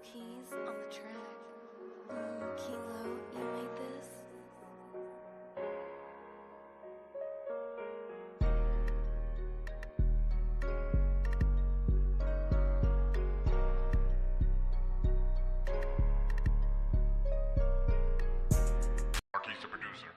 Keys on the track. Kilo, you made this? Marquis the producer.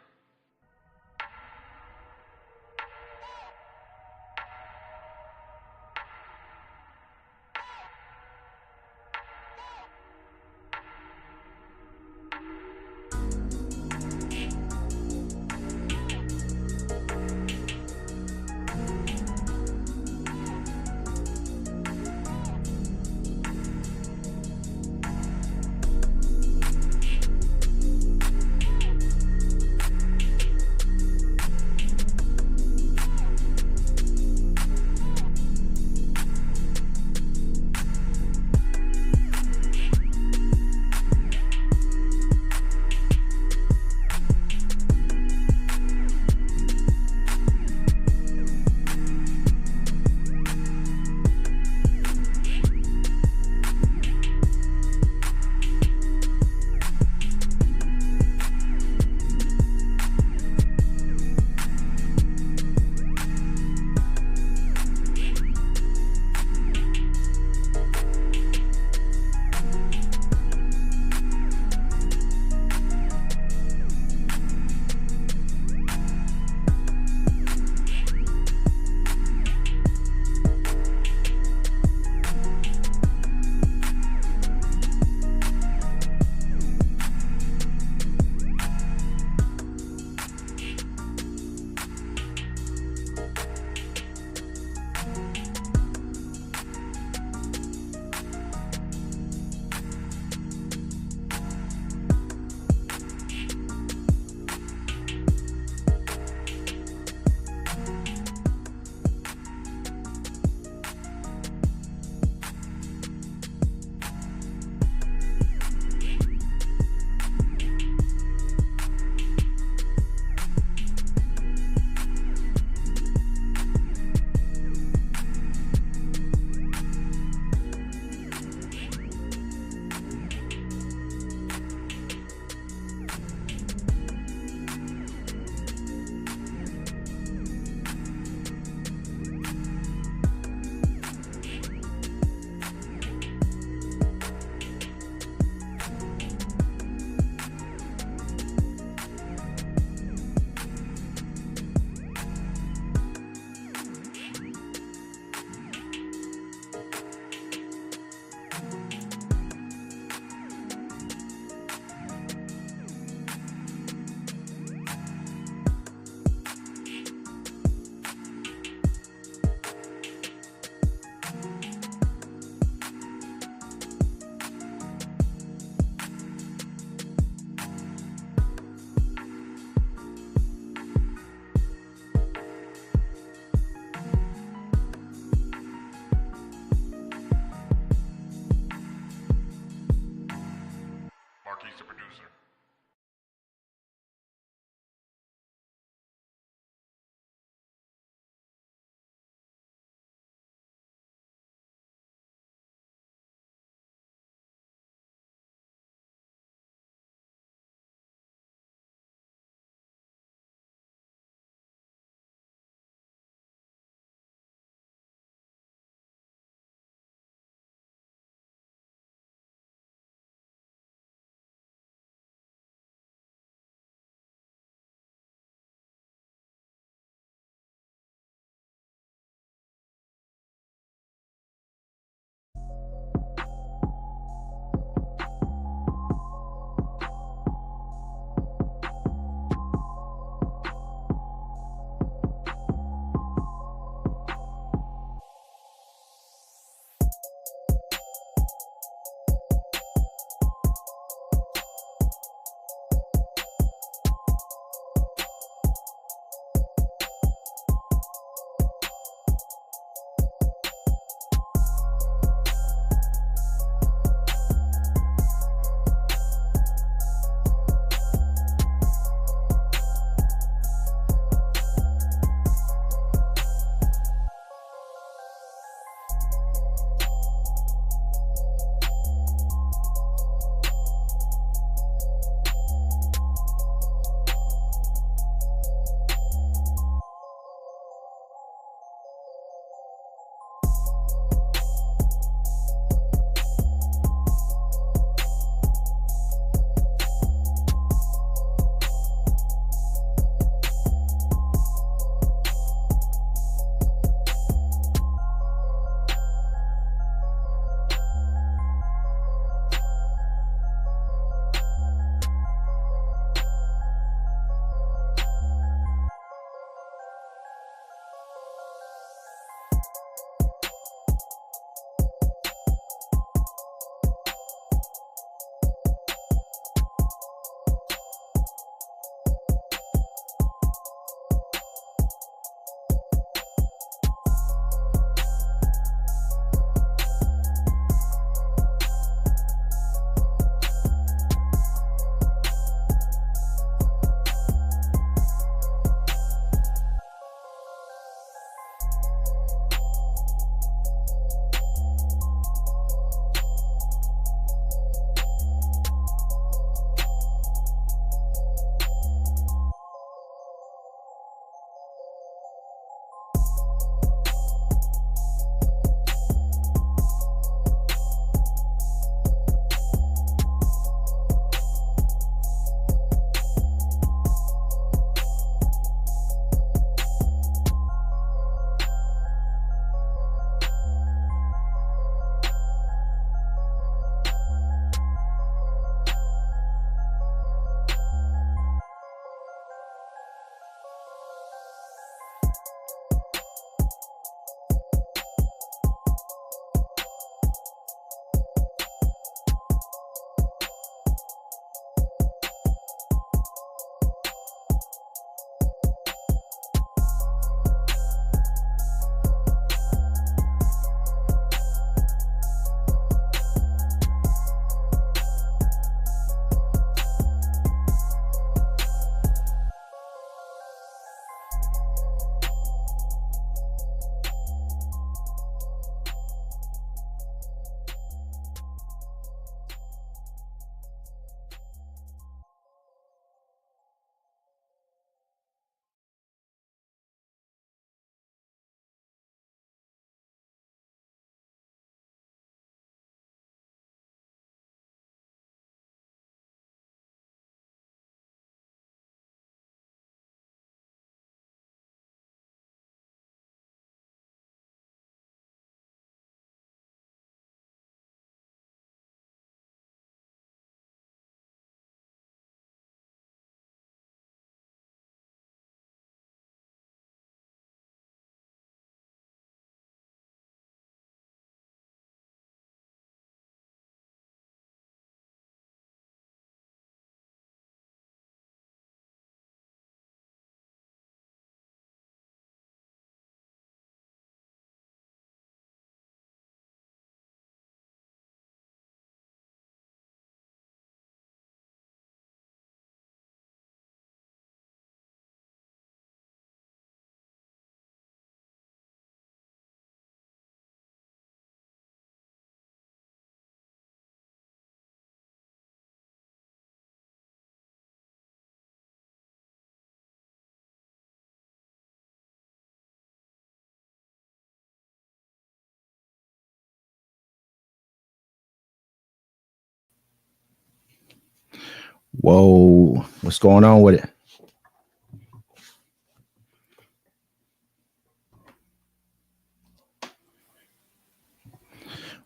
Whoa, what's going on with it?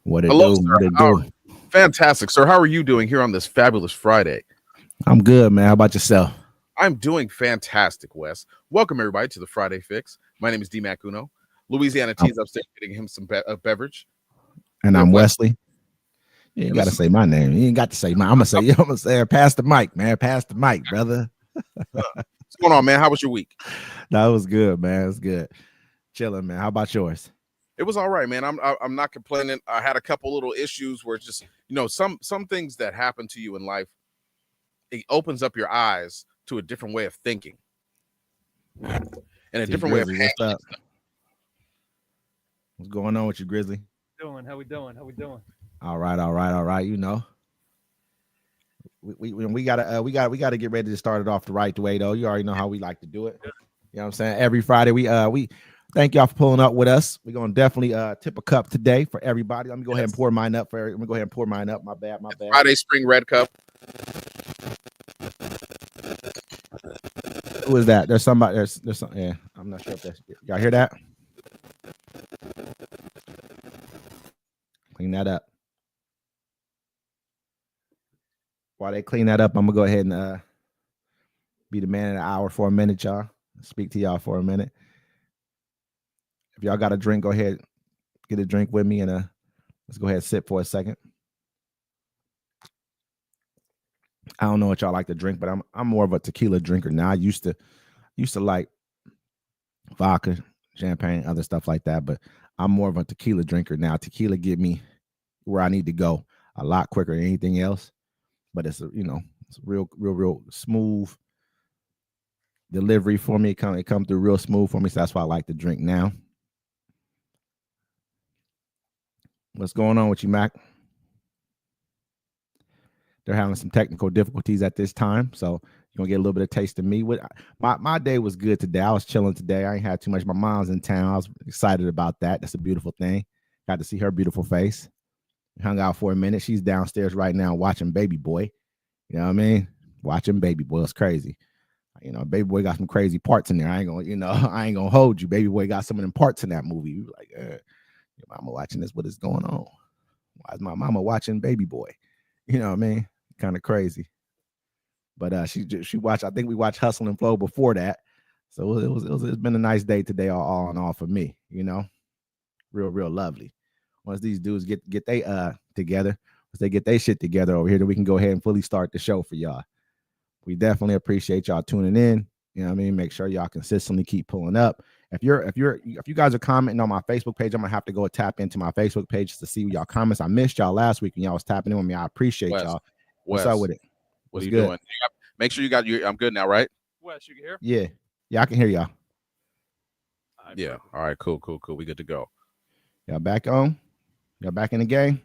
What it Hello, do? sir. What it do? Fantastic, sir. How are you doing here on this fabulous Friday? I'm good, man. How about yourself? I'm doing fantastic, Wes. Welcome, everybody, to the Friday Fix. My name is D Mac Uno. Louisiana T's upstairs getting him some beverage. And We have I'm Wes. Wesley. You ain't And got to this is- say my name. You ain't got to say my. I'm gonna say, pass the mic, man. Pass the mic, brother. What's going on, man? How was your week? That was good, man. It was good. Chilling, man. How about yours? It was all right, man. I'm not complaining. I had a couple little issues where it's just some things that happen to you in life. It opens up your eyes to a different way of thinking and a T different way of Grizzly, what's handling up? What's going on with you, Grizzly? Doing? How we doing? How we doing? All right, all right, all right. You know, we gotta get ready to start it off the right way, though. You already know how we like to do it. You know what I'm saying? Every Friday, we thank y'all for pulling up with us. We're gonna definitely tip a cup today for everybody. Let me go ahead and pour mine up for. Let me go ahead and pour mine up. My bad. Friday Spring Red Cup. Who is that? There's somebody. There's some. Yeah, I'm not sure if that's. Y'all hear that? Clean that up. While they clean that up, I'm gonna go ahead and be the man of the hour for a minute, y'all. Speak to y'all for a minute. If y'all got a drink, go ahead, get a drink with me, and let's go ahead and sit for a second. I don't know what y'all like to drink, but I'm more of a tequila drinker now. I used to like vodka, champagne, other stuff like that, but I'm more of a tequila drinker now. Tequila get me where I need to go a lot quicker than anything else. But it's it's real smooth delivery for me. It come through real smooth for me, so that's why I like to drink now. What's going on with you, Mac? They're having some technical difficulties at this time, so you're gonna get a little bit of taste of me. My day was good today. I was chilling today. I ain't had too much. My mom's in town. I was excited about that. That's a beautiful thing. Got to see her beautiful face. Hung out for a minute. She's downstairs right now watching Baby Boy. You know what I mean? Watching Baby Boy. It's crazy. You know, Baby Boy got some crazy parts in there. I ain't gonna hold you. Baby Boy got some of them parts in that movie. You like, your mama watching this. What is going on? Why is my mama watching Baby Boy? You know what I mean? Kind of crazy. But she watched. I think we watched Hustle and Flow before that. So it's been a nice day today, all in all for me. You know, real lovely. Once these dudes get they together, once they get their shit together over here, then we can go ahead and fully start the show for y'all. We definitely appreciate y'all tuning in. You know what I mean? Make sure y'all consistently keep pulling up. If you guys are commenting on my Facebook page, I'm gonna have to go tap into my Facebook page to see y'all comments. I missed y'all last week and y'all was tapping in with me. I appreciate y'all. What's up with it? What are you doing? Make sure you got your. I'm good now, right? Wes, you can hear? Yeah, I can hear y'all. Yeah. All right. Cool. We good to go. Y'all back on? Y'all back in the game?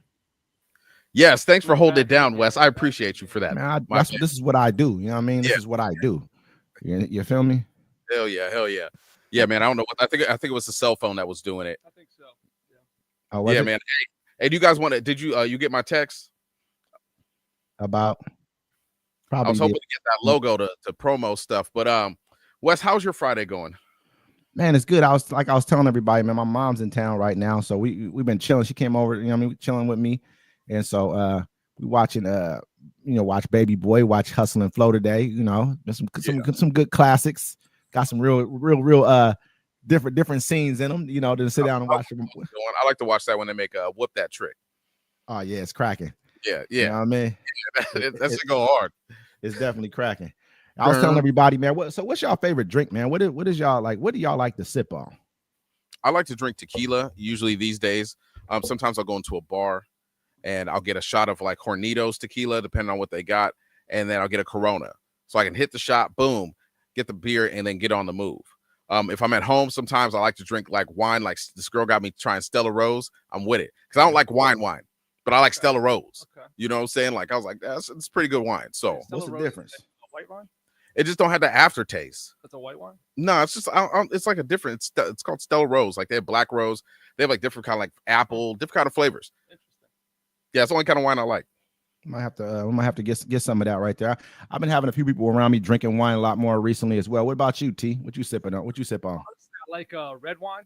Yes. Thanks for holding it down, Wes. I appreciate you for that. Man, this is what I do. You know what I mean? This is what I do. You feel me? Hell yeah. Yeah, man. I don't know what I think it was the cell phone that was doing it. I think so. Yeah. Oh, yeah, man. Hey, do you guys want to? Did you get my text about? Probably. I was hoping to get that logo to promo stuff, but Wes, how's your Friday going? Man, it's good. I was telling everybody, man, my mom's in town right now, so we've been chilling. She came over, you know what I mean, chilling with me, and so we watching watch Baby Boy, watch Hustle and Flow today. You know, there's some good classics. Got some real different scenes in them. You know, to sit down and watch them. I like to watch that when they make Whoop That Trick. Oh yeah, it's cracking. Yeah. You know what I mean? That's to go hard. It's definitely cracking. I was telling everybody, man. What's y'all favorite drink, man? What is y'all like? What do y'all like to sip on? I like to drink tequila. Usually these days, sometimes I'll go into a bar and I'll get a shot of like Hornitos tequila, depending on what they got, and then I'll get a Corona, so I can hit the shot, boom, get the beer, and then get on the move. If I'm at home, sometimes I like to drink like wine. Like this girl got me trying Stella Rose. I'm with it because I don't like wine, but I like Stella Rose. Okay. You know what I'm saying? Like I was like, it's pretty good wine. So what's the difference? White wine? It just don't have the aftertaste. That's a white wine? No, it's just it's like a different. It's called Stella Rose. Like they have black rose. They have like different kind of like apple, different kind of flavors. Interesting. Yeah, it's the only kind of wine I like. We might have to get some of that right there. I've been having a few people around me drinking wine a lot more recently as well. What about you, T? What you sipping on? What you sip on? Honestly, I like red wine.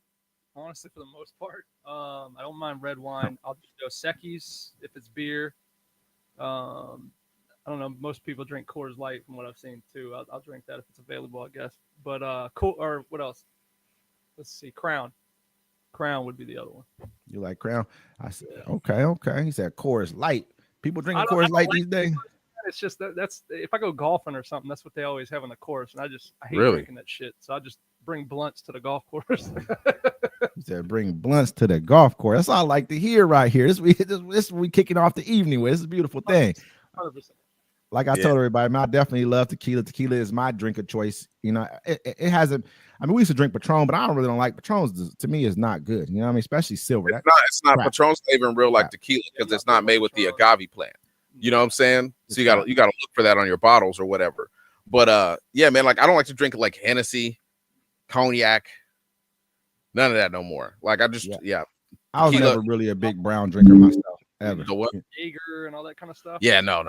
Honestly, for the most part, I don't mind red wine. I'll just go Secchi's if it's beer. I don't know. Most people drink Coors Light from what I've seen too. I'll drink that if it's available, I guess. But cool. Or what else? Let's see. Crown. Crown would be the other one. You like Crown? I said, okay. He said Coors Light. People drinking I don't Coors Light like these days. It's just that's if I go golfing or something, that's what they always have on the course, and I hate Really? drinking that shit. So I just bring blunts to the golf course. He said, bring blunts to the golf course. That's all I like to hear right here. This we kicking off the evening with. This is a beautiful thing. 100%. Like I told everybody, man, I definitely love tequila. Tequila is my drink of choice. You know, it hasn't. I mean, we used to drink Patron, but I don't like Patrons. To me, is not good. You know what I mean? Especially silver. It's not crap. Patron's not even real like tequila because it's not made with the agave plant. You know what I'm saying? So you gotta look for that on your bottles or whatever. But yeah, man, like I don't like to drink like Hennessy, cognac, none of that no more. Like I just I was tequila. never really a big brown drinker myself ever. The what? Jaeger and all that kind of stuff. Yeah, no.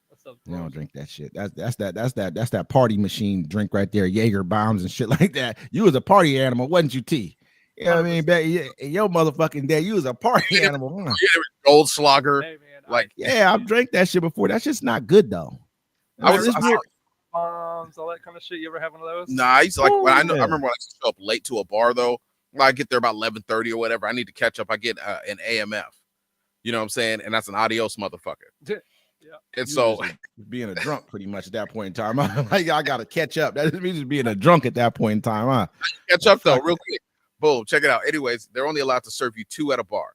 That's a You don't drink that shit. That's that party machine drink right there. Jaeger bombs and shit like that. You was a party animal, wasn't you, T? You know what I mean? In your motherfucking day, you was a party animal. Huh? Goldschlager. Hey, man, Like Yeah, I've drank that shit before. That's just not good though. bombs, all that kind of shit. You ever have one of those? Nah, I used to like when I yeah. remember when I used to show up late to a bar though. When I get there about 11:30 or whatever. I need to catch up. I get an AMF. You know what I'm saying? And that's an adios motherfucker. Yeah. And You so was just being a drunk pretty much at that point in time. Like I gotta catch up. That means just being a drunk at that point in time, huh? catch up though, real quick. Boom, check it out. Anyways, they're only allowed to serve you 2 at a bar.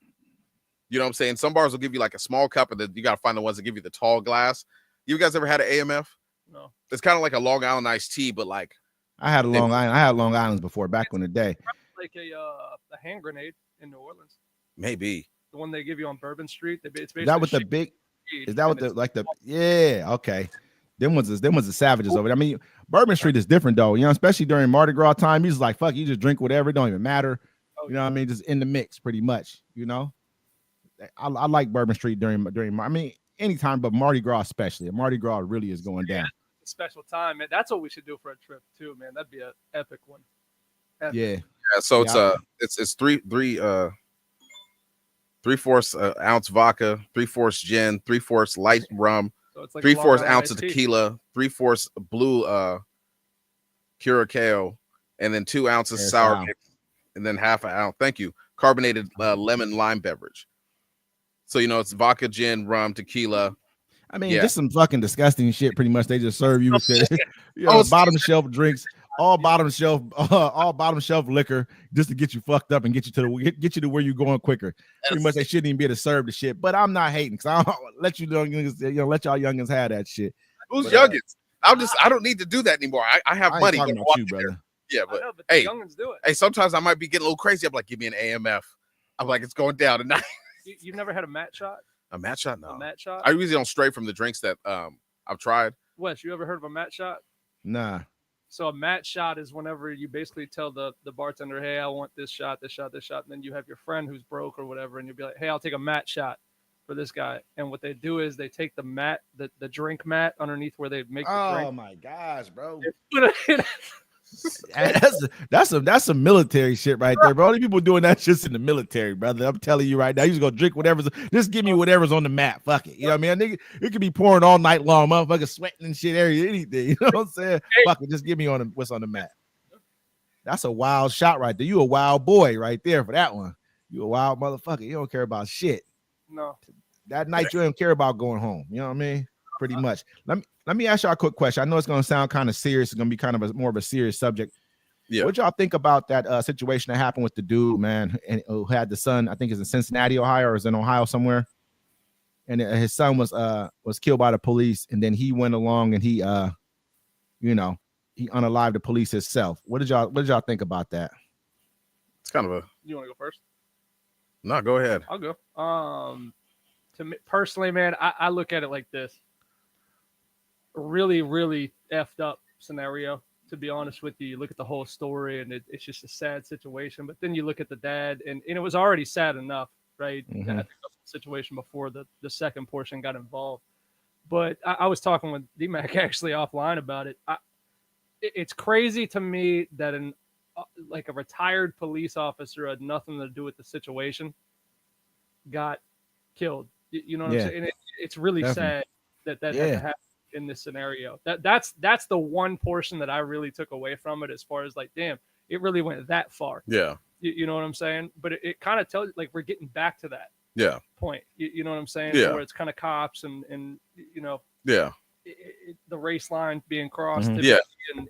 You know what I'm saying? Some bars will give you like a small cup, and then you gotta find the ones that give you the tall glass. You guys ever had an AMF? No. It's kind of like a Long Island iced tea, but like I had Long Islands before back in the day. Like a hand grenade in New Orleans. maybe. The one they give you on Bourbon Street. It's basically Is that what the shit big? weed, Is that what and the like the? Yeah, okay. Them was the savages over there. I mean, Bourbon Street is different though. You know, especially during Mardi Gras time. He's like, fuck, you just drink whatever. It don't even matter. You know what I mean? Just in the mix, pretty much. You know, I like Bourbon Street during. I mean, anytime, but Mardi Gras especially. Mardi Gras really is going down. a special time, man. That's what we should do for a trip too, man. That'd be an epic one. Epic. Yeah. Yeah, so it's 3/4 ounce vodka, 3/4 gin, 3/4 light rum, So it's like 3/4 ounce of tequila, 3/4 blue curacao, and then 2 ounces Yes, sour wow. mix, and then half an ounce. Thank you. Carbonated lemon lime beverage. So you know it's vodka, gin, rum, tequila. I mean, Yeah. just some fucking disgusting shit. Pretty much, they just serve you with Oh, bottom shelf drinks, all bottom shelf liquor, just to get you fucked up and get you to where you're going quicker. Pretty much, they shouldn't even be able to serve the shit. But I'm not hating because I don't let you youngins, let y'all youngins have that shit. Who's But, youngins? I don't need to do that anymore. I have I ain't money. talking to about walk you, in there. brother. Yeah, I but know, but hey, the youngins do it. hey, sometimes I might be getting a little crazy. I'm like, give me an AMF. I'm like, it's going down tonight. You've never had a mat shot? A match shot? No. A mat shot? I usually don't stray from the drinks that I've tried. Wes, you ever heard of a mat shot? Nah. So a mat shot is whenever you basically tell the bartender, hey, I want this shot, this shot, this shot. And then you have your friend who's broke or whatever, and you'll be like, hey, I'll take a mat shot for this guy. And what they do is they take the mat, the drink mat underneath where they make the Oh drink. my gosh, bro. They put it in- That's some military shit right there, bro. Only people doing that shit's in the military, brother. I'm telling you right now. You just gonna drink whatever's. Just give me whatever's on the map. Fuck it. You know what I mean? Nigga, it could be pouring all night long, motherfucker, sweating and shit, anything. You know what I'm saying? Fuck it. Just give me what's on the map. That's a wild shot right there. You a wild boy right there for that one. You a wild motherfucker. You don't care about shit. No. That night you don't care about going home. You know what I mean? Pretty much. Let me ask y'all a quick question. I know it's gonna sound kind of serious. It's gonna be kind of more of a serious subject. Yeah. What y'all think about that situation that happened with the dude, man, and who had the son? I think it's in Cincinnati, Ohio, or is in Ohio somewhere. And his son was killed by the police, and then he went along and he he unalived the police himself. What did y'all think about that? It's kind of a You want to go first? no. Go ahead. I'll go. To me personally, man, I look at it like this. Really, really effed up scenario. To be honest with you, you look at the whole story and it's just a sad situation. But then you look at the dad, and it was already sad enough, right? Mhm. I think situation before the second portion got involved. But I was talking with D-Mac actually offline about it. It's crazy to me that like a retired police officer had nothing to do with the situation got killed. You know what I'm saying? It's really sad that had to happen in this scenario. That's the one portion that I really took away from it, as far as like, damn, it really went that far. Yeah. You know what I'm saying? But it kind of tells you, like, we're getting back to that point. You know what I'm saying? Yeah. Where it's kind of cops and you know, Yeah. The race line being crossed. Mhm. Yeah. And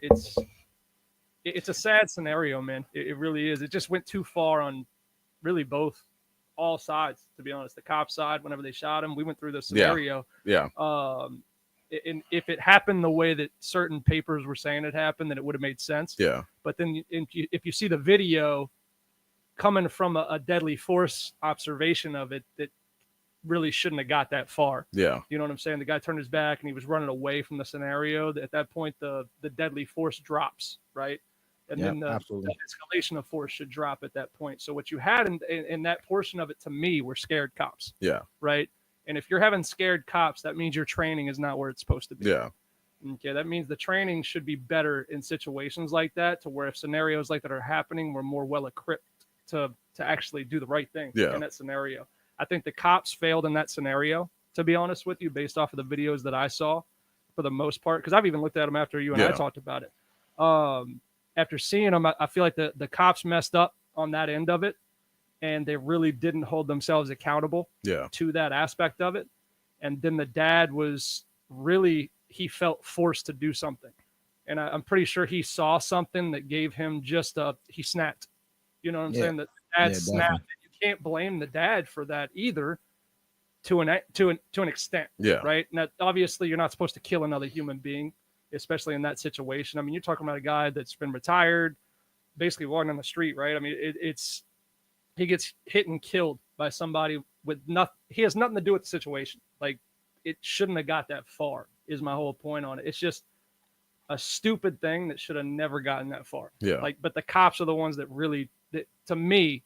it's a sad scenario, man. It really is. It just went too far on really all sides, to be honest. The cop side, whenever they shot him, we went through the scenario. Yeah. And if it happened the way that certain papers were saying it happened, then it would have made sense. Yeah. But then if you see the video coming from a deadly force observation of it, that really shouldn't have got that far. Yeah. You know what I'm saying? The guy turned his back and he was running away from the scenario. At that point, the deadly force drops, right? And then the escalation of force should drop at that point. So what you had in that portion of it, to me, were scared cops. Yeah. Right. And if you're having scared cops, that means your training is not where it's supposed to be. Yeah. Okay. That means the training should be better in situations like that, to where if scenarios like that are happening, we're more well equipped to actually do the right thing in that scenario. I think the cops failed in that scenario, to be honest with you, based off of the videos that I saw for the most part, because I've even looked at them after you and I talked about it. After seeing them, I feel like the cops messed up on that end of it, and they really didn't hold themselves accountable to that aspect of it. And then the dad was really, he felt forced to do something. And I'm pretty sure he saw something that gave him he snapped. You know what I'm saying? The dad snapped. You can't blame the dad for that either, to an extent. Yeah. Right. Now, obviously, you're not supposed to kill another human being, especially in that situation. I mean, you're talking about a guy that's been retired, basically walking on the street, right? I mean, he gets hit and killed by somebody with nothing. He has nothing to do with the situation. Like, it shouldn't have got that far, is my whole point on it. It's just a stupid thing that should have never gotten that far. Yeah. Like, but the cops are the ones that really, to me,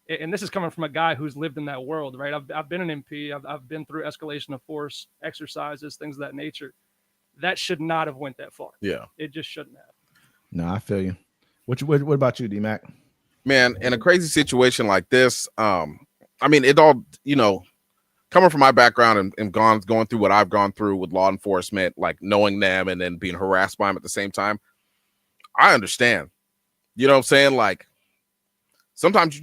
and this is coming from a guy who's lived in that world, right? I've been an MP. I've been through escalation of force exercises, things of that nature. That should not have went that far. Yeah. It just shouldn't have. No, I feel you. What about you, D-Mac? Man, in a crazy situation like this, I mean, it all, you know, coming from my background and going through what I've gone through with law enforcement, like knowing them and then being harassed by them at the same time, I understand. You know what I'm saying? Like, sometimes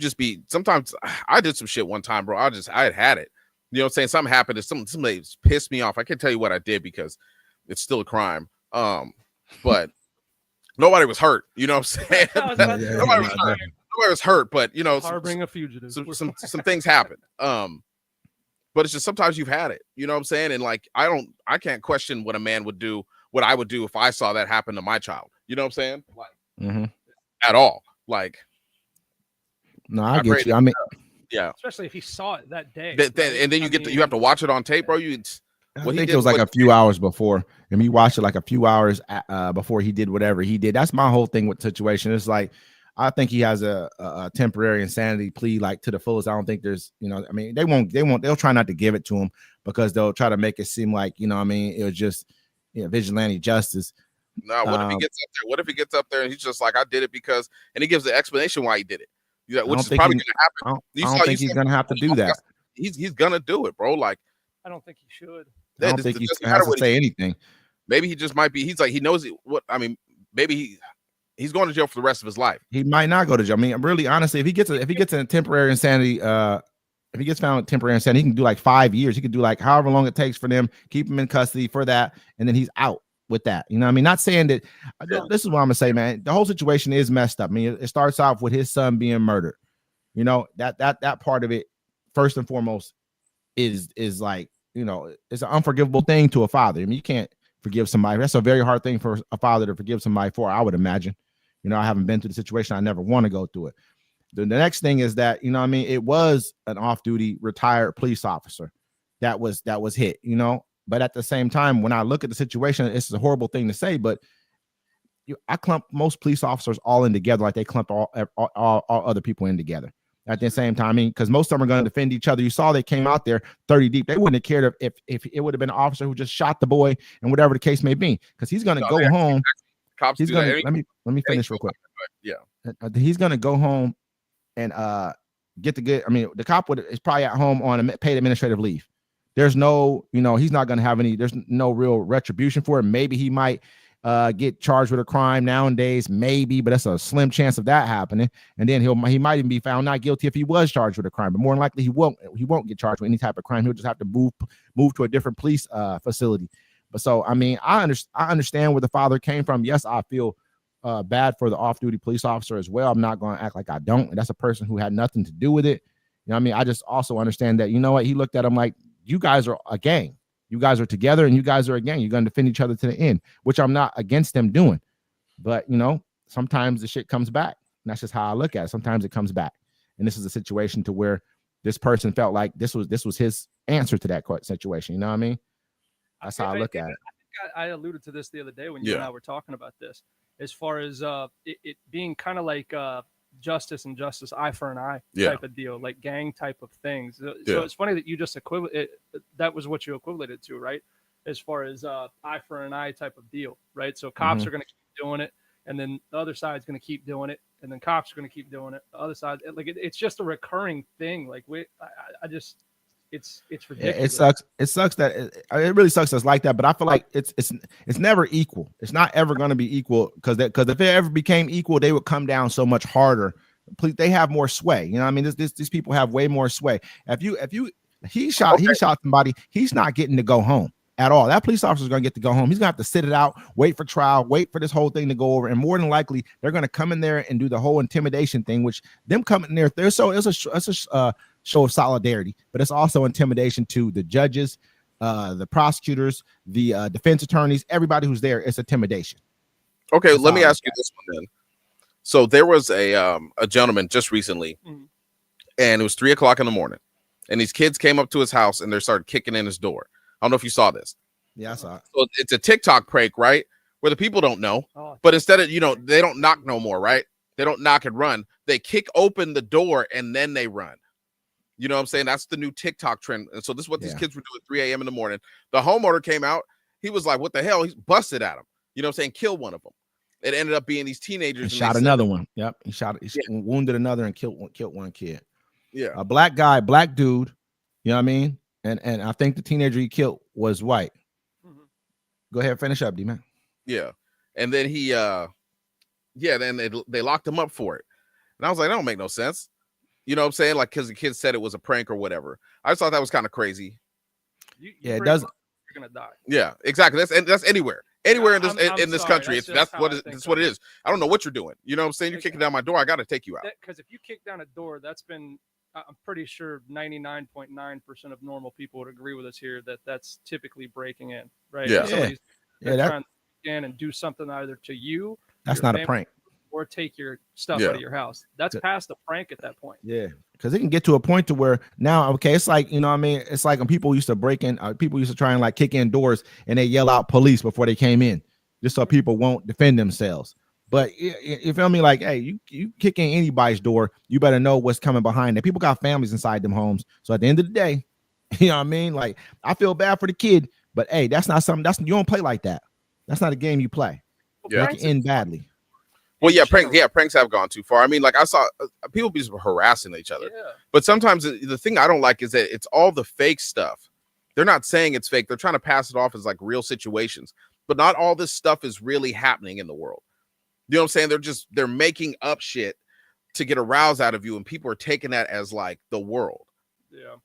I did some shit one time, bro. I had it. You know what I'm saying? Something happened. Somebody pissed me off. I can't tell you what I did because it's still a crime. But nobody was hurt. You know what I'm saying? Nobody was hurt. Nobody was hurt, but you know, harboring a fugitive. Some things happen. But it's just sometimes you've had it. You know what I'm saying? And like, I can't question what a man would do, what I would do if I saw that happen to my child. You know what I'm saying? Like, at all. Like, no, I get you. I mean, yeah. Especially if he saw it that day. And then you have to watch it on tape, bro. I think it was like a few hours before, and we watched it like a few hours before he did whatever he did. That's my whole thing with the situation. It's like, I think he has a temporary insanity plea, like to the fullest. I don't think there's, you know, I mean, they'll try not to give it to him because they'll try to make it seem like, you know, I mean, it was just, you know, vigilante justice. No, what if he gets up there? What if he gets up there and he's just like, I did it because, and he gives the explanation why he did it, which is probably going to happen. I don't think he's going to have to do that. He's going to do it, bro. Like, I don't think he should. I don't think he has to say anything. Maybe he just might be. He's like, he knows what. I mean, maybe he's going to jail for the rest of his life. He might not go to jail. I mean, really, honestly, if he gets a temporary insanity, if he gets found with temporary insanity, he can do like 5 years. He could do like however long it takes for them, keep him in custody for that, and then he's out with that. You know what I mean? Not saying that. This is what I'm gonna say, man. The whole situation is messed up. I mean, it starts off with his son being murdered. You know, that part of it, first and foremost, is like, you know, it's an unforgivable thing to a father. I mean, you can't forgive somebody. That's a very hard thing for a father to forgive somebody for, I would imagine. You know, I haven't been through the situation. I never want to go through it. The next thing is that, you know what I mean, it was an off-duty retired police officer that was hit, you know. But at the same time, when I look at the situation, it's a horrible thing to say, but I clump most police officers all in together like they clump all other people in together. at the same time. I mean, because most of them are going to defend each other. You saw they came out there 30 deep. They wouldn't have cared if it would have been an officer who just shot the boy and whatever the case may be, because he's going to go home. Cops He's do going that. to let me finish real quick. Yeah. He's going to go home and get the good. I mean, the cop is probably at home on a paid administrative leave. There's no, he's not going to have any. There's no real retribution for it. Maybe he might get charged with a crime nowadays, maybe, but that's a slim chance of that happening. And then he might even be found not guilty if he was charged with a crime, but more than likely he won't get charged with any type of crime. He'll just have to move to a different police facility. But so, I mean, I understand where the father came from. Yes, I feel bad for the off-duty police officer as well. I'm not going to act like I don't. And that's a person who had nothing to do with it. You know what I mean? I just also understand that, he looked at him like, you guys are a gang. You guys are together and you guys are a gang. You're going to defend each other to the end, which I'm not against them doing. But, sometimes the shit comes back. And that's just how I look at it. Sometimes it comes back. And this is a situation to where this person felt like this was his answer to that situation. You know what I mean? That's how I look at it. I think I alluded to this the other day when you and I were talking about this, as far as it being kind of like justice and justice, eye for an eye type of deal, like gang type of things. So it's funny that you just that was what you equated to, right? As far as eye for an eye type of deal, right? So cops are going to keep doing it, and then the other side's going to keep doing it, and then cops are going to keep doing it. The other side, it's just a recurring thing. Like it's ridiculous. It sucks that it really sucks that's like that. But I feel like it's never equal. It's not ever going to be equal because if it ever became equal, they would come down so much harder. They have more sway. You know what I mean? These people have way more sway. He shot somebody. He's not getting to go home at all. That police officer is going to get to go home. He's going to have to sit it out, wait for trial, wait for this whole thing to go over. And more than likely, they're going to come in there and do the whole intimidation thing, which them coming there, it's a show of solidarity, but it's also intimidation to the judges, the prosecutors, the defense attorneys, everybody who's there. It's intimidation. Okay, let me ask you this one then. So there was a gentleman just recently, and it was 3:00 in the morning, and these kids came up to his house and they started kicking in his door. I don't know if you saw this. Yeah, I saw it. So it's a TikTok prank, right? Where the people don't know, but instead of they don't knock no more, right? They don't knock and run. They kick open the door and then they run. You know what I'm saying? That's the new TikTok trend. And so this is what these kids were doing at 3 a.m. in the morning. The homeowner came out. He was like, what the hell? He's busted at him. You know what I'm saying? Killed one of them. It ended up being these teenagers. He shot another one. Yep. He wounded another and killed one kid. Yeah. A black dude. You know what I mean? And I think the teenager he killed was white. Go ahead, finish up, D-Man. Yeah. And then then they locked him up for it. And I was like, that don't make no sense. You know what I'm saying? Like, because the kids said it was a prank or whatever. I just thought that was kind of crazy. It doesn't. You're gonna die. Yeah, exactly. That's anywhere in this country. That's what it is. I don't know what you're doing. You know what I'm saying? You're kicking down my door. I got to take you out. Because if you kick down a door, that's been. I'm pretty sure 99.9% of normal people would agree with us here that that's typically breaking in, right? Yeah. Trying to get in and do something either to you. That's not a prank. Or take your stuff out of your house. That's past the prank at that point. Yeah, because it can get to a point to where now, okay, it's like, you know what I mean? It's like when people used to break in, people used to try and like kick in doors and they yell out police before they came in, just so people won't defend themselves. But you feel me? Like, hey, you kick in anybody's door, you better know what's coming behind it. People got families inside them homes. So at the end of the day, you know what I mean? Like, I feel bad for the kid, but hey, that's not something you don't play like that. That's not a game you play. Yeah. It can end badly. Well, pranks have gone too far. I mean, like I saw people be harassing each other. Yeah. But sometimes the thing I don't like is that it's all the fake stuff. They're not saying it's fake. They're trying to pass it off as like real situations. But not all this stuff is really happening in the world. You know what I'm saying? They're making up shit to get a rouse out of you, and people are taking that as like the world. Yeah.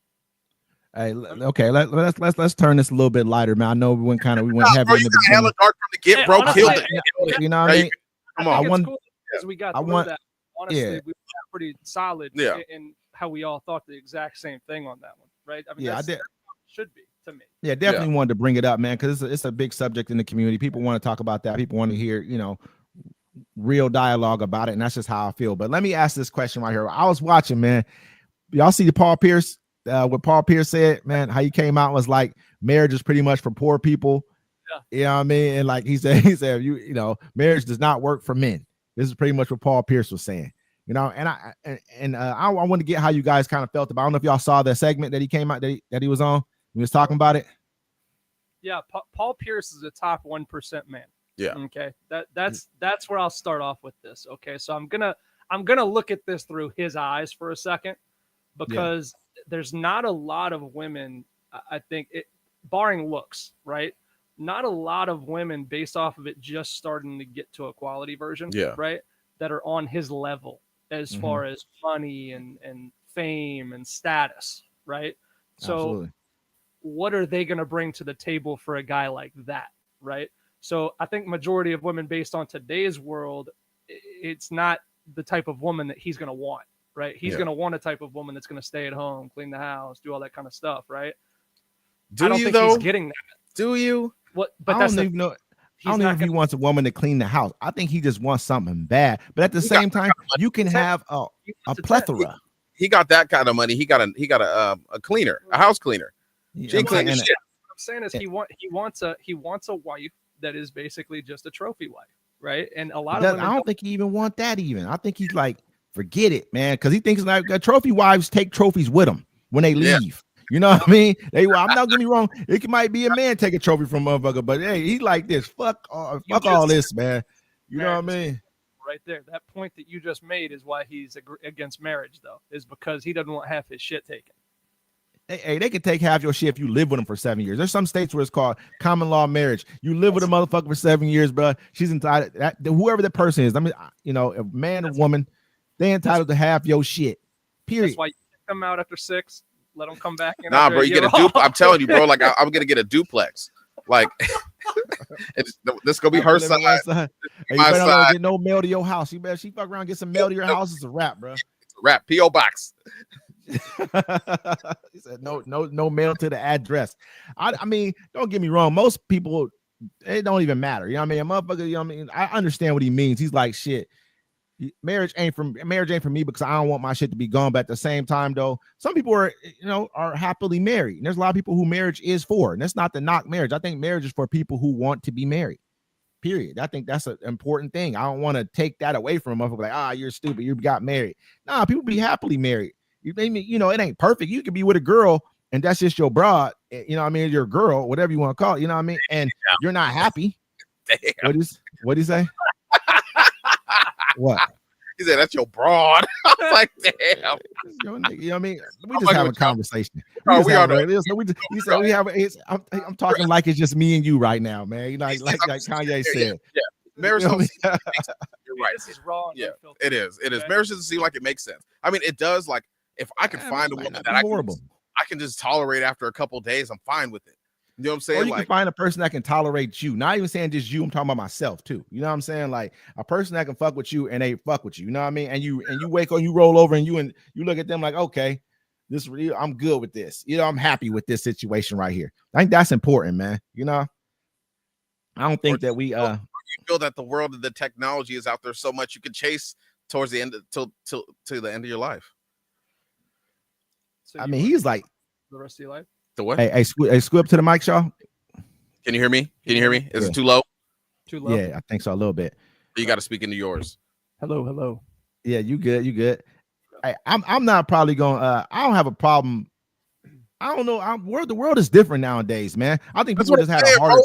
Hey, okay, let's turn this a little bit lighter, man. I know we went heavy. Bro, you got hella dark from the get, bro. Honestly, Killed it. You know what I mean? Come on. Cool because we got through that. Honestly, we were pretty solid in how we all thought the exact same thing on that one, right? I mean, I did. Should be to me. Yeah, definitely wanted to bring it up, man, because it's a big subject in the community. People want to talk about that. People want to hear, real dialogue about it, and that's just how I feel. But let me ask this question right here. I was watching, man. Y'all see the Paul Pierce? What Paul Pierce said, man, how he came out was like marriage is pretty much for poor people. Yeah. You know what I mean? And like he said, you know, marriage does not work for men. This is pretty much what Paul Pierce was saying. You know, and I want to get how you guys kind of felt about. I don't know if y'all saw the segment that he came out that he was on. He was talking about it. Yeah, Paul Pierce is a top 1% man. Yeah. Okay. That's where I'll start off with this. Okay. So I'm gonna look at this through his eyes for a second, because there's not a lot of women, I think, barring looks, right? Not a lot of women based off of it just starting to get to a quality version, right? That are on his level as far as money and fame and status, right? So Absolutely. what are they going to bring to the table for a guy like that, right? So I think majority of women based on today's world, it's not the type of woman that he's going to want, right? He's going to want a type of woman that's going to stay at home, clean the house, do all that kind of stuff, right? I don't think he's getting that. Do you? What? But I don't even know. I don't know if he wants a woman to clean the house. I think he just wants something bad. But at the same time, you can have a plethora. He got that kind of money. He got a cleaner, a house cleaner. She ain't cleaning shit. What I'm saying is he wants a wife that is basically just a trophy wife, right? And a lot of women I don't think he even want that. Even I think he's like, forget it, man, because he thinks like trophy wives take trophies with them when they leave. You know what I mean? I'm not getting me wrong. It might be a man take a trophy from motherfucker, but hey, he like this. Fuck all this, man. You know what I mean? Right there. That point that you just made is why he's against marriage, though, is because he doesn't want half his shit taken. Hey, they can take half your shit if you live with them for 7 years. There's some states where it's called common law marriage. You live with a motherfucker for 7 years, bro. She's entitled. Whoever the person is, I mean, you know, a man or woman, they entitled to half your shit. Period. That's why you kick them out after 6. Let them come back. Nah, bro, you get a duplex. I'm telling you, bro. Like I'm gonna get a duplex. Like this gonna be her side. Hey, you better not get no mail to your house. You better she fuck around, get some mail to your house. It's a wrap, bro. It's a wrap. P.O. box. He said no mail to the address. I mean, don't get me wrong. Most people, it don't even matter. You know what I mean? A motherfucker. You know what I mean? I understand what he means. He's like, shit. Marriage ain't for me because I don't want my shit to be gone. But at the same time, though, some people are happily married. And there's a lot of people who marriage is for. And that's not to knock marriage. I think marriage is for people who want to be married. Period. I think that's an important thing. I don't want to take that away from them. Like, you're stupid. You got married. Nah, people be happily married. You know, it ain't perfect. You could be with a girl and that's just your broad. You know what I mean? Your girl, whatever you want to call it. You know what I mean? And you're not happy. Damn. What do you say? What? He said, that's your broad. I was like, damn. You know what I mean? We just have a conversation. I'm talking like it's just me and you right now, man. You know, like Kanye said. Yeah. Marriage you're right. This is wrong. Yeah, it is. Okay. Marriage doesn't seem like it makes sense. I mean, it does. Like, if I can find a woman that I can just tolerate after a couple of days, I'm fine with it. You know what I'm saying? Or you can find a person that can tolerate you. Not even saying just you. I'm talking about myself too. You know what I'm saying? Like a person that can fuck with you and they fuck with you. You know what I mean? And you wake up, you roll over, and you look at them like, okay, this real. I'm good with this. You know, I'm happy with this situation right here. I think that's important, man. You know, I don't think that we you feel that the world of the technology is out there so much you can chase towards the end till the end of your life. So I mean, he's like the rest of your life. The what? Hey, scoot up to the mic, Shaw. Can you hear me? Is it too low? Too low. Yeah, I think so a little bit. You got to speak into yours. Hello. Yeah, you good. I'm not probably going. I don't have a problem. I don't know. The world is different nowadays, man. I think people just had a harder.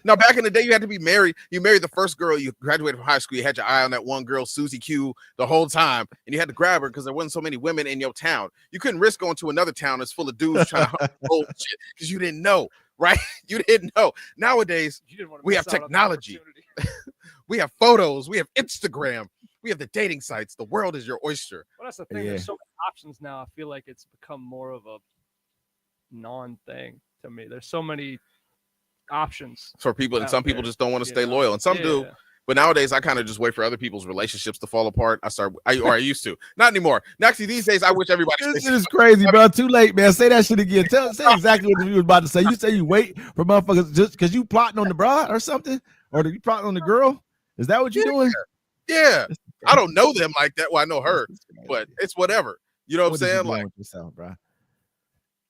Now, back in the day, you had to be married. You married the first girl. You graduated from high school. You had your eye on that one girl, Susie Q, the whole time, and you had to grab her because there wasn't so many women in your town. You couldn't risk going to another town that's full of dudes trying to hold shit because you didn't know, right? You didn't know. Nowadays, we have technology. We have photos. We have Instagram. We have the dating sites. The world is your oyster. Well, that's the thing. Yeah. There's so many options now. I feel like it's become more of a non-thing to me. There's so many options for people, and some people just don't want to stay loyal, and some do. But nowadays, I kind of just wait for other people's relationships to fall apart. I used to, not anymore. Actually, these days, I wish everybody. This shit is crazy, bro. Too late, man. Say that shit again. Say exactly what you was about to say. You say you wait for motherfuckers just because you plotting on the broad or something, or you plotting on the girl. Is that what you're doing? Yeah, I don't know them like that. Well, I know her, but it's whatever. You know what I'm saying? Like yourself, bro.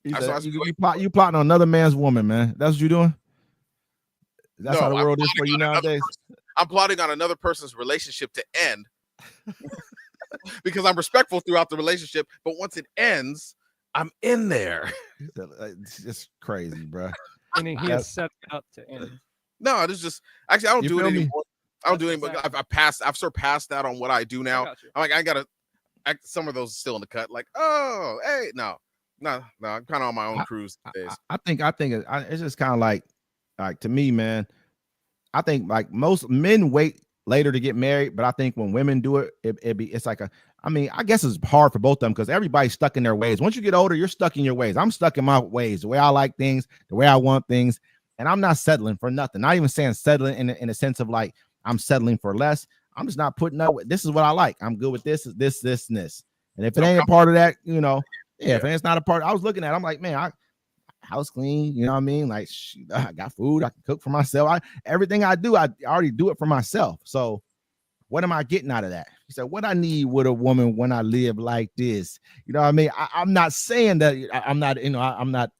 You plotting on another man's woman, man. That's what you're doing. That's how the world is for you nowadays. I'm plotting on another person's relationship to end. because I'm respectful throughout the relationship. But once it ends, I'm in there. It's just crazy, bro. Meaning he is set up to end. No, it's just actually I don't You do it feel me? anymore. I don't do it That's anymore. exactly. I've surpassed that on what I do I now. got you. I'm like, I gotta some of those are still in the cut. Like, oh, hey, no. I'm kind of on my own cruise these days. I think it's just kind of like to me, man. I think like most men wait later to get married, but I think when women do it, it's like I guess it's hard for both of them because everybody's stuck in their ways. Once you get older, you're stuck in your ways. I'm stuck in my ways, the way I like things, the way I want things, and I'm not settling for nothing. Not even saying settling in a sense of like I'm settling for less. I'm just not putting up with this is what I like. I'm good with this, and this. And if it ain't a part of that, if it's not a part, I was looking at, I'm like, man, house clean, you know what I mean? Like, I got food, I can cook for myself. Everything I do, I already do it for myself. So what am I getting out of that? He said, what I need with a woman when I live like this, you know what I mean? I'm not saying that I'm not, I'm not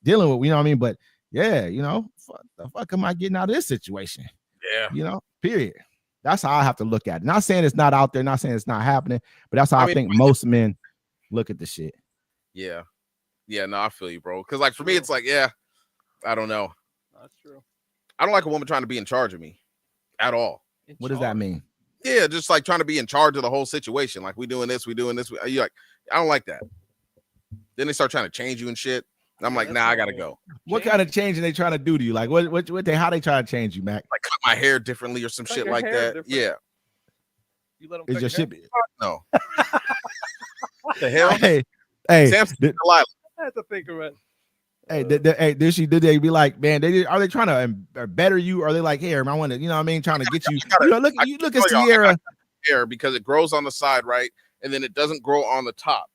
dealing with, you know what I mean? But yeah, the fuck am I getting out of this situation? Yeah. Period. That's how I have to look at it. Not saying it's not out there, not saying it's not happening, but that's how I think most men look at the shit. Yeah. Yeah, no, I feel you, bro. Because like for me, it's like, I don't know. That's true. I don't like a woman trying to be in charge of me at all. What does that mean? Yeah, just like trying to be in charge of the whole situation. Like we doing this. You like, I don't like that. Then they start trying to change you and shit. And I'm like, nah, I gotta go. What kind of change are they trying to do to you? Like how they trying to change you, Mac? Like cut my hair differently or some shit like that. Different. Yeah. You let them Is your shit? No. What the hell? Hey, Samson Delilah. I had to think of it. Hey, did they be like, man, are they trying to better you? Or are they like, here, I want to, trying to get you? Look at Sierra. Hair because it grows on the side, right? And then it doesn't grow on the top.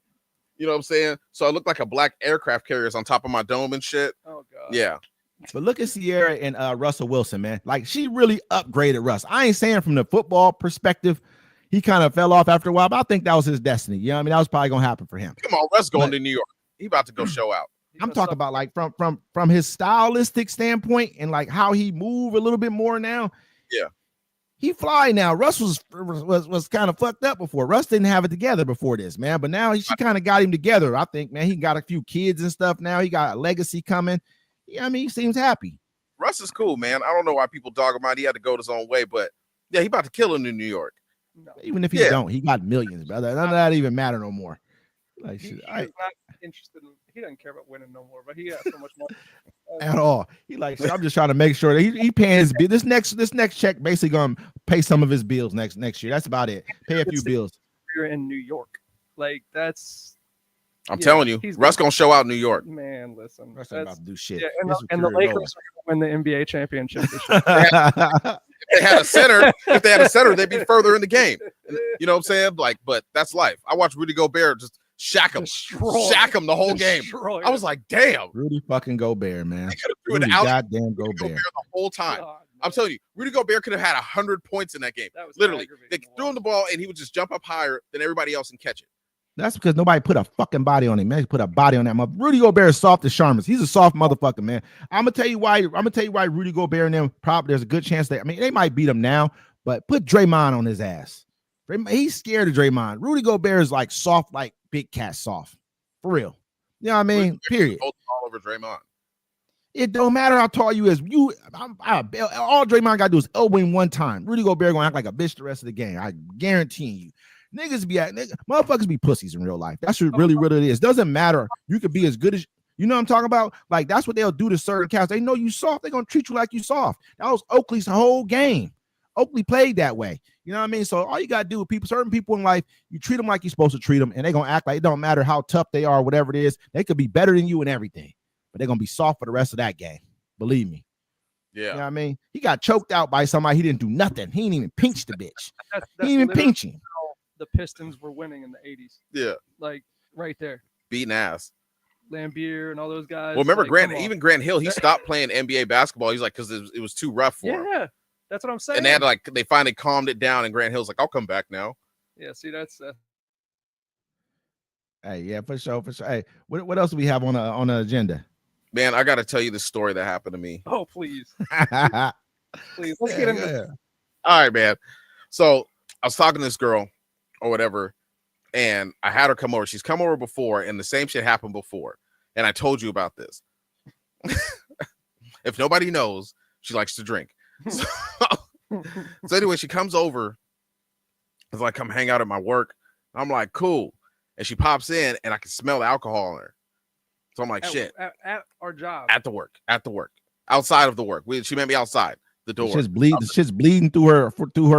You know what I'm saying? So I look like a black aircraft carrier on top of my dome and shit. Oh god. Yeah. But look at Sierra and Russell Wilson, man. Like she really upgraded Russ. I ain't saying from the football perspective, he kind of fell off after a while, but I think that was his destiny. You know what I mean? That was probably gonna happen for him. Come on, Russ going to New York. He about to go show out. I'm talking about like from his stylistic standpoint and like how he move a little bit more now. Yeah. He fly now. Russ was kind of fucked up before. Russ didn't have it together before this, man. But now she kind of got him together. I think, man, he got a few kids and stuff now. He got a legacy coming. Yeah, I mean, he seems happy. Russ is cool, man. I don't know why people dog him out. He had to go his own way, but yeah, he about to kill him in New York. No. Even if he don't, he got millions, brother. None of that even matter no more. Like He's shit, not interested in. He doesn't care about winning no more. But he has so much money at all. He like, I'm just trying to make sure that he paying his bill. This next check basically gonna pay some of his bills next year. That's about it. Pay a few bills. You're in New York, like that's. I'm telling you, Russ gonna show out in New York. Man, listen, Russ ain't about to do shit. Yeah, and the Lakers are gonna win the NBA championship this year. If they had a center, they'd be further in the game. You know what I'm saying? Like, but that's life. I watched Rudy Gobert just shack him the whole game. I was like, damn. Rudy fucking Gobert, man. Rudy goddamn Gobert the whole time. I'm telling you, Rudy Gobert could have had 100 points in that game. Literally, they threw him the ball and he would just jump up higher than everybody else and catch it. That's because nobody put a fucking body on him, man. Put a body on that mother. Rudy Gobert is soft as Sharmas. He's a soft motherfucker, man. I'm gonna tell you why Rudy Gobert and them probably there's a good chance they might beat him now, but put Draymond on his ass. He's scared of Draymond. Rudy Gobert is like soft, like Big Cat soft. For real. You know what I mean? Period. All over Draymond. It don't matter how tall you is. All Draymond gotta do is elbow him one time. Rudy Gobert gonna act like a bitch the rest of the game. I guarantee you. Motherfuckers be pussies in real life. That's what really it is. Doesn't matter. You could be as good as you know what I'm talking about. Like that's what they'll do to certain cats. They know you soft. They're gonna treat you like you soft. That was Oakley's whole game. Oakley played that way. You know what I mean? So all you gotta do with certain people in life, you treat them like you're supposed to treat them, and they're gonna act like it don't matter how tough they are, whatever it is. They could be better than you and everything, but they're gonna be soft for the rest of that game. Believe me. Yeah. You know what I mean? He got choked out by somebody. He didn't do nothing. He didn't even pinch the bitch. He didn't even pinch him. The Pistons were winning in the 80s. Yeah. Like right there. Beating ass. Lambeer and all those guys. Well, remember like, Grant Hill, he stopped playing NBA basketball. He's like, because it was too rough for him. Yeah, that's what I'm saying. And they finally calmed it down, and Grant Hill's like, I'll come back now. Yeah, see, that's Hey, yeah, for sure. Hey, what else do we have on the agenda? Man, I gotta tell you the story that happened to me. Oh, please. Please. Let's get into it. All right, man. So I was talking to this girl. or whatever. And I had her come over. She's come over before, and the same shit happened before. And I told you about this. If nobody knows, she likes to drink. So anyway, she comes over. It's like, come hang out at my work. I'm like, cool. And she pops in, and I can smell the alcohol in her. So I'm like, shit. At our job. At the work. Outside of the work. She met me outside the door. The shit's bleeding through her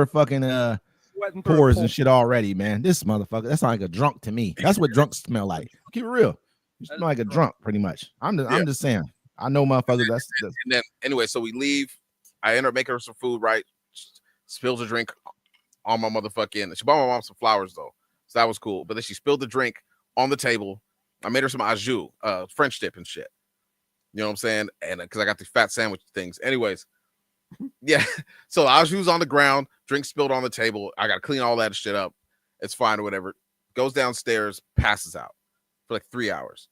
fucking Sweating through her pores pores. and shit already, man. This motherfucker, that sounds like a drunk to me. That's what drunks smell like. Keep it real. You smell like a drunk, pretty much. I'm just saying. I know motherfuckers. That's And then anyway, so we leave. I end up making her some food, right? Spills a drink on my motherfucking. She bought my mom some flowers though, so that was cool. But then she spilled the drink on the table. I made her some au jus, French dip and shit. You know what I'm saying? And because I got the fat sandwich things. Anyways, yeah. So au jus on the ground, drink spilled on the table. I got to clean all that shit up. It's fine or whatever. Goes downstairs, passes out for like 3 hours.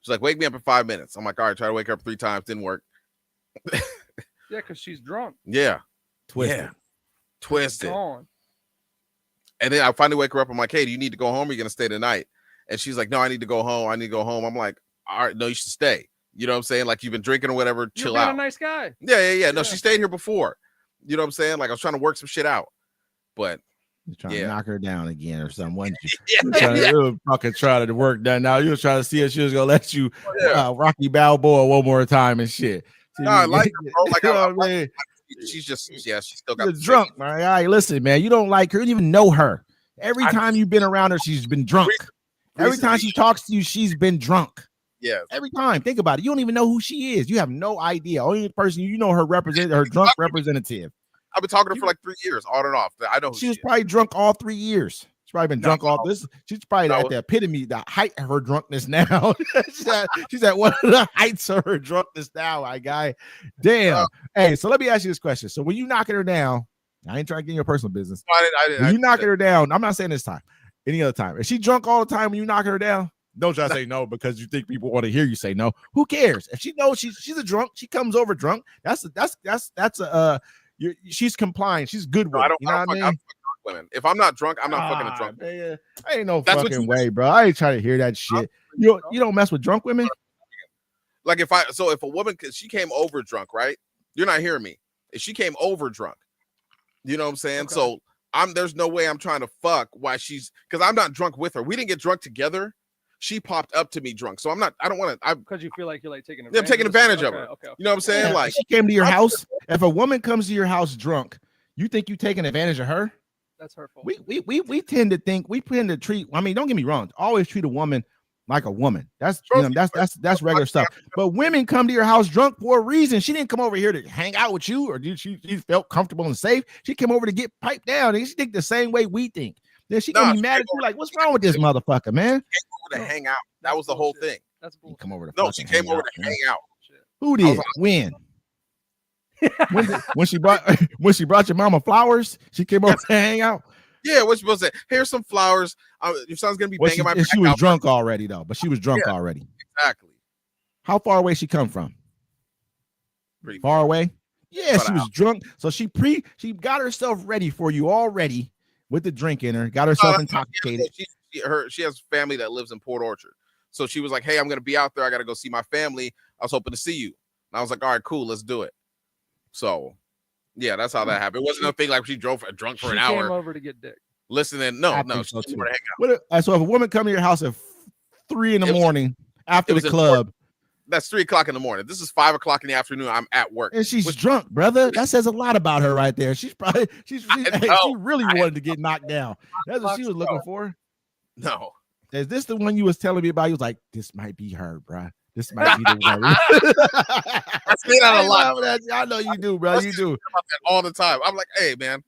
She's like, wake me up in 5 minutes. I'm like, all right, try to wake her up 3 times. Didn't work. Yeah, because she's drunk. Yeah. twisted. Yeah. Twisted. Gone. And then I finally wake her up. I'm like, hey, do you need to go home? Or are you going to stay tonight? And she's like, no, I need to go home. I'm like, all right, no, you should stay. You know what I'm saying? Like, you've been drinking or whatever. Chill You're out. a nice guy. Yeah. No, she stayed here before. You know what I'm saying? Like, I was trying to work some shit out. But You're trying to knock her down again or something, wasn't you? yeah. You were fucking trying to work that now. You were trying to see if she was gonna let you Rocky Balboa one more time and shit. No, I like her, bro. Like, you know what I mean? she's just, she still got You're drunk, man. All right, listen, man. You don't like her. You don't even know her. Every time you've been around her, she's been drunk. Every time she talks to you, she's been drunk. Yeah. Every time. Think about it. You don't even know who she is. You have no idea. Only person you know her drunk representative. I've been talking to her for like 3 years, on and off. I know who she was probably drunk all 3 years. She's probably been drunk all this. She's probably at the epitome, the height of her drunkenness now. she's at one of the heights of her drunkenness now, my guy. Damn. Hey, so let me ask you this question. So when you knocking her down, I ain't trying to get in your personal business. When you knocking her down, I'm not saying this time, any other time. Is she drunk all the time when you knocking her down? Don't try to say no because you think people want to hear you say no. Who cares? If she knows she's a drunk, she comes over drunk. She's complying. She's good with it. You know what I mean? Women. If I'm not drunk, I'm not fucking a drunk. Man, ain't no fucking way, bro. I ain't trying to hear that shit. You don't mess with drunk women. Like if a woman, cause she came over drunk, right? You're not hearing me. If she came over drunk, you know what I'm saying? Okay. So there's no way I'm trying to fuck while because I'm not drunk with her. We didn't get drunk together. She popped up to me drunk. So I don't want to. Because you feel like you're like taking advantage. Yeah, I'm taking advantage of her. Okay. You know what I'm saying? Yeah, like she came to your house. If a woman comes to your house drunk, you think you taking advantage of her? That's her fault. We tend to treat. I mean, don't get me wrong. Always treat a woman like a woman. That's regular stuff. But women come to your house drunk for a reason. She didn't come over here to hang out with you, or she felt comfortable and safe. She came over to get piped down, and she think the same way we think. Then she gonna be mad at you, like, what's wrong with this motherfucker, man? She came over to hang out. That was the whole thing. That's bullshit. Come over to she came over to hang out. Who did? When? when she brought your mama flowers, she came over to hang out. Yeah, what's supposed to say? Here's some flowers. Your son's gonna be banging my back. She was drunk already, though. But she was drunk already. Exactly. How far away she come from? Pretty far away. Yeah, she was drunk. So she got herself ready for you already with the drink in her. Got herself intoxicated. She has family that lives in Port Orchard. So she was like, hey, I'm gonna be out there. I gotta go see my family. I was hoping to see you. And I was like, all right, cool, let's do it. So yeah, that's how that happened. It wasn't a thing like she drunk for an hour. She came over to get dick. Listening, no, she came over to hang out. So if a woman come to your house at 3 a.m. after the club, that's 3 o'clock in the morning. This is 5 o'clock in the afternoon. I'm at work, and she's drunk, brother. That says a lot about her right there. She really wanted to get knocked down. That's what she was looking for. No, is this the one you was telling me about? You was like, this might be her, bro. This might be the one. I say that a lot. I know you do, bro. You do about that all the time. I'm like, hey, man.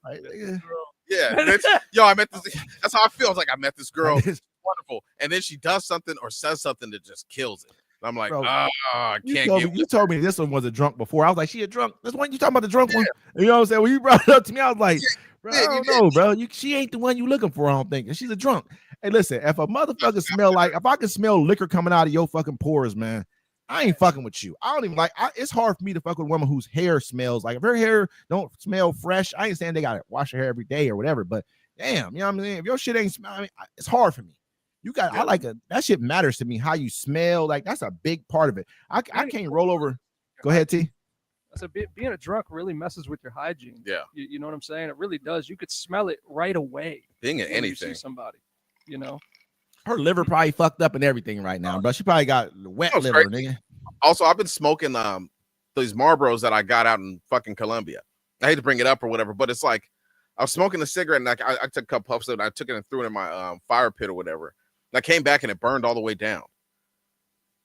Yeah, yo, I met this. That's how I feel. I was like, I met this girl. It's wonderful. And then she does something or says something that just kills it. And I'm like, I can't. You told me this one was a drunk before. I was like, she a drunk. This one you talking about the drunk one? You know what I'm saying? When you brought it up to me, I was like, bro, I don't know, bro. She ain't the one you looking for. I don't think. And she's a drunk. Hey, listen, if a motherfucker if I can smell liquor coming out of your fucking pores, man, I ain't fucking with you. I don't even it's hard for me to fuck with a woman whose hair smells like, if her hair don't smell fresh, I ain't saying they gotta wash her hair every day or whatever, but damn, you know what I'm saying? If your shit ain't smell, I mean, it's hard for me. You got, I like that shit matters to me. How you smell, like that's a big part of it. I can't roll over. Go ahead, T. I said, being a drunk really messes with your hygiene. Yeah. You know what I'm saying? It really does. You could smell it right away. Being at when you see anything. somebody, you know. Her liver probably fucked up and everything right now, bro. She probably got wet That's liver, crazy. nigga. Also, I've been smoking these Marlboros that I got out in fucking Colombia. I hate to bring it up or whatever, but it's like I was smoking a cigarette and like I took a couple puffs of it and I took it and threw it in my fire pit or whatever. And I came back and it burned all the way down.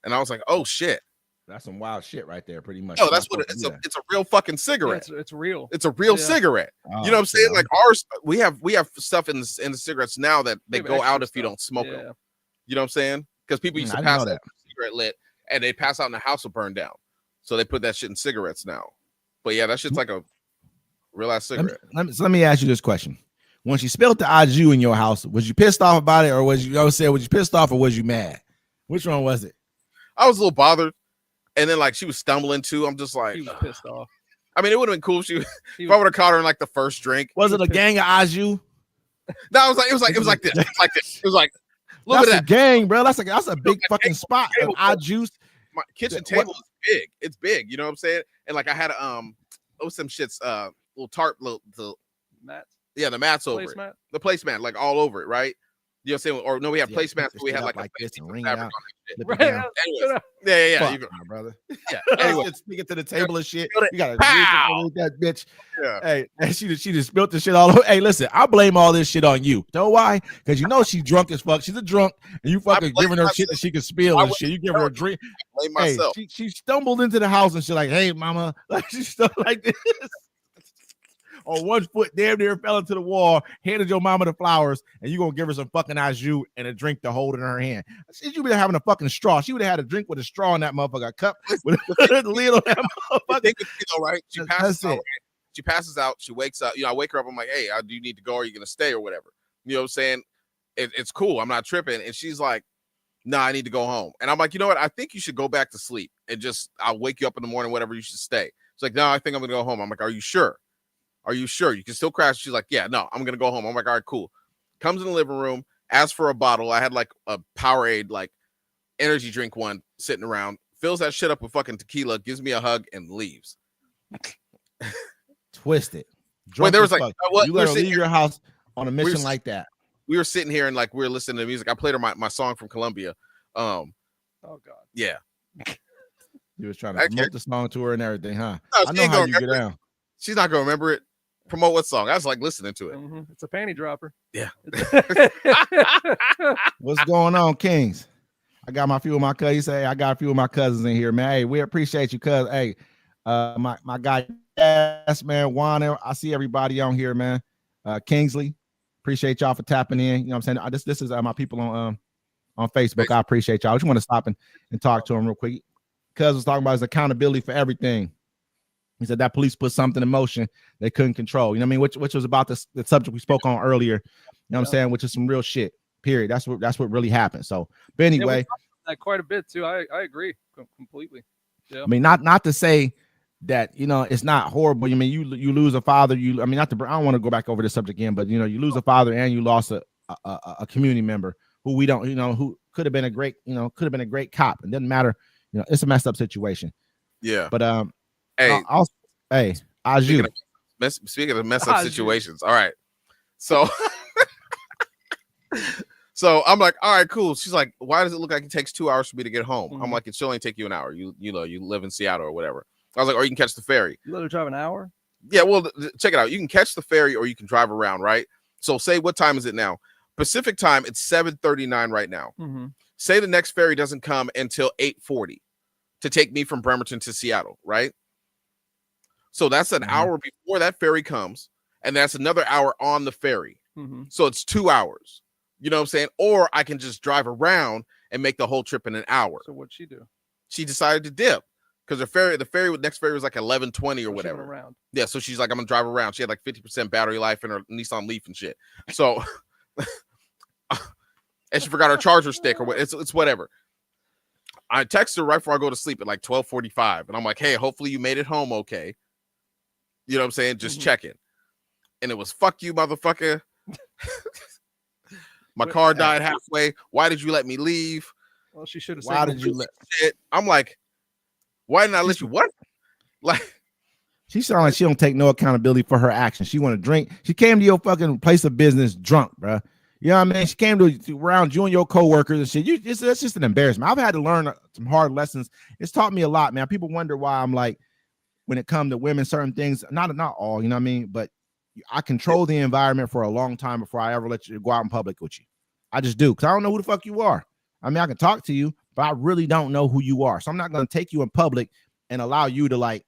And I was like, oh shit. That's some wild shit right there, pretty much. No, that's what it's a real fucking cigarette. Yeah, it's real. It's a real cigarette. Oh, you know what I'm saying? shit. Like ours, we have stuff in the cigarettes now that they have go extra out if you stuff. don't smoke Yeah. them. You know what I'm saying? Because people used I to didn't pass know out cigarette lit and they pass out and the house will burn down. So they put that shit in cigarettes now. But yeah, that shit's like a real ass cigarette. Let me ask you this question. When she spilled the au jus in your house, was you pissed off about it, or was you was you pissed off or was you mad? Which one was it? I was a little bothered. And then like she was stumbling too. I'm just like, He was pissed off. I mean, it would have been cool if He if I would have caught her in like the first drink. Was it a gang of au jus? No, it was like this. Like this. It was like look That's at a that. gang, bro. That's a big fucking spot of table. au jus. My kitchen What- table is big. It's big. You know what I'm saying? And like I had some shits, little tarp, the Matt, the mats over it. placemat. The placemat, like all over it, right? You know what I'm saying? Or no, we have Yeah, placemats, put but we the have shit like up a this and fancy ring it fabric out. on that shit. Flip it Right. down. Anyways, yeah. Fuck, You go, my brother. yeah. Anyway, Anyway, just speaking to the table and shit. Feel it. You gotta Pow! read that bitch. yeah. Hey, and she just spilled the shit all over. Hey, listen, I blame all this shit on you. Know why? Because you know she's drunk as fuck. She's a drunk, and you fucking blame giving her myself. shit that she can spill I and would- shit. You give her a drink. Blame Hey, myself. she stumbled into the house and she's like, "Hey, mama," like she stuff like this. On one foot, damn near fell into the wall, handed your mama the flowers, and you gonna give her some fucking au jus and a drink to hold in her hand. She would have having a fucking straw. She would have had a drink with a straw in that motherfucker, a cup with a lid on that The motherfucker. thing is, you know, right? She That's passes out. it. Right? She passes out. She wakes up. You know, I wake her up. I'm like, hey, do you need to go? Or are you gonna stay or whatever? You know what I'm saying? It's cool. I'm not tripping. And she's like, nah, I need to go home. And I'm like, you know what? I think you should go back to sleep and I'll wake you up in the morning, whatever. You should stay. It's like, no, I think I'm gonna go home. I'm like, are you sure? Are you sure? You can still crash. She's like, yeah, no, I'm gonna go home. I'm like, all right, cool. Comes in the living room, asks for a bottle. I had like a Powerade, like energy drink one sitting around, fills that shit up with fucking tequila, gives me a hug, and leaves. Twisted. Wait, there was Drunk like, as fuck. what? You We were let her sitting leave your house on a mission s- like that. we were sitting here and like we were listening to music. I played her my song from Colombia. Oh God. Yeah. You was trying I to promote can't- the song to her and everything, huh? No, I she know ain't how gonna you get remember it. down. She's not gonna remember it. Promote what song? I was like listening to it. Mhm. It's a panty dropper. Yeah. What's going on, Kings? I got my few of my cousins. Hey, I got a few of my cousins in here, man. Hey, we appreciate you, cuz. Hey, my guy, yes, man. Juan, I see everybody on here, man. Kingsley, appreciate y'all for tapping in. You know what I'm saying? This is my people on Facebook. I appreciate y'all. I just want to stop and talk to him real quick. Cuz was talking about his accountability for everything. He said that police put something in motion they couldn't control. You know what I mean? Which was about the subject we spoke on earlier. You know what I'm saying? Which is some real shit. Period. That's what really happened. So, but anyway, Like quite a bit too. I agree completely. I mean, not to say that it's not horrible. I mean, you lose a father. I mean, not to. I don't want to go back over the subject again, but you lose a father and you lost a community member who we don't, who could have been a great, could have been a great cop. It doesn't matter. It's a messed up situation. Yeah. But Hey, hey, au jus. speaking of messed up Au jus. situations. All right. So so I'm like, all right, cool. She's like, why does it look like it takes 2 hours for me to get home? I'm Mhm. like, it should only take you an hour. You live in Seattle or whatever. I was like, or you can catch the ferry. You let her drive an hour. Yeah, well, check it out. You can catch the ferry or you can drive around, right? So say what time is it now? Pacific time, it's 7:39 right now. Mm-hmm. Say the next ferry doesn't come until 8:40 to take me from Bremerton to Seattle, right? So that's an Mhm. hour before that ferry comes, and that's another hour on the ferry. Mm-hmm. So it's 2 hours. You know what I'm saying? Or I can just drive around and make the whole trip in an hour. So what'd she do? She decided to dip because the next ferry was like 11:20 or So she went whatever. Around. Yeah, so she's like, I'm gonna drive around. She had like 50% battery life in her Nissan Leaf and shit. So, and she forgot her charger stick or what. It's whatever. I text her right before I go to sleep at like 12:45, and I'm like, hey, hopefully you made it home okay. You know what I'm saying? Just Mhm. checking. And it was fuck you, motherfucker. My car died halfway. Why did you let me leave? Well, she should have. Why did you let? Shit. I'm like, why didn't I let you? What? Like, She sounds like she don't take no accountability for her actions. She want to drink. She came to your fucking place of business drunk, bro. You know what I mean? She came to around you and your coworkers and shit. That's just an embarrassment. I've had to learn some hard lessons. It's taught me a lot, man. People wonder why I'm like, when it comes to women, certain things, not all, you know what I mean? But I control the environment for a long time before I ever let you go out in public with you. I just do, because I don't know who the fuck you are. I mean, I can talk to you, but I really don't know who you are. So I'm not going to take you in public and allow you to like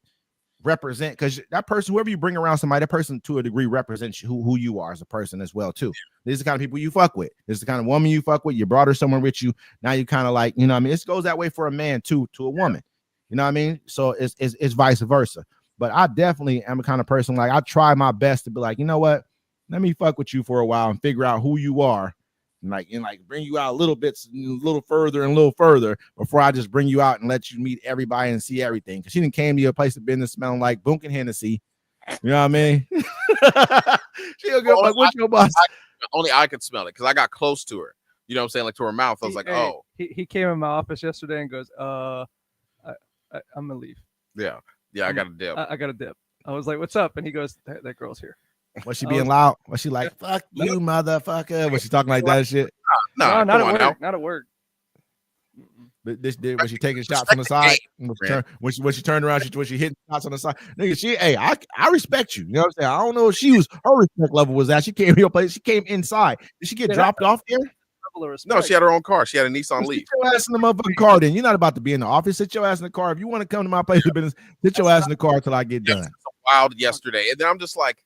represent, because that person, whoever you bring around somebody, that person to a degree represents who you are as a person as well too. These are the kind of people you fuck with. This is the kind of woman you fuck with. You brought her somewhere with you. Now you kind of like, you know what I mean? It goes that way for a man too, to a woman. You know what I mean? So it's vice versa. But I definitely am a kind of person, like I try my best to be like, you know what? Let me fuck with you for a while and figure out who you are. And like bring you out a little further before I just bring you out and let you meet everybody and see everything. Because she didn't came to your place of business smelling like Boonk and Hennessy. You know what I mean? She'll go like, what's your boss? Only I could smell it because I got close to her. You know what I'm saying? Like to her mouth. I was like, oh. He came in my office yesterday and goes, I'm gonna leave. Yeah, I got a dip. I got a dip. I was like, what's up? And he goes, that girl's here. Was she being loud? Was she like, fuck you, motherfucker? Was she talking like that shit? No, not at work. Not at work. But was she taking shots on the side? When she turned around, was she hitting shots on the side? Nigga, I respect you. You know what I'm saying? I don't know if her respect level was that. She came to your place. She came inside. Did she get dropped off there? No, she had her own car. She had a Nissan Leaf. Sit your ass in the motherfucking car then. You're not about to be in the office. Sit your ass in the car. If you want to come to my place of business, sit your ass in the car till I get done. Wild yesterday. And then I'm just like,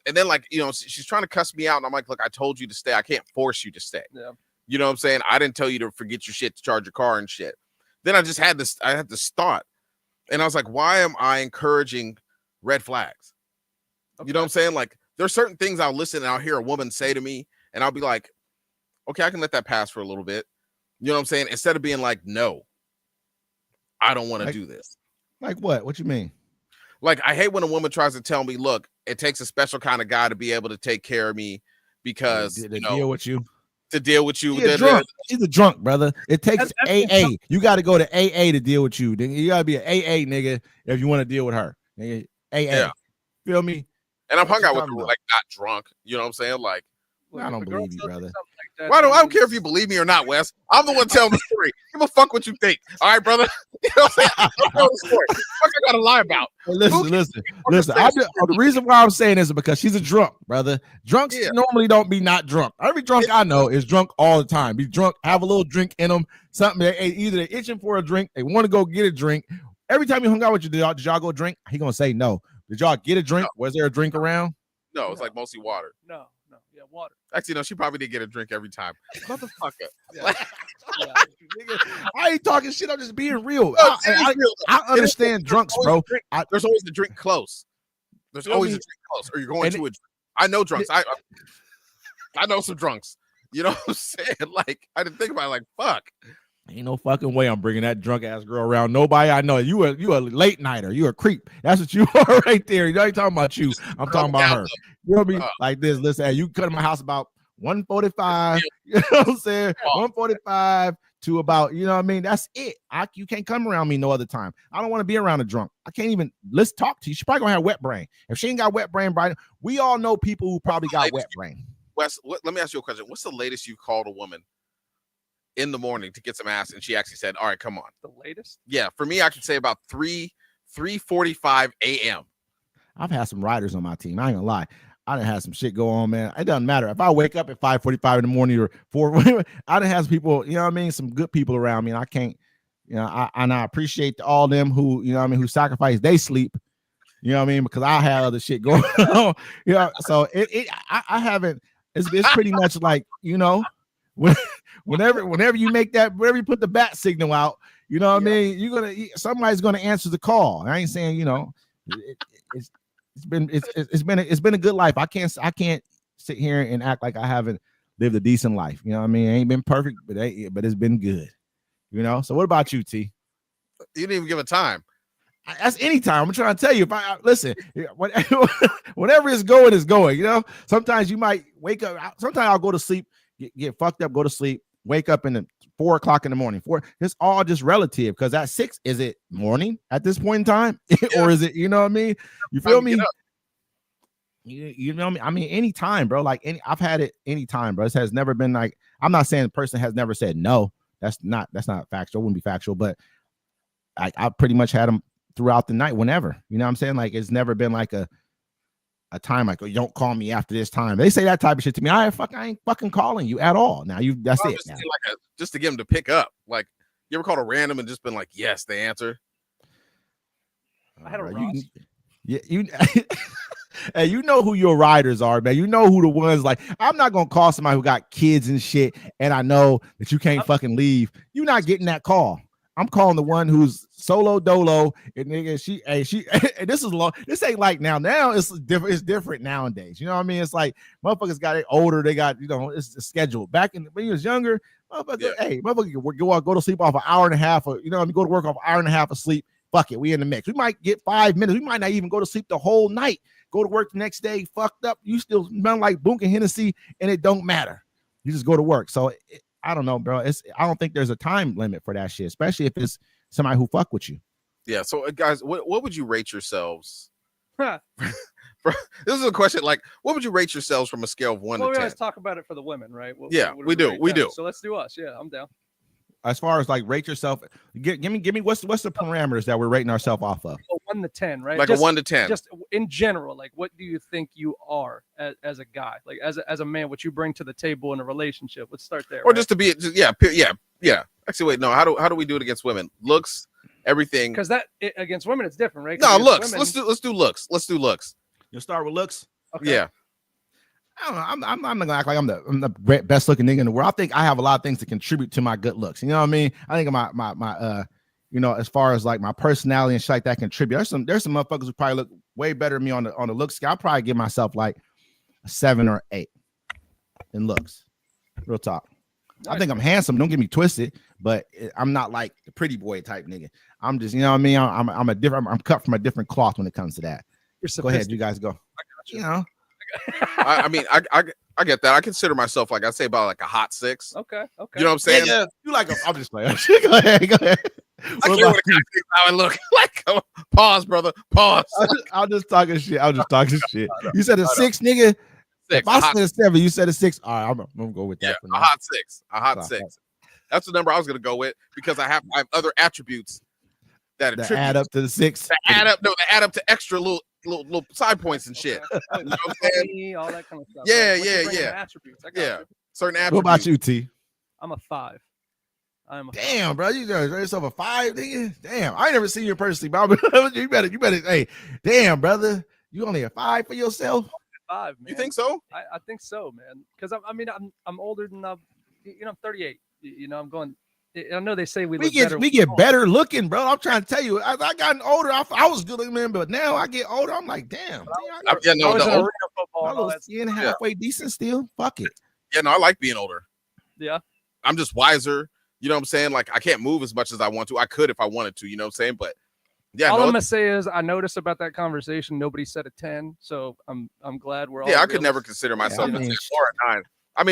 and then like, you know, she's trying to cuss me out. And I'm like, look, I told you to stay. I can't force you to stay. Yeah. You know what I'm saying? I didn't tell you to forget your shit to charge your car and shit. Then I had this thought. And I was like, why am I encouraging red flags? Okay. You know what I'm saying? Like, there's certain things I'll listen and I'll hear a woman say to me and I'll be like, okay, I can let that pass for a little bit. You know what I'm saying? Instead of being like, no, I don't want to do this. Like what? What you mean? Like, I hate when a woman tries to tell me, look, it takes a special kind of guy to be able to take care of me because deal with you. To deal with you. She's a drunk, brother. It takes AA. You got to go to AA to deal with you. You got to be an AA nigga if you want to deal with her. Nigga, AA. Yeah. Feel me? And I'm hung out with her, like, not drunk. You know what I'm saying? Like, I don't believe you, brother. I don't care if you believe me or not, Wes. I'm the one telling the story. Give a fuck what you think. All right, brother. You know what I'm saying? I'm telling the story. What I gotta lie about? Hey, listen. The reason why I'm saying this is because she's a drunk, brother. Drunks normally don't be not drunk. Every drunk I know is drunk all the time. Be drunk, have a little drink in them. Something either they're itching for a drink, they want to go get a drink. Every time you hung out with you, did y'all go drink? He gonna say no. Did y'all get a drink? Was there a drink around? No, it's like mostly water. No. Yeah, water. Actually, no, she probably did get a drink every time. Motherfucker. Yeah. I ain't talking shit. I'm just being real. I understand drunks, bro. There's always a drink close. There's always a drink close. Or you're going to a drink. I know drunks. I know some drunks. You know what I'm saying? Like, I didn't think about it. Like, fuck. Ain't no fucking way I'm bringing that drunk ass girl around nobody I know. You a late nighter. You a creep. That's what you are right there. You ain't talking about you. I'm talking about her. You know what I mean? Like this. Listen, hey, you come to my house about 1:45. You know what I'm saying? 1:45 to about, you know what I mean? That's it. You can't come around me no other time. I don't want to be around a drunk. I can't even. Let's talk to you. She probably gonna have wet brain. If she ain't got wet brain, Brian, we all know people who probably got wet brain. Wes, let me ask you a question. What's the latest you called a woman in the morning to get some ass and she actually said, all right, come on? The latest? Yeah, for me, I could say about 3:45 a.m. I've had some riders on my team. I ain't gonna lie. I done had some shit go on, man. It doesn't matter if I wake up at 5:45 in the morning or 4. I done have some people, you know what I mean, some good people around me, and I can't, you know, I appreciate all them who, you know what I mean, who sacrifice they sleep, you know what I mean, because I have other shit going on, you know. So I haven't. It's pretty much like, you know, whenever you make that, whenever you put the bat signal out, you know what I mean, somebody's gonna answer the call. I ain't saying, you know, it's been a good life. I can't sit here and act like I haven't lived a decent life. You know what I mean? It ain't been perfect, but it's been good. You know. So what about you, T? You didn't even give a time. That's anytime. I'm trying to tell you. If I listen, whatever is going is going. You know, sometimes you might wake up. Sometimes I'll go to sleep, get fucked up, go to sleep, wake up in the 4 o'clock in the morning. It's all just relative. Because at 6, is it morning at this point in time, or is it? You know what I mean? You feel me? You know me. I mean, anytime, bro. Like I've had it anytime, bro. It has never been like. I'm not saying the person has never said no. That's not factual. It wouldn't be factual, but I pretty much had them throughout the night, whenever. You know what I'm saying? Like it's never been like a time like, oh, you don't call me after this time. They say that type of shit to me. I ain't fucking calling you at all. Now that's it. Just to get them to pick up. Like you ever called a random and just been like, yes, they answer. I had a Ross. You Hey, you know who your riders are, man. You know who the ones like. I'm not gonna call somebody who got kids and shit, and I know that you can't fucking leave. You're not getting that call. I'm calling the one who's solo dolo, and nigga, she, and this is long. This ain't like now. Now it's different. It's different nowadays. You know what I mean? It's like motherfuckers got it older. They got, you know, it's scheduled. Back when you was younger, motherfucker, motherfucker, go to sleep off an hour and a half. Or, you know, go to work off an hour and a half of sleep. Fuck it, we in the mix. We might get 5 minutes. We might not even go to sleep the whole night. Go to work the next day, fucked up. You still smell like Boonk and Hennessy, and it don't matter. You just go to work. So I don't know, bro. I don't think there's a time limit for that shit, especially if it's somebody who fuck with you. Yeah. So guys, what would you rate yourselves? This is a question. Like, what would you rate yourselves from a scale of 1 to 10? We always talk about it for the women, right? Yeah, we do. So let's do us. Yeah, I'm down. As far as like rate yourself, give me what's the parameters that we're rating ourselves off of? 1 to 10, right? Like just, a 1 to 10. Just in general, like what do you think you are as a guy, like as a man? What you bring to the table in a relationship? Let's start there. Or right? Just to be, yeah. Actually, wait, no. How do we do it against women? Looks, everything. Because against women, it's different, right? No, looks. Women, let's do looks. Let's do looks. You'll start with looks. Okay. Yeah. I don't know. I'm not gonna act like I'm the best looking nigga in the world. I think I have a lot of things to contribute to my good looks. You know what I mean? I think my you know, as far as like my personality and shit like that contribute. There's some motherfuckers who probably look way better than me on the look scale. I'll probably give myself like a 7 or 8 in looks. Real talk. Nice. I think I'm handsome. Don't get me twisted, but I'm not like the pretty boy type nigga. I'm just, you know what I mean? I'm cut from a different cloth when it comes to that. Go ahead, you guys go. I got you. You know. I mean, I get that. I consider myself like I'd say about like a hot 6. Okay. You know what I'm saying? Yeah. You like I'm just playing. Go ahead. I can't what how I look. Like, pause, brother. Pause. I'm just talking shit. You said a 6, nigga. 6. If I said a 7, you said a 6. All right, I'm gonna go with that. Yeah, a hot 6. A hot 6. That's the number I was gonna go with because I have other attributes that add up to the 6. Add up to extra little side points and shit. You know what I'm saying? All that kind of stuff. Yeah, right? yeah. Attributes. Certain attributes. What about you, T? I'm a 5. Damn, bro, you just yourself a 5, nigga. Damn, I ain't never seen you personally, but you better. Hey, damn, brother, you only a 5 for yourself. 5, man. You think so? I think so, man. Because I'm older than I'm 38. You know, I'm going. I know they say we get better looking, bro. I'm trying to tell you, as I gotten older, I was good looking, man, but now I get older. I'm like, damn. I was in arena football. Halfway decent still. Fuck it. Yeah, no, I like being older. Yeah, I'm just wiser. You know what I'm saying? Like I can't move as much as I want to. I could if I wanted to. You know what I'm saying? But yeah, all I'm gonna say is I noticed about that conversation. Nobody said a 10, so I'm glad we're all. Yeah, I could never consider myself a 10 or a 9. I'm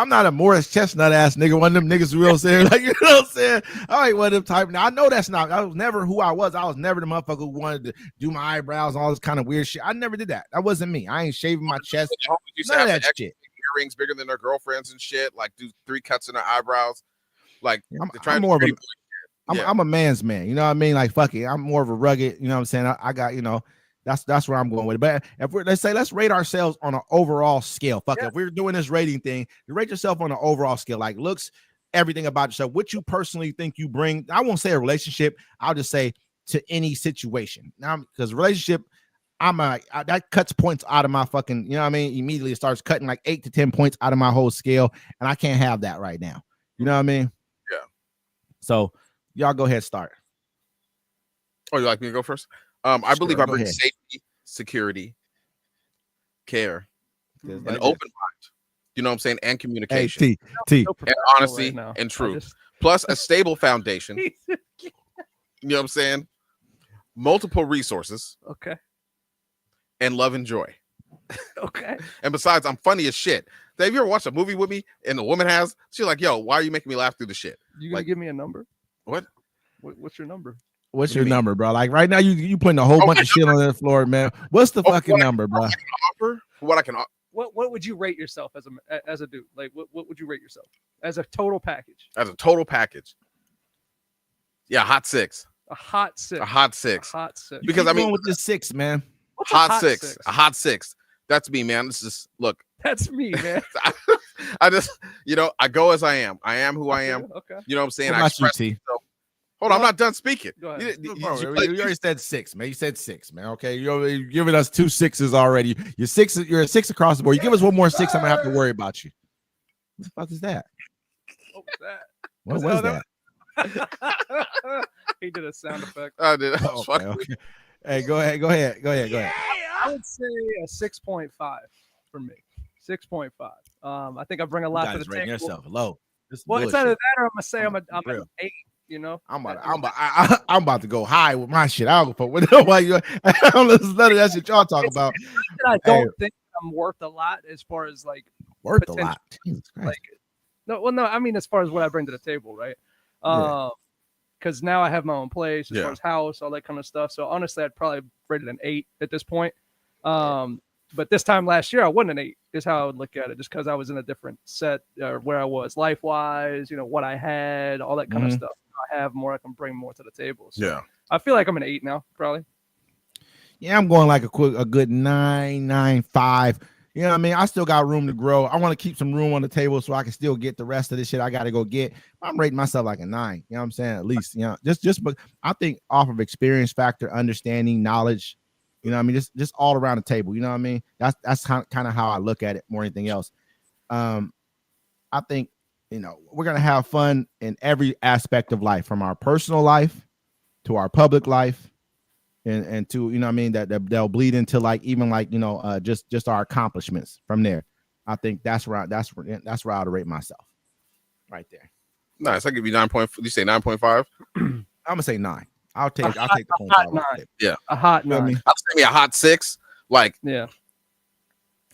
not a Morris Chestnut ass nigga. One of them niggas real saying, like, you know what I'm saying? I ain't one of them type. Now I know that's not. I was never who I was. I was never the motherfucker who wanted to do my eyebrows and all this kind of weird shit. I never did that. That wasn't me. I ain't shaving my chest. None of that shit. Earrings bigger than their girlfriends and shit. Like do 3 cuts in their eyebrows. Like I'm more of I'm a man's man. You know what I mean? Like fuck it. I'm more of a rugged. You know what I'm saying? I got, you know. That's where I'm going with it. But if let's rate ourselves on an overall scale. Fuck it. If we're doing this rating thing, you rate yourself on an overall scale, like looks, everything about yourself, what you personally think you bring. I won't say a relationship. I'll just say to any situation. Now, because relationship, that cuts points out of my fucking, you know what I mean? Immediately it starts cutting like 8 to 10 points out of my whole scale, and I can't have that right now. You know what I mean? Yeah. So y'all go ahead, start. Oh, you like me to go first? I believe I bring safety, security, care, and open mind. You know what I'm saying? And communication. T. And honesty and truth. Plus a stable foundation. You know what I'm saying? multiple resources, Okay. and love and joy. Okay. And besides, I'm funny as shit. Dave, you ever watched a movie with me and the woman has? She's like, yo, why are you making me laugh through the shit? You gonna Like- give me a number? What? What's your number? What's What do your you mean? number, bro? Like right now, you putting a whole Oh, bunch my of shit on the floor, man. What's the Oh, fucking what I- number, bro? Offer? What I can offer What would you rate yourself as a dude? Like what would you rate yourself as a total package? as a total package. Yeah, hot 6. A hot 6. A hot A 6. hot 6. You Because, keep I mean- going with this 6, man. What's a Hot 6. A hot 6. That's me, man. This is look. That's me, man. I just, I go as I am. I am who I am. Okay. You know what I'm saying? What I about you, express T? myself. Hold on, I'm not done speaking. Go ahead. You already said 6, man. You said 6, man. Okay, you're giving us 2 6s already. You're a 6 across the board. You give us one more 6, I'm gonna have to worry about you. What the fuck is that? What was that? What Was was that- that? He did a sound effect. I did. I was Okay, fucking- okay. Hey, go ahead. I would say a 6.5 for me. 6.5. I think I bring a You lot guys to the rating table. yourself low. This is Well, it's bullshit. either that or I'm gonna say I'm an Real. 8. You know, I'm about to go high with my shit. I don't fuck with nobody. I don't listen to none of that shit y'all talk about. I don't think I'm worth a lot as far as like Worth a potential. lot. Jesus Christ. like no, I mean as far as what I bring to the table, right? Yeah. Because now I have my own place as Yeah. far as house, all that kind of stuff. So honestly, I'd probably rate it an 8 at this point. But this time last year, I wasn't an 8. Is how I would look at it, just because I was in a different set where I was life wise, what I had, all that kind of Mhm. stuff. I have more, I can bring more to the table. So Yeah. I feel like I'm an 8 now, probably. Yeah, I'm going like a good 9.95. You know what I mean? I still got room to grow. I want to keep some room on the table so I can still get the rest of this shit I got to go get. I'm rating myself like a 9. You know what I'm saying? At least, but I think off of experience factor, understanding, knowledge, you know what I mean? Just all around the table. You know what I mean? That's kind of how I look at it more than anything else. I think, we're going to have fun in every aspect of life, from our personal life to our public life. And to what I mean, that they'll bleed into just our accomplishments from there. I think that's where I'd rate myself, right there. Nice. I give you 9. You say 9.5? I'm gonna say 9. I'll take the hot 0.5. 9. A hot You know what I 9. mean? I'll say me a hot 6. Like, Yeah,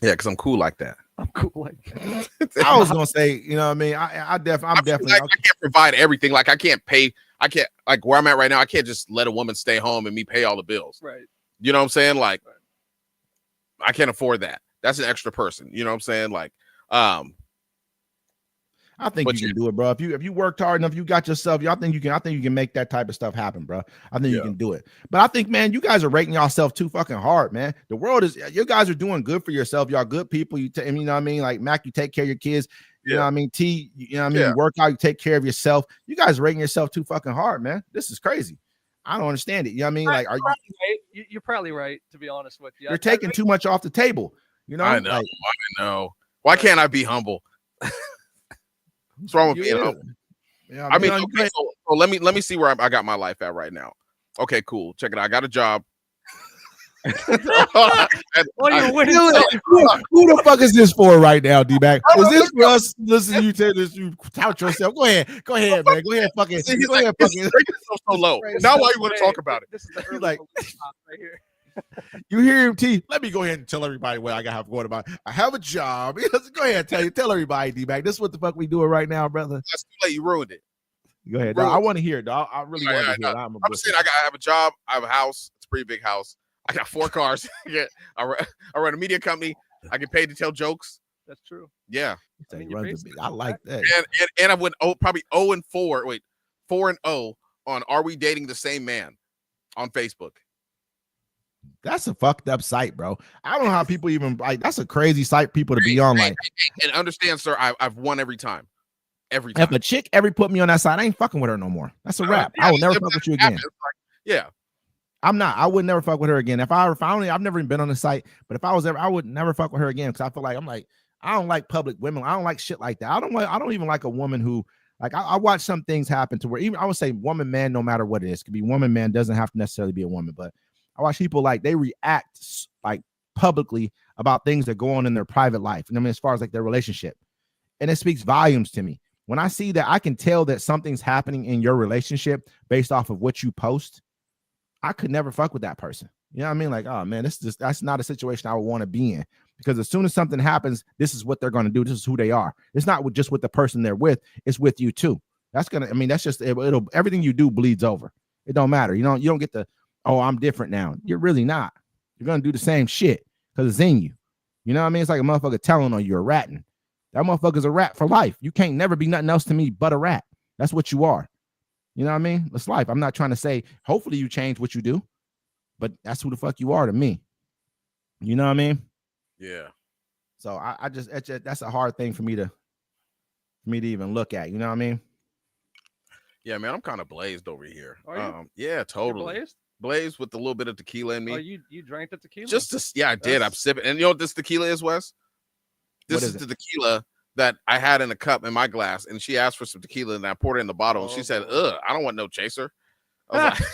yeah, because I'm cool like that. I'm cool like that. I was gonna say, you know what I mean. I'm feel definitely. like I can't provide everything. Like, I can't like where I'm at right now. I can't just let a woman stay home and me pay all the bills. Right. You know what I'm saying? Like, Right. I can't afford that. That's an extra person. You know what I'm saying? Like, I think But you can do it, bro. If you worked hard enough, you got yourself. I think you can make that type of stuff happen, bro. I think you Yeah. can do it. But I think, man, you guys are rating yourself too fucking hard, man. The world is. You guys are doing good for yourself. Y'all good people. You know what I mean? Like Mac, you take care of your kids. You know what I mean? T, you know what I mean? Yeah. You work out. You take care of yourself. You guys are rating yourself too fucking hard, man. This is crazy. I don't understand it. You know what I mean? Like, are you? Right. You're probably right, to be honest with you. You're taking too much off the table. You know? I know. Like, I know. Why can't I be humble? What's wrong with being humble? Yeah, I mean, you know, okay, so let me see where I got my life at right now. Okay, cool. Check it out. I got a job. Well, you're winning. who the fuck is this for right now, D-Back? Is this for us? Listen, you tell this, you tout yourself. Go ahead, man. Go ahead, fucking. See, he's Go like, ahead, this fucking. is so low. Now why you want to talk about it? This is the early like- release pop right here. You hear him, T? Let me go ahead and tell everybody what I got going about. I have a job. Go ahead, tell everybody, D-Back. This is what the fuck we doing right now, brother. That's too late. You ruined it. Go ahead, dog. I want to hear it, dog. I really want to hear it. I'm saying I have a job. I have a house. It's a pretty big house. I got 4 cars. I run a media company. I get paid to tell jokes. That's true. Yeah, I mean, He you're runs the basically- big- I like that. and I went probably 0-4. Wait, 4-0 on Are We Dating the Same Man on Facebook. That's a fucked up site, bro. I don't know how people even like. That's a crazy site people to be on. Like, And understand, sir, I've won every time. Every time. if a chick ever put me on that side, I ain't fucking with her no more. That's a wrap. I will never fuck with you again. Happens, like, yeah. I'm not. I would never fuck with her again. If I've never even been on the site, but if I was ever, I would never fuck with her again because I feel like I don't like public women. I don't like shit like that. I don't even like a woman who like I watch some things happen to where even I would say woman, man, no matter what it is, it could be woman, man, doesn't have to necessarily be a woman, but I watch people like they react like publicly about things that go on in their private life. And I mean, as far as like their relationship, and it speaks volumes to me. When I see that, I can tell that something's happening in your relationship based off of what you post I could never fuck with that person. You know what I mean? Like, oh man, that's not a situation I would want to be in, because as soon as something happens, this is what they're going to do. This is who they are. It's not just with the person they're with, it's with you too. That's just it'll everything you do bleeds over. It don't matter. You don't get the, oh, I'm different now. You're really not. You're gonna do the same shit because it's in you. You know what I mean? It's like a motherfucker telling on you a ratting. That motherfucker's a rat for life. You can't never be nothing else to me but a rat. That's what you are. You know what I mean? It's life. I'm not trying to say, hopefully you change what you do, but that's who the fuck you are to me. You know what I mean? Yeah. So I just that's a hard thing for me to even look at. You know what I mean? Yeah, man, I'm kind of blazed over here. Are you? Yeah, You're totally. blazed? Blazed with a little bit of tequila in me. Oh, you drank the tequila? Yeah, I did. I'm That's- sipping. And you know what this tequila is, Wes? This What is is the tequila that I had in a cup in my glass, and she asked for some tequila, and I poured it in the bottle, and she said, Oh. "Ugh, I don't want no chaser." I was like,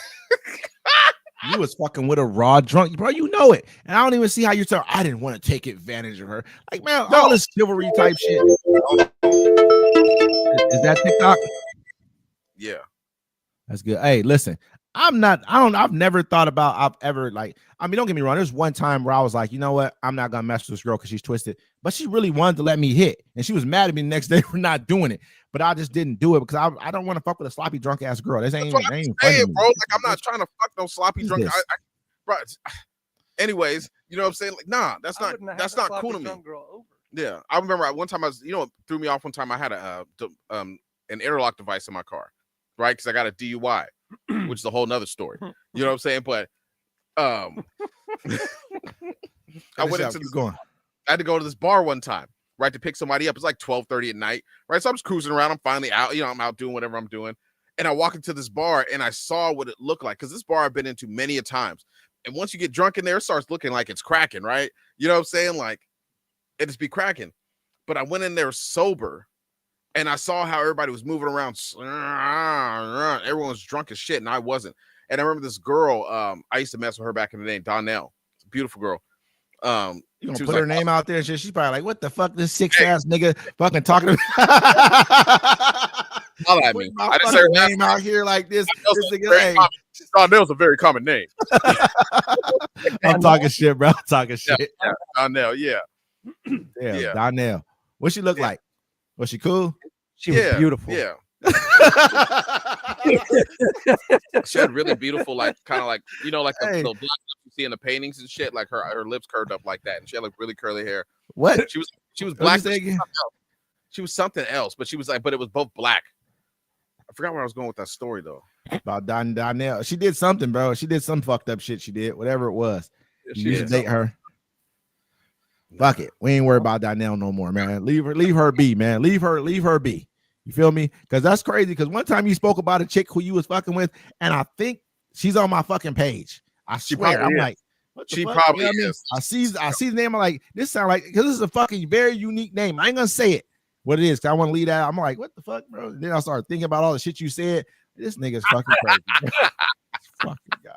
You was fucking with a raw drunk, bro. You know it. And I don't even see how you're saying, I didn't want to take advantage of her. Like, man, all this chivalry type shit. Is that TikTok? "Yeah, That's good. Hey, listen, I've never thought about, don't get me wrong. There's one time where I was like, you know what? I'm not gonna mess with this girl because she's twisted. But she really wanted to let me hit. And she was mad at me the next day for not doing it. But I just didn't do it because I don't want to fuck with a sloppy drunk ass girl. This ain't that's what even, I'm ain't even funny saying, to me. bro. Like, I'm not trying to fuck no sloppy What is drunk." this? Bro, anyways, you know what I'm saying? Like, nah, that's I wouldn't have not had a cool to sloppy me. drunk girl over. Yeah, I remember one time it threw me off one time. I had an interlock device in my car, right? Because I got a DUI, which is a whole nother story. You know what I'm saying? But I went into Keep going. I had to go to this bar one time, right, to pick somebody up. It's like 12:30 at night, right? So I'm just cruising around. I'm finally out. I'm out doing whatever I'm doing, and I walk into this bar and I saw what it looked like, because this bar I've been into many a times. And once you get drunk in there, it starts looking like it's cracking, right? You know what I'm saying? Like, it just be cracking. But I went in there sober, and I saw how everybody was moving around. Everyone was drunk as shit, and I wasn't. And I remember this girl, I used to mess with her back in the day, Donnell. It's a beautiful girl. You gonna she put was her like, name out there and shit. She's probably like, what the fuck, this 6'ass nigga fucking talking to me. Holla at Putting me. my I didn't say her fucking name last out here like this. Donnell's This a nigga, very hey, common- Donnell's a very common name. I'm talking shit, bro. I'm talking shit. Donnell, yeah. Yeah, Yeah. Donnell. What she look Yeah. like? Was she cool? She was beautiful. Yeah. She had really beautiful, like, kind of like, like the Hey. black lips you see in the paintings and shit. Like her lips curved up like that, and she had like really curly hair. What? She was What'd black. you say again? She was something else, but she was like, but it was both black. I forgot where I was going with that story though. About Donnell. She did something, bro. She did some fucked up shit. She did whatever it was. You used to date her. Fuck it. We ain't worried about Donnell no more, man. Leave her be, man. Leave her be. You feel me? Because that's crazy. Because one time you spoke about a chick who you was fucking with, and I think she's on my fucking page. I She swear. probably I'm is. like, what the She fuck? probably You know what I mean? is. I see the name. I'm like, this sound like, because this is a fucking very unique name. I ain't gonna say it what it is, because I want to leave that out. I'm like, what the fuck, bro? And then I started thinking about all the shit you said. This nigga's fucking crazy. This fucking guy.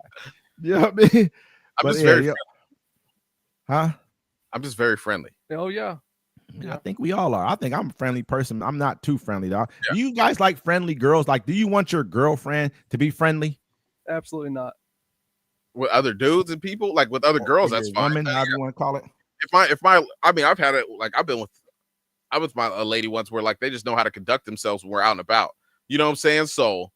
You know what I mean? I'm just Huh? I'm just very friendly. Oh yeah. I think we all are. I think I'm a friendly person. I'm not too friendly, though. Do you guys like friendly girls? Like, do you want your girlfriend to be friendly? Absolutely not. With other dudes and people, like with other girls, Or that's your fine. Woman, however you want to call it. I mean, I've had it. Like, I was my a lady once where like they just know how to conduct themselves when we're out and about. You know what I'm saying? So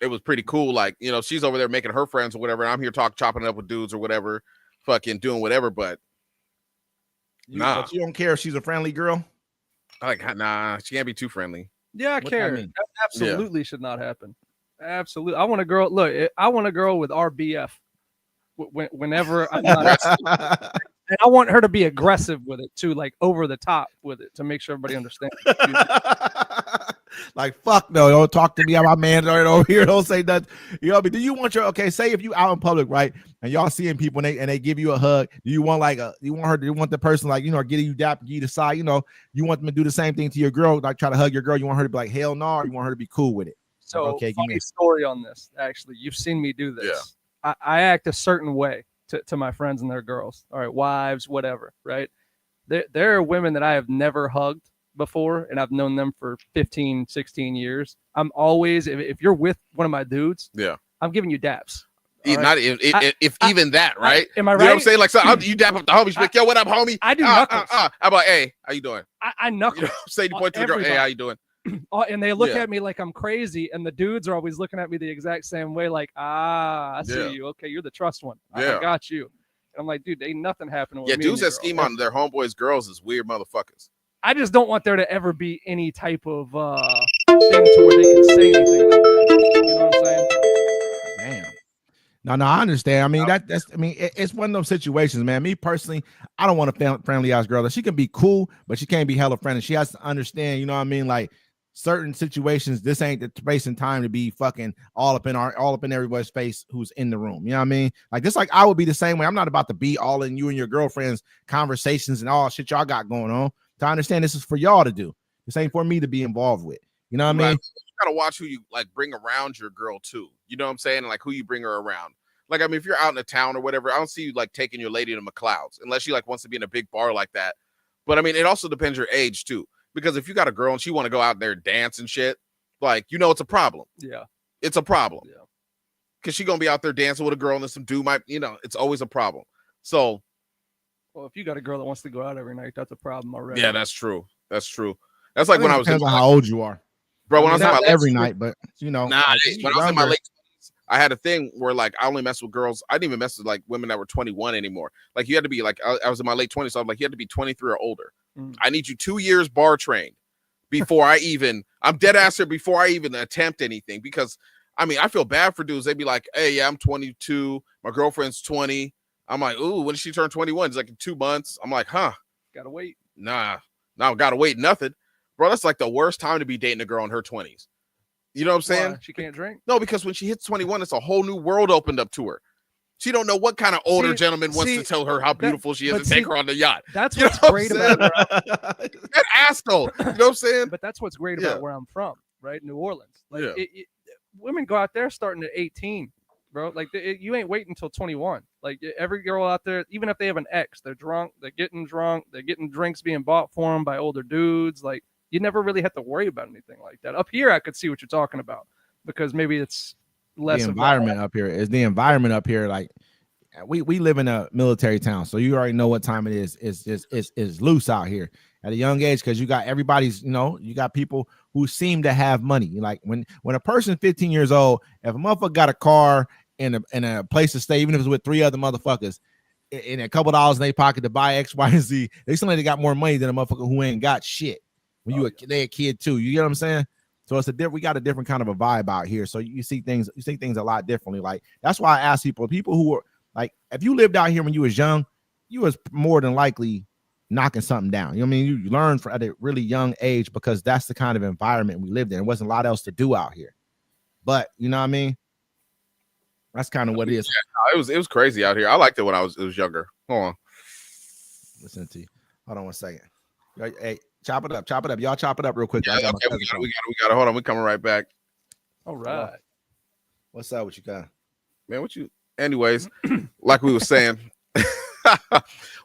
it was pretty cool. Like, she's over there making her friends or whatever, and I'm here chopping it up with dudes or whatever, fucking doing whatever. But nah, But you don't care if she's a friendly girl. Nah, she can't be too friendly. Yeah, I What that care. mean? That absolutely should not happen. Absolutely. I want a girl. Look, I want a girl with RBF. Whenever I'm not, and I want her to be aggressive with it too, like over the top with it, to make sure everybody understands. Like, fuck no, don't talk to me. I'm my man right over here. Don't say nothing. You know, but do you want say if you out in public, right, and y'all seeing people and they give you a hug, do you want you want the person like, getting you dap, give you the side, you want them to do the same thing to your girl, like try to hug your girl, you want her to be like, hell no, or you want her to be cool with it? So, Okay, give me funny story on this. Actually, you've seen me do this. Yeah. I act a certain way to my friends and their girls. All right, wives, whatever. Right? There are women that I have never hugged before, and I've known them for 15, 16 years. I'm always, if you're with one of my dudes, Yeah, I'm giving you daps. All right? Not if even that, right? Am I You know what I'm right? saying? Like, so you dap up the homies, be like, yo, what up, homie? I do knuckles. I'm like, hey, how you doing? I knuckle. You know what I'm saying? You point to the girl, hey, Everybody. how you doing? And they look Yeah. at me like I'm crazy, and the dudes are always looking at me the exact same way, like, I see Yeah. you. Okay, you're the trust one. I Yeah. got you. And I'm like, dude, ain't nothing happening with Yeah, me. dudes and that your scheme girl. on their homeboys' girls is weird motherfuckers. I just don't want there to ever be any type of thing to where they can say anything like that. You know what I'm saying? Damn. No, I understand. I mean, it's one of those situations, man. Me personally, I don't want a friendly ass girl. She can be cool, but she can't be hella friendly. She has to understand, you know what I mean? Like certain situations, this ain't the space and time to be fucking all up in everybody's face who's in the room. You know what I mean? Like just like I would be the same way. I'm not about to be all in you and your girlfriend's conversations and all shit y'all got going on. To understand this is for y'all to do. This ain't for me to be involved with. You know what I mean? You gotta watch who you like bring around your girl too. You know what I'm saying? Like who you bring her around. Like, I mean, if you're out in the town or whatever, I don't see you like taking your lady to McLeod's unless she like wants to be in a big bar like that. But I mean, it also depends your age too. Because if you got a girl and she want to go out there and dance and shit, like, you know, it's a problem. Yeah. It's a problem. Yeah. Because she gonna be out there dancing with a girl and then some dude might, you know, it's always a problem. So Well, if you got a girl that wants to go out every night, that's a problem already. yeah, that's true. That's true. That's like when I was in depends on how old you are. bro, when I I was mean, in my not every night, but you know, Nah, like, when I was in my younger. late 20s, I had a thing where like I only messed with girls. I didn't even mess with like women that were 21 anymore. Like you had to be like I was in my late 20s, so I'm like you had to be 23 or older. I need you 2 years bar trained before I'm dead ass here before I even attempt anything. Because I mean, I feel bad for dudes. They'd be like, hey, yeah, I'm 22, my girlfriend's 20. I'm like, ooh, when did she turn 21? It's like in 2 months. I'm like, huh, Gotta wait. nah, gotta wait nothing. Bro, that's like the worst time to be dating a girl in her 20s. You know what I'm saying? Why? She can't drink. No, because when she hits 21, it's a whole new world opened up to her. She don't know what kind of older gentleman wants to tell her how beautiful she is and take her on the yacht. That's You know what's what I'm great saying? about That asshole. You know what I'm saying? but that's what's great Yeah. about where I'm from, right? New Orleans. Like Yeah. Women go out there starting at 18, bro. Like you ain't waiting until 21. Like every girl out there, even if they have an ex, they're drunk, they're getting drinks being bought for them by older dudes. Like you never really have to worry about anything like that. Up here, I could see what you're talking about because maybe it's less The of environment up here is the environment up here. Like we live in a military town, so you already know what time it is. Is loose out here at a young age because you got everybody's. You know, you got people who seem to have money. Like when a person's 15 years old, if a motherfucker got a car and a place to stay, even if it's with 3 other motherfuckers, in a couple dollars in their pocket to buy X, Y, and Z, they somebody got more money than a motherfucker who ain't got shit. When they a kid too, you get what I'm saying? So it's we got a different kind of a vibe out here. So you see things a lot differently. Like that's why I ask people who are like, if you lived out here when you was young, you was more than likely knocking something down. You know what I mean? You learn at a really young age because that's the kind of environment we lived in. There wasn't a lot else to do out here. But you know what I mean? That's kind of what it is. Yeah, it was crazy out here. I liked it when I was younger. Hold on. Listen to you. Hold on 1 second. Hey, chop it up. Y'all chop it up real quick. Yeah, I okay, got my we cousin got to hold on. We're coming right back. All right. What's up? What you got? Man, what you anyways, like we were saying.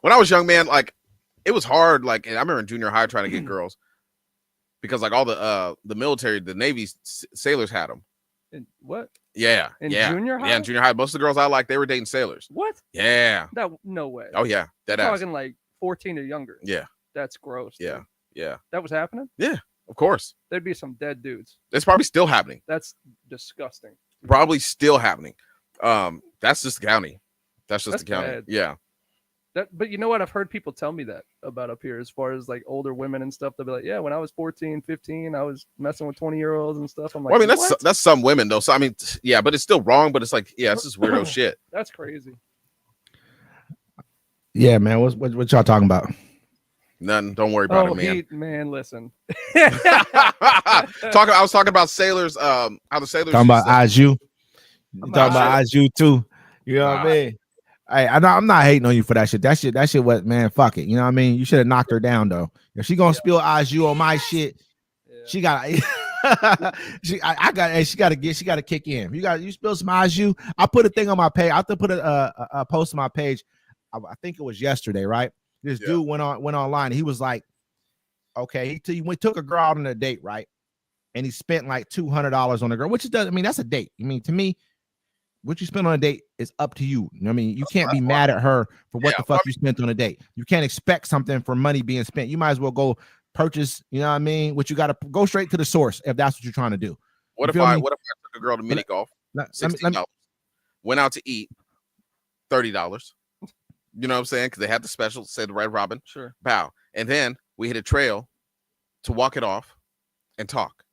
When I was young, man, like it was hard. Like I remember in junior high trying to get girls because like all the military, the Navy sailors had them. And what? Yeah. In yeah. junior high? Yeah, in junior high. Most of the girls I liked, they were dating sailors. What? Yeah. No way. Oh yeah. Dead I'm ass. talking like 14 or younger. Yeah. That's gross. Dude. Yeah. Yeah. That was happening? Of course. There'd be some dead dudes. It's probably still happening. That's disgusting. Probably still happening. That's just the county. That's just That's the county. bad. Yeah. But you know what? I've heard people tell me that about up here as far as like older women and stuff. They'll be like, yeah, when I was 14, 15, I was messing with 20-year-olds and stuff. I'm like, Well, I mean, what? that's some women though. So I mean, yeah, but it's still wrong. But it's like, yeah, it's just weirdo shit. That's crazy. Yeah, man. What y'all talking about? Nothing. Don't worry about Oh, it, man. listen. I was talking about sailors. How the sailors Talking about used to- Iju. You talking about Iju too? You know what I mean? Hey, I'm not hating on you for that shit. That shit. What, man? Fuck it. You know what I mean? You should have knocked her down though. If she gonna spill Iju on my shit, she got. she got to kick in. You spill some Iju. I put a thing on my page. I have to put a post on my page. I think it was yesterday, right? This dude went online. He was like, okay, we took a girl out on a date, right? And he spent like $200 on a girl, which doesn't. I mean, that's a date. I mean, to me, what you spend on a date is up to you. You know what I mean? You can't be mad at her for what the fuck you spent on a date. You can't expect something for money being spent. You might as well go purchase, you know what I mean? What you got to go straight to the source if that's what you're trying to do. What if I took a girl to mini golf? $16. Went out to eat, $30. You know what I'm saying? Because they had the special, said Red Robin. Sure. Bow. And then we hit a trail to walk it off and talk.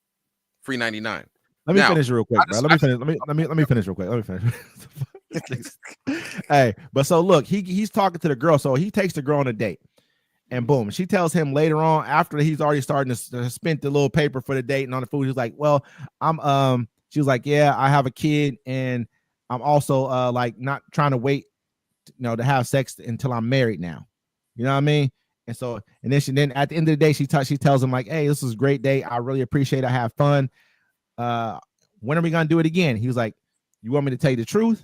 Free 99. Let me finish real quick, bro. Let me finish real quick. Let me finish. Hey, but so look, he's talking to the girl. So he takes the girl on a date. And boom, she tells him later on, after he's already starting to spend the little paper for the date and on the food, he's like, well, she was like, yeah, I have a kid, and I'm also like not trying to wait, to have sex until I'm married now. You know what I mean? And so, and then at the end of the day, she tells him like, hey, this is a great day. I really appreciate it. I have fun. When are we gonna do it again? He was like, you want me to tell you the truth?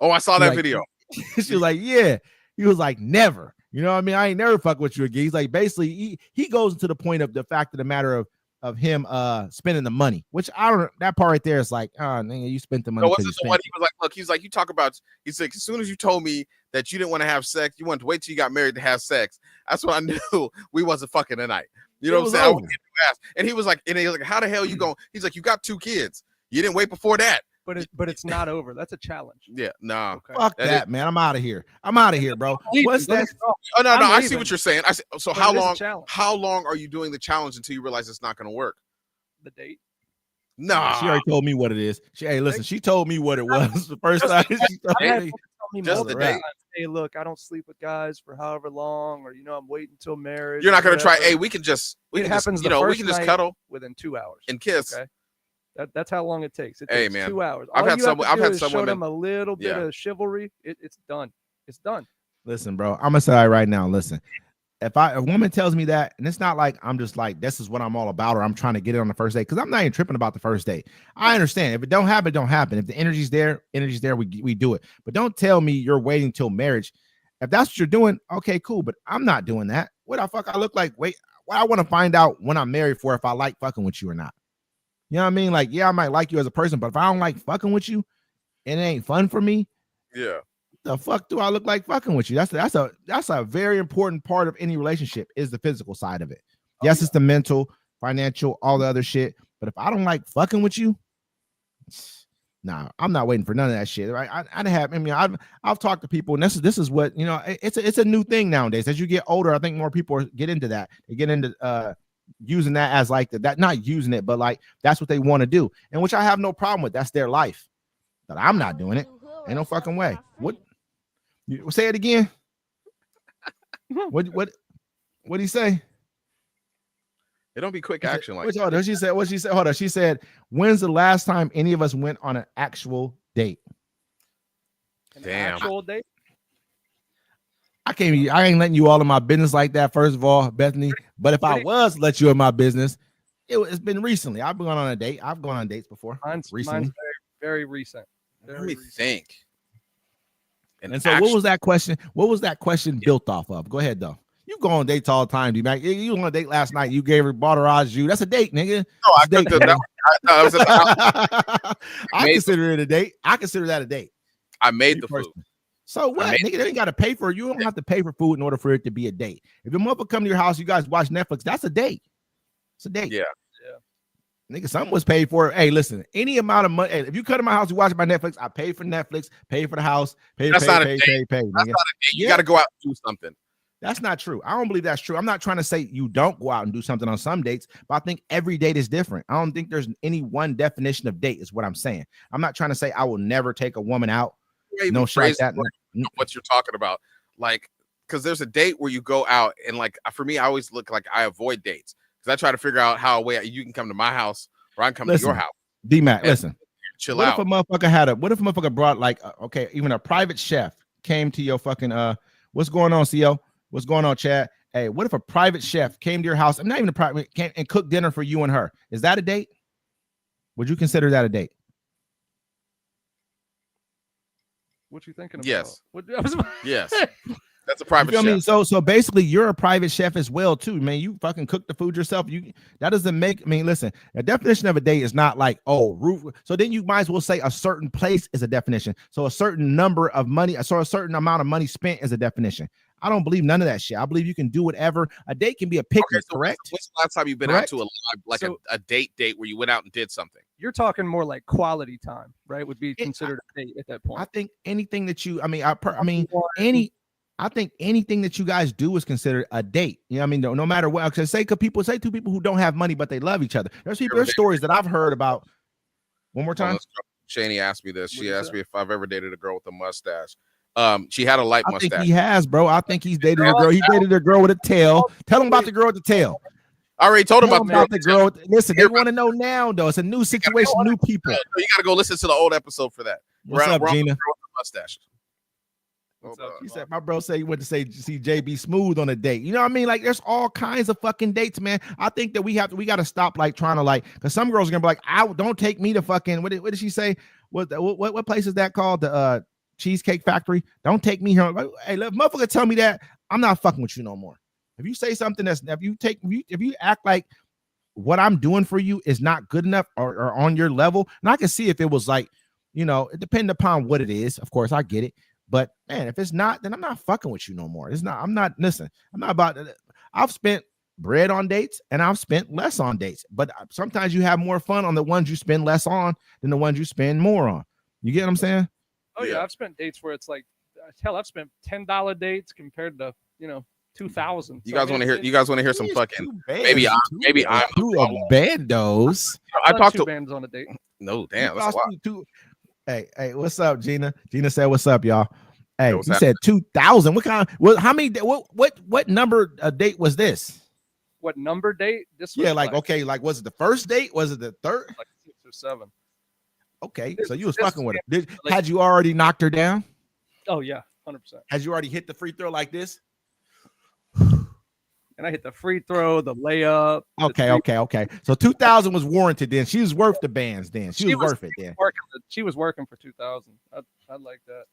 Oh, I saw that video. She was like, yeah. He was like, never. You know what I mean? I ain't never fuck with you again. He's like, basically, he goes into the point of the fact of the matter of him spending the money, which I don't. That part right there is like, oh, nigga, you spent the money. No, wasn't the one he was like, look, he's like, you talk about. He's like, as soon as you told me that you didn't want to have sex, you wanted to wait till you got married to have sex. That's when I knew we wasn't fucking tonight. You know what I'm saying? And he was like, how the hell you going? He's like, you got 2 kids. You didn't wait before that. But it's not over. That's a challenge. Yeah, no. Okay. Fuck that, man. I'm out of here. bro. What's that? Oh no, I see what you're saying. So how long? How long are you doing the challenge until you realize it's not going to work? The date. Nah, she already told me what it is. She told me what it was the first time. She told me. Just the date. Hey, look, I don't sleep with guys for however long, or I'm waiting until marriage. You're not going to try. Hey, we can just cuddle within 2 hours and kiss. Okay. That's how long it takes. It takes man. 2 hours. I've had some show women. them a little bit of chivalry. It's done. It's done. Listen, bro. I'm gonna say right now. Listen, if a woman tells me that, and it's not like I'm just like this is what I'm all about, or I'm trying to get it on the first date, because I'm not even tripping about the first date. I understand if it don't happen, it don't happen. If the energy's there, we do it. But don't tell me you're waiting till marriage. If that's what you're doing, okay, cool. But I'm not doing that. What the fuck I look like? Wait, I want to find out when I'm married for if I like fucking with you or not. You know what I mean? Like, yeah, I might like you as a person, but if I don't like fucking with you, and it ain't fun for me. Yeah. The fuck do I look like fucking with you? That's a very important part of any relationship is the physical side of it. Yes, it's the mental, financial, all the other shit. But if I don't like fucking with you, nah, I'm not waiting for none of that shit. Right? I've talked to people, and this is what it's a new thing nowadays. As you get older, I think more people get into that. They get into using that as like that, not using it, but like that's what they want to do, and which I have no problem with. That's their life. But I'm not doing it. Ain't no fucking way. What? You say it again? What did he say? It don't be quick action like that. Hold on, she said. What she said? Hold on. She said, "When's the last time any of us went on an actual date?" Damn. Actual date? I ain't letting you all in my business like that. First of all, Bethany. But if I was let you in my business, it's been recently. I've gone on a date. I've gone on dates before. Mine's very, very recent. Let me think. And so, what was that question? What was that question built off of? Go ahead, though. You go on dates all the time, D-Mac. You went on a date last night. You bought her au jus. That's a date, nigga. No, I took I consider it a date. I consider that a date. I made the food. So what? Nigga, they ain't got to pay for it. You don't have to pay for food in order for it to be a date. If your mother come to your house, you guys watch Netflix, that's a date. It's a date. Yeah. Nigga, something was paid for it. Hey, listen, any amount of money. If you come to my house, you watch my Netflix, I pay for Netflix, pay for the house, pay. That's not a date. That's not a date. You got to go out and do something. That's not true. I don't believe that's true. I'm not trying to say you don't go out and do something on some dates, but I think every date is different. I don't think there's any one definition of date is what I'm saying. I'm not trying to say I will never take a woman out. No shit like that. What you're talking about. Like, because there's a date where you go out and like, for me, I always look like I avoid dates because I try to figure out how you can come to my house or I can come to your house. D-Mac, listen. Chill out. What if a motherfucker brought like, even a private chef came to your fucking, what's going on, CO? What's going on, Chad? Hey, what if a private chef came to your house? I'm not even a private, came and cooked dinner for you and her. Is that a date? Would you consider that a date? What you thinking about? Yes. Yes. That's a You private feel chef. me? So basically, you're a private chef as well too, man. You fucking cook the food yourself. That doesn't make. I mean, listen, a definition of a date is not like roof. So then you might as well say a certain place is a definition. So a certain number of money, so a certain amount of money spent is a definition. I don't believe none of that shit. I believe you can do whatever. A date can be a picnic, so correct? When's the last time you've been Correct? out to a live, like So- a date where you went out and did something? You're talking more like quality time, right? Would be considered a date at that point. I think anything that you, I think anything that you guys do is considered a date. You know what I mean? No matter what. Because people say two people who don't have money, but they love each other. There's stories that I've heard about. One more time. Shani asked me this. What She is asked that? me if I've ever dated a girl with a mustache. She had a light I mustache. think he has, bro. I think he's dated a girl. He dated a girl with a tail. Tell him about the girl with the tail. I already told him Tell about him about the girl. Listen, they Here- want to know now, though. It's a new situation, new people. You got to go listen to the old episode for that. What's up, We're on the Gina? girl with the mustache. What's Hold up, on. He said, my bro said he went to see JB Smooth on a date. You know what I mean? Like, there's all kinds of fucking dates, man. I think that we got to stop like trying to like, because some girls are gonna be like, don't take me to fucking what did she say? What place is that called? The Cheesecake Factory. Don't take me here. Like, hey, let motherfucker tell me that I'm not fucking with you no more. If you say something if you act like what I'm doing for you is not good enough or on your level, and I can see if it was like, it depends upon what it is. Of course, I get it. But man, if it's not, then I'm not fucking with you no more. It's not. I'm not. Listen, I'm not about. I've spent bread on dates and I've spent less on dates. But sometimes you have more fun on the ones you spend less on than the ones you spend more on. You get what I'm saying? Oh yeah, Yeah. I've spent dates where it's like, hell, I've spent $10 dates compared to 2,000. You guys want to hear? You guys want to hear some fucking? Maybe I'm two of bandos. I talked two to. bands on a date. No, damn, that's a lot. Hey, what's up, Gina? Gina said, "What's up, y'all?" Hey, what's he said 2,000. What kind? How many? What number date was this? What number date? This was Yeah, like okay, like was it the first date? Was it the third? like 6 or 7. Okay, so you was This- fucking with her. like- Had you already knocked her down? Oh yeah, 100%. Had you already hit the free throw like this? And I hit the free throw, the layup. the Okay. So 2,000 was warranted then. She was worth the bands then. She was worth it then. She was working for 2,000. I like that.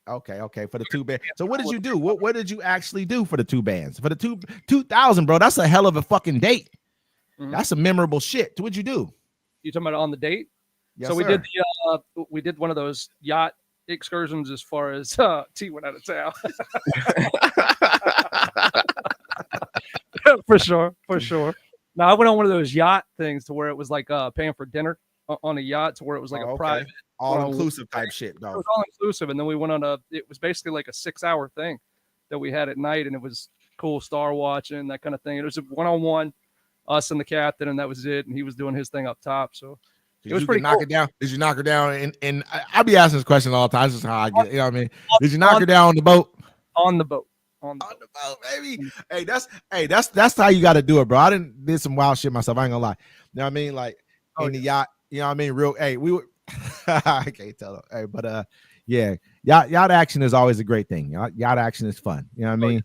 Okay, for the two bands. So what did you do? What did you actually do for the two bands? For the 2,000, bro, that's a hell of a fucking date. Mhm. That's a memorable shit. What'd you do? You talking about on the date? Yes, so we sir. did we did one of those yacht excursions as far as T went out of town. for sure. Now I went on one of those yacht things to where it was like paying for dinner on a yacht to where it was like Oh, a okay. private. all inclusive type shit, It dog. was all inclusive, and then we went on it was basically like a 6-hour thing that we had at night, and it was cool star watching, that kind of thing. It was a one-on-one, us and the captain, and that was it. And he was doing his thing up top. So Did it was you pretty knock cool. it down? Did you knock her down? And I be asking this question all the time. This is how I get. You know what I mean? Did you knock her down on the boat? on the boat. On the boat, baby. That's how you got to do it, bro. I did some wild shit myself. I ain't gonna lie. You know what I mean? Like in the yacht. You know what I mean? Real. Hey, we were. I can't tell them. Hey, but yeah, yacht action is always a great thing. Yacht action is fun. You know what I mean?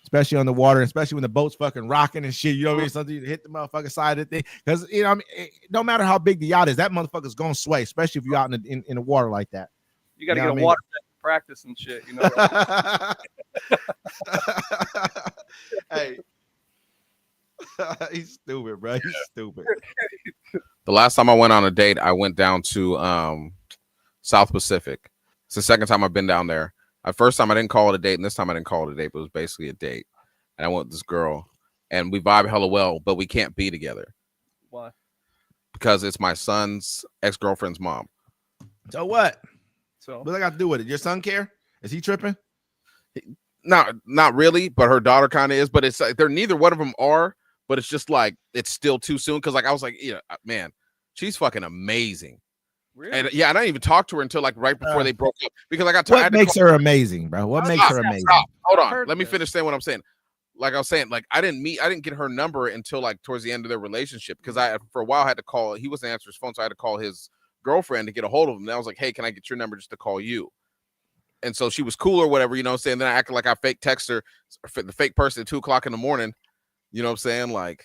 Especially on the water, especially when the boat's fucking rocking and shit. You know what I mean? Something to hit the motherfucking side of the thing. Because you know what I mean, no matter how big the yacht is, that motherfucker's gonna sway, especially if you're out in the water like that. You got to You know get a what I mean? water bed to practice and shit. You know. Hey. He's stupid, bro. He's stupid. The last time I went on a date, I went down to South Pacific. It's the second time I've been down there. First time I didn't call it a date, and this time I didn't call it a date, but it was basically a date. And I went with this girl, and we vibe hella well, but we can't be together Why? because it's my son's ex-girlfriend's mom. So what? So What I got to do with it? Your son care? Is he tripping? Not really, but her daughter kind of is. But it's like they're neither one of them are. But it's just like it's still too soon because like I was like, yeah, man, she's fucking amazing. really? And yeah, I didn't even talk to her until like right before they broke up because I got tired. What makes her amazing, bro? What makes her amazing? Hold on, heard let me this. finish saying what I'm saying. Like I was saying, like I didn't get her number until like towards the end of their relationship because I for a while had to call. He wasn't answering his phone, so I had to call his girlfriend to get a hold of him. And I was like, hey, can I get your number just to call you? And so she was cool or whatever, you know what I'm saying? Then I acted like I fake text her, the fake person at 2:00 in the morning. You know what I'm saying? Like,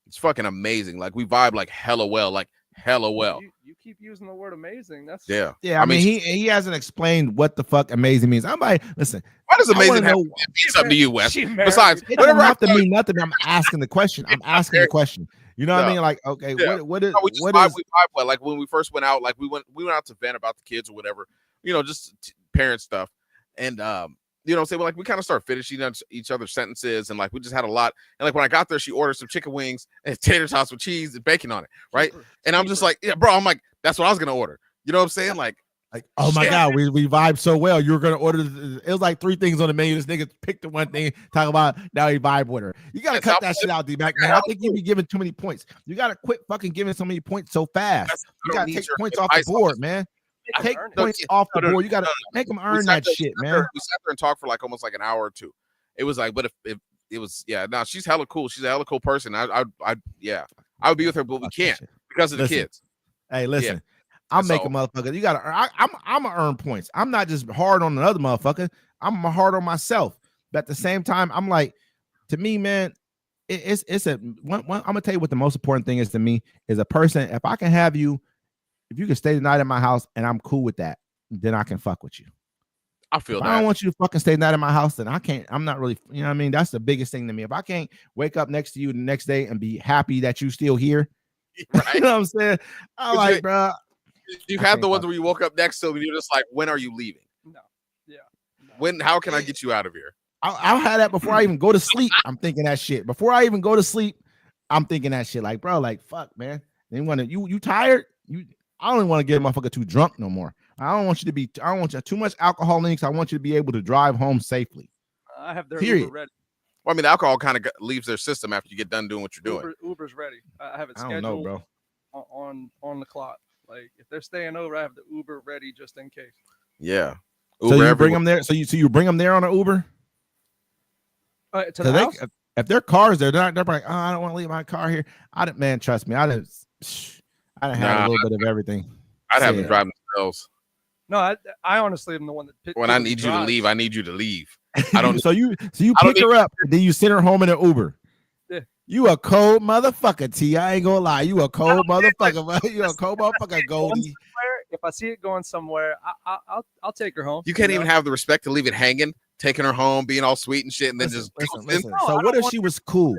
it's fucking amazing. Like, we vibe like hella well, like hella well. You keep using the word amazing. That's Yeah. Yeah, I mean, he hasn't explained what the fuck amazing means. I'm like, listen, Why does I wanna amazing have know- to mean something to you, Wes? She married. Besides, it doesn't whatever I have to tell you, mean nothing. I'm asking the question. I'm asking the question. You know what I No. mean? Like, okay, Yeah. what is no, we just what vibe, is we vibe well. Like when we first went out, like we went out to vent about the kids or whatever, you know, just parent stuff. And you know what I'm saying? But like we kind of start finishing each other's sentences, and like we just had a lot. And like when I got there, she ordered some chicken wings and tater tots with cheese and bacon on it, right? And I'm just like, yeah, bro. I'm like, that's what I was gonna order. You know what I'm saying? Like, oh my shit. god, we vibe so well. You were gonna order. It was like 3 things on the menu. This nigga picked the one thing. Talk about now he vibe with her. You gotta Yes, cut I- that shit out, D-Mac, man. I think you be giving too many points. You gotta quit fucking giving so many points so fast. That's- I You don't gotta need take your points off the advice on board, this. man. I Take earned it. points off the No, no, board. You gotta no, make them We earn sat that there- shit, we sat man. there- We sat there and talked for like almost like an hour or two. It was like, but if it was, yeah, no, she's hella cool. She's a hella cool person. I would be with her, but we can't because of the Listen, kids. Hey, listen. I'm That's making motherfuckers. You gotta. I'm gonna earn points. I'm not just hard on another motherfucker. I'm hard on myself. But at the same time, I'm like, to me, man, it's a one. I'm gonna tell you what the most important thing is to me is a person. If I can have you, if you can stay the night in my house and I'm cool with that, then I can fuck with you. I feel If that. I don't want you to fucking stay the night in my house, then I can't. I'm not really. You know what I mean? That's the biggest thing to me. If I can't wake up next to you the next day and be happy that you still here, you right? know what I'm saying? I'm But like, you- bro. You've I had can't the ones fuck. where you woke up next to them and you're just like, when are you leaving? No. Yeah. No. When? How can I get you out of here? I'll have that before I even go to sleep. I'm thinking that shit. Before I even go to sleep, I'm thinking that shit. Like, bro, like, fuck, man. You tired? I don't even want to get a motherfucker too drunk no more. I don't want you to be. I don't want you too much alcohol in you, 'cause I want you to be able to drive home safely. I have their Period. Uber ready. Well, I mean, the alcohol kind of leaves their system after you get done doing what you're doing. Uber's ready. I have it I scheduled don't know, bro. on the clock. Like if they're staying over, I have the Uber ready just in case. Yeah. So Uber you everywhere. bring them there. So you bring them there on an Uber. To 'Cause the house? if their cars there, they're like, oh, I don't want to leave my car here. Man, trust me, I didn't have Nah. a little bit of everything. I'd have them Yeah. drive themselves. No, I honestly am the one that. When I need you to leave, I need you to leave. I don't. So you I don't pick her up, and then you send her home in an Uber. Yeah. You a cold motherfucker, T. I ain't gonna lie. You a cold motherfucker. Man. You a cold motherfucker, Goldie. If I see it going somewhere, I'll take her home. You can't know? even have the respect to leave it hanging, taking her home, being all sweet and shit, and then Listen. No, So I what don't if want she was cool?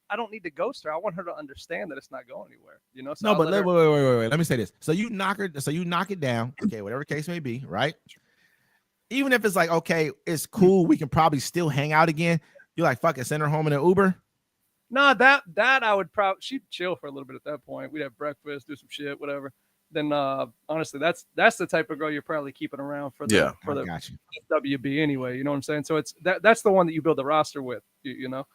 I don't need to ghost her. I want her to understand that it's not going anywhere. You know. So No, I'll but let wait, her- wait. Let me say this. So you knock her. So you knock it down. Okay, whatever case may be, right? Even if it's like, okay, it's cool. We can probably still hang out again. You're like, fuck it, send her home in an Uber. No, that I would probably she'd chill for a little bit at that point. We'd have breakfast, do some shit, whatever. Then honestly, that's the type of girl you're probably keeping around for the I the got you. WB anyway. You know what I'm saying? So it's that's the one that you build the roster with. You know.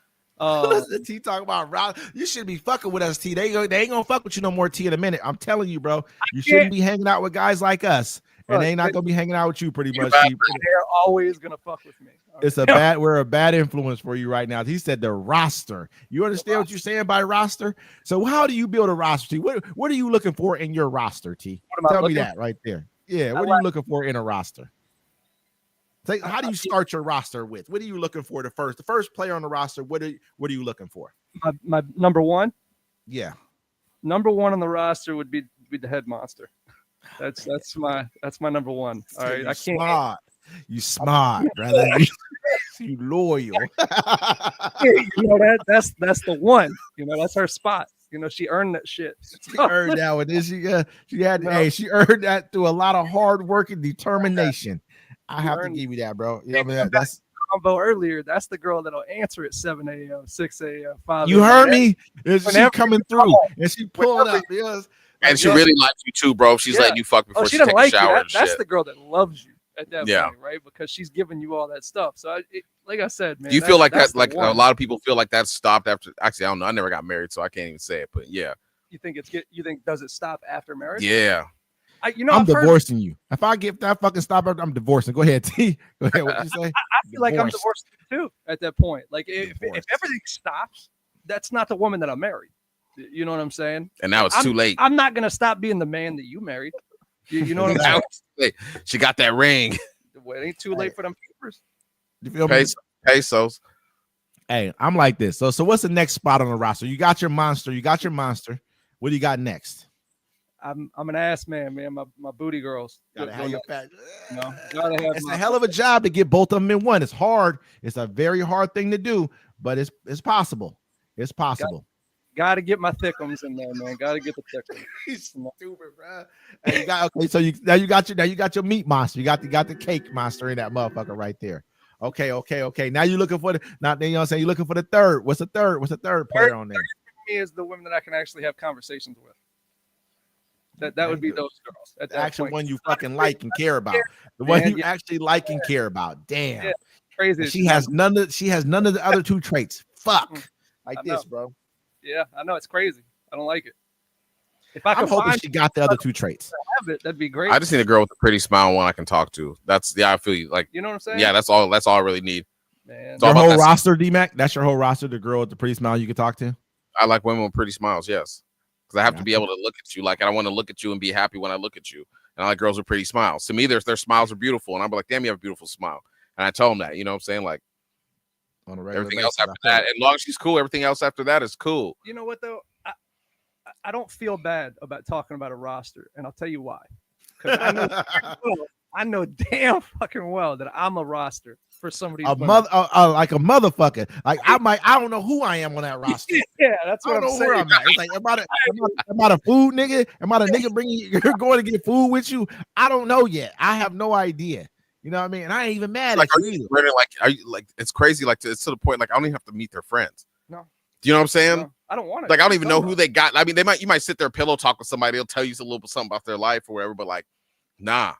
Listen, T talking about Rob. You should be fucking with us, T. They ain't gonna fuck with you no more, T, in a minute. I'm telling you, bro. You shouldn't be hanging out with guys like us, and Look, they not gonna be hanging out with you pretty much. bad T. They're always gonna fuck with me. All right? It's a bad. We're a bad influence for you right now. He said the roster. You understand what you're saying by roster? So how do you build a roster, T? What are you looking for in your roster, T? What am I Tell me looking that right there. Yeah, what are you looking for in a roster? How do you start your roster with? What are you looking for? The first player on the roster. What are you looking for? My number one on the roster would be the head monster. That's my number one. All right, I can't. Smart. You smart, brother. You loyal. You know that's the one. You know that's her spot. You know she earned that shit. She earned that one. She earned that through a lot of hard work and determination. I have to give you that, bro. You know what I mean? That's Combo earlier. That's the girl that'll answer at 7 a.m., 6 a.m., 5 you a.m. heard me. She Whenever coming you through call. and she pulling Whenever up. Yes. And she really likes you too, bro. She's Yeah. letting you fuck before She she doesn't takes a like you. shower and That's shit. the girl that loves you at that Yeah. point, right? Because she's giving you all that stuff. So, like I said, man, Do you feel like that's that? Like the a one. lot of people feel like that stopped after. Actually, I don't know. I never got married, so I can't even say it. But yeah, You think you think does it stop after marriage? yeah. I'm I'm divorcing you. If I get that fucking stop, I'm divorcing. Go ahead, T. Go ahead. What you say? I feel like I'm Divorced. divorced too at that point. Like if Divorced. everything stops, that's not the woman that I married. You know what I'm saying? And now it's too late. I'm not gonna stop being the man that you married. You know what I'm Now saying? it's too late. She got that ring. Well, it ain't too late for them papers. You feel me? Pesos. Hey, I'm like this. So what's the next spot on the roster? You got your monster. What do you got next? I'm an ass man, man. My booty girls. Gotta have your fat. You know, gotta have It's my- a hell of a job to get both of them in one. It's hard. It's a very hard thing to do, but it's possible. It's possible. Gotta get my thickums in there, man. Gotta get the thickums. He's stupid, bro. Hey, you got okay. So you got your meat monster. You got the cake monster in that motherfucker right there. Okay. Now you're looking for the now. You know what I'm saying? You're looking for the third. What's the third? What's the third player on there? Me is the women that I can actually have conversations with. That would be those girls. At The that actual point. one you fucking like and care about. The one Man, you actually like and care about. Damn. Yeah. Crazy. She has none of the other two traits. Fuck. Like I this, know. bro. Yeah, I know it's crazy. I don't like it. If I I'm could hoping find she got the other two traits. have it, that'd be great. I just need a girl with a pretty smile, one I can talk to. That's I feel you. Like, you know what I'm saying? yeah, that's all I really need. man. all Your about whole that- roster, D-Mac? That's your whole roster, the girl with the pretty smile you can talk to? I like women with pretty smiles, yes. Because I have Yeah, to be able to look at you. Like, I want to look at you and be happy when I look at you. And I like girls with pretty smiles. To me, their smiles are beautiful. And I'm like, damn, you have a beautiful smile. And I tell them that, you know what I'm saying? Like, On a regular everything basis, else after I feel that, as long as she's cool, everything else after that is cool. You know what though? I don't feel bad about talking about a roster, and I'll tell you why. Because I know damn fucking well that I'm a roster for some of these a women. mother, like a motherfucker. Like I don't know who I am on that roster. Yeah, that's I what don't I'm know where saying. I'm at. It's like, am I a food nigga? Am I a nigga bringing you're going to get food with you? I don't know yet. I have no idea. You know what I mean? And I ain't even mad Like, at are you you either. really, like, are you like, it's crazy. Like, it's to the point, like, I don't even have to meet their friends. No. Do you know what I'm saying? No, I don't want to. Like, I don't even know who they got. I mean, you might sit there pillow talk with somebody. They'll tell you a little something about their life or whatever, but like, nah,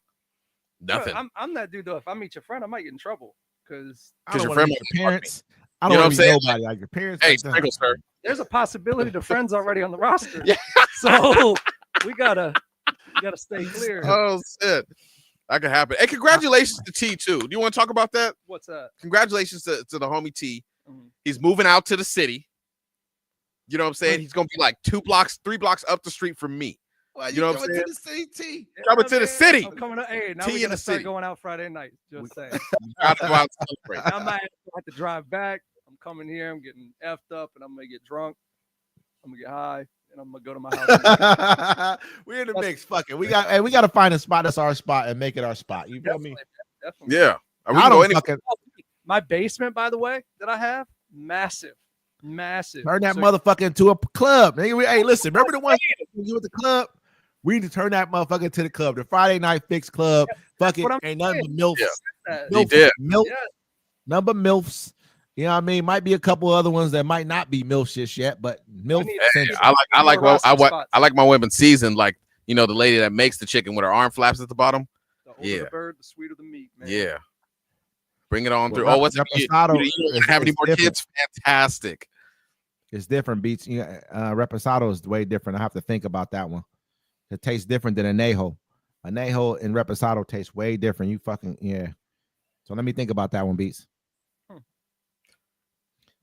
nothing. I'm that dude though. If I meet your friend, I might get in trouble because I don't your wanna friend meet might your parents. I You don't know want what to I'm meet saying? nobody like your parents. Hey, like that. Sprinkle, sir. there's a possibility the friend's already on the roster. Yeah. So we gotta stay clear. Oh shit, that could happen. Hey, congratulations to T too. Do you want to talk about that? What's that? Congratulations to the homie T. Mhm. He's moving out to the city. You know what I'm saying? He's gonna be like 3 blocks up the street from me. Well, You know what I'm coming to saying? the CT. Coming to the man, city. I'm coming to. Hey, now T we're in gonna the start city. going out Friday night. Just saying. You gotta go out and celebrate. I might have to drive back. I'm coming here. I'm getting effed up, and I'm gonna get drunk. I'm gonna get high, and I'm gonna go to my house. We're in the mix. Fuck it. We got to find a spot that's our spot and make it our spot. You feel me? Definitely. Yeah. We I can go don't any- fucking My basement, by the way, that I have, massive. turn that So- motherfucker into a club. Nigga, hey, listen, remember the one you at the club? We need to turn that motherfucker into the club. The Friday night fix club. Fuck it. what I'm Ain't nothing but MILFs. Yeah. that. He did. Milf, Yeah. number MILFs. You know what I mean? Might be a couple other ones that might not be MILF shit yet, but MILF. need- Hey, central. I like More well, roster spots. I like my women seasoned, like, you know, the lady that makes the chicken with her arm flaps at the bottom. The older Yeah. the bird, the sweeter the meat, man. Yeah. Bring it on Well, through. Oh, what's it? You Reposado don't have any is more different. kids? Fantastic. It's different. Beats. Reposado is way different. I have to think about that one. It tastes different than Anejo. Anejo and Reposado taste way different. You fucking yeah. So let me think about that one, Beats. Hmm.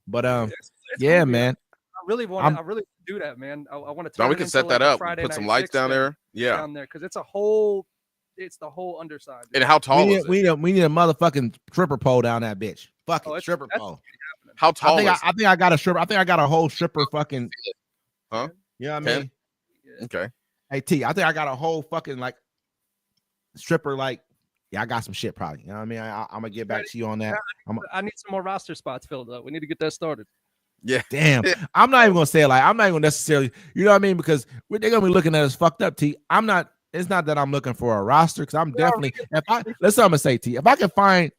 But It's yeah, gonna be- man. I really want to do that, man. I want to. Now we can set that up. Put some lights down there. Yeah. down there because it's the whole underside. And how tall is it? We need a motherfucking stripper pole down that bitch. Fuck Oh, it, it's- stripper that's pole. How tall is it? I think I got a stripper. I think I got a whole stripper fucking. Huh? You know what I 10? mean? Okay. Hey T, I think I got a whole fucking like stripper. Like, yeah, I got some shit probably. You know what I mean? I'm gonna get back to you on that. I need some more roster spots filled up. We need to get that started. Damn, I'm not even gonna say it like I'm not even gonna necessarily. You know what I mean? Because they're gonna be looking at us fucked up. T, I'm not. It's not that I'm looking for a roster because I'm definitely. That's what I'm gonna say. T, if I can find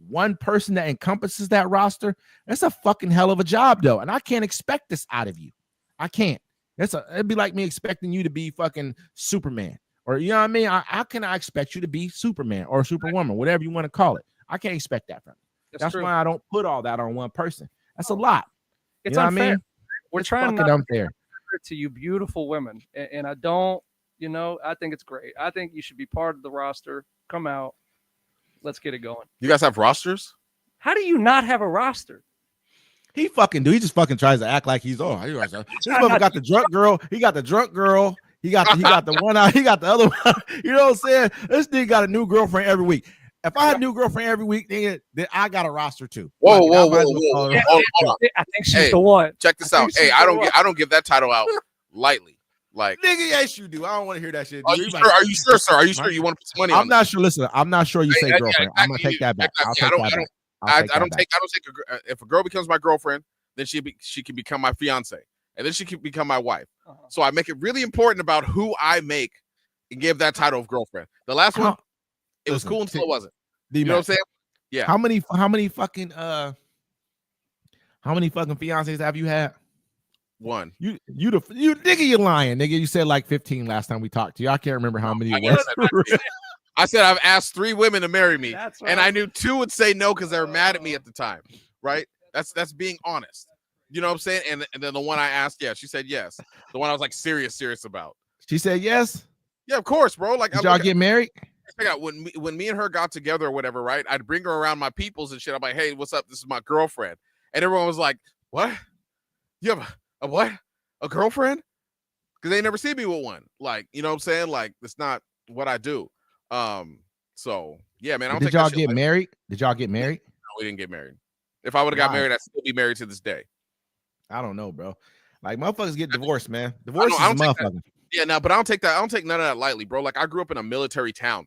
one person that encompasses that roster, that's a fucking hell of a job though, and I can't expect this out of you. I can't. It'd be like me expecting you to be fucking Superman, or you know what I mean? How can I expect you to be Superman or Superwoman, whatever you want to call it? I can't expect that from you. That's true. why I don't put all that on one person. That's a lot. It's You know what I unfair. mean? We're It's trying fucking not to unfair. to you beautiful women, and I don't. You know, I think it's great. I think you should be part of the roster. Come out. Let's get it going. You guys have rosters? How do you not have a roster? He fucking do. He just fucking tries to act like he's this motherfucker got the drunk girl. He got the drunk girl. He got the one out. He got the other one. You know what I'm saying? This nigga got a new girlfriend every week. If I had a new girlfriend every week, then I got a roster too. Whoa, Fuck it, whoa, I might as whoa, well whoa. call her- Hold on. I think she's Hey, the one. Check this I out. think Hey, she's I the don't one. I don't give that title out lightly. Like, Nigga, yes, you do. I don't want to hear that shit. are dude. you Like, sure? Are you sure, sir? Are you sure you want to put some money on I'm not sure. Listen, I'm not sure you Yeah, say yeah, girlfriend. I'm gonna exactly. take that back. I'll Exactly. take that back. I don't take if a girl becomes my girlfriend, then she can become my fiance, and then she can become my wife. Uh-huh. So I make it really important about who I make and give that title of girlfriend. The last one, it was listen, cool until it wasn't. D-Mac, You know what I'm saying? Yeah. How many fucking fiancés have you had? One. You nigga, you lying, nigga. You said like 15 last time we talked to you. I can't remember how many it was. I said I've asked 3 women to marry me, That's and I knew 2 would say no because they were mad at me at the time. Right? That's being honest. You know what I'm saying? And then the one I asked, yeah, she said yes. The one I was like serious about. She said yes. Yeah, of course, bro. Like, Did y'all get married? Check out when me and her got together or whatever, right? I'd bring her around my peoples and shit. I'm like, hey, what's up? This is my girlfriend, and everyone was like, what? You have a what? A girlfriend? Because they never see me with one. Like, you know what I'm saying? Like, it's not what I do. So yeah, man. I don't Did take y'all that shit get lightly. married? Did y'all get married? No, we didn't get married. If I would have got Why? married, I'd still be married to this day. I don't know, bro. Like motherfuckers get divorced, man. Divorce is I a don't take motherfucker. Yeah, no, but I don't take none of that lightly, bro. Like, I grew up in a military town.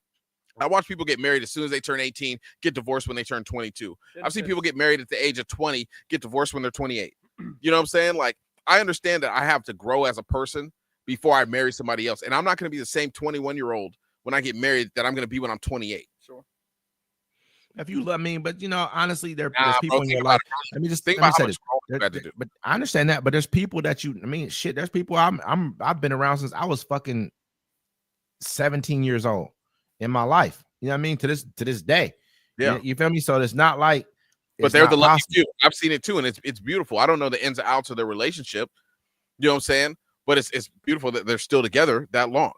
I watch people get married as soon as they turn 18, get divorced when they turn 22. I've seen people get married at the age of 20, get divorced when they're 28. You know what I'm saying? Like, I understand that I have to grow as a person before I marry somebody else. And I'm not going to be the same 21-year-old when I get married that I'm going to be when I'm 28. Sure. If you love me, but you know, honestly, there's Nah, people bro, in think your about life. it. Let me just Think let me about say how this. much growth you had to do. But I understand that. But there's people that I mean, shit. There's people I've been around since I was fucking 17 years old in my life. You know what I mean? To this day. Yeah. You feel me? So it's not like. But it's they're not the lucky possible. few. I've seen it too, and it's beautiful. I don't know the ins and outs of their relationship. You know what I'm saying? But it's beautiful that they're still together that long.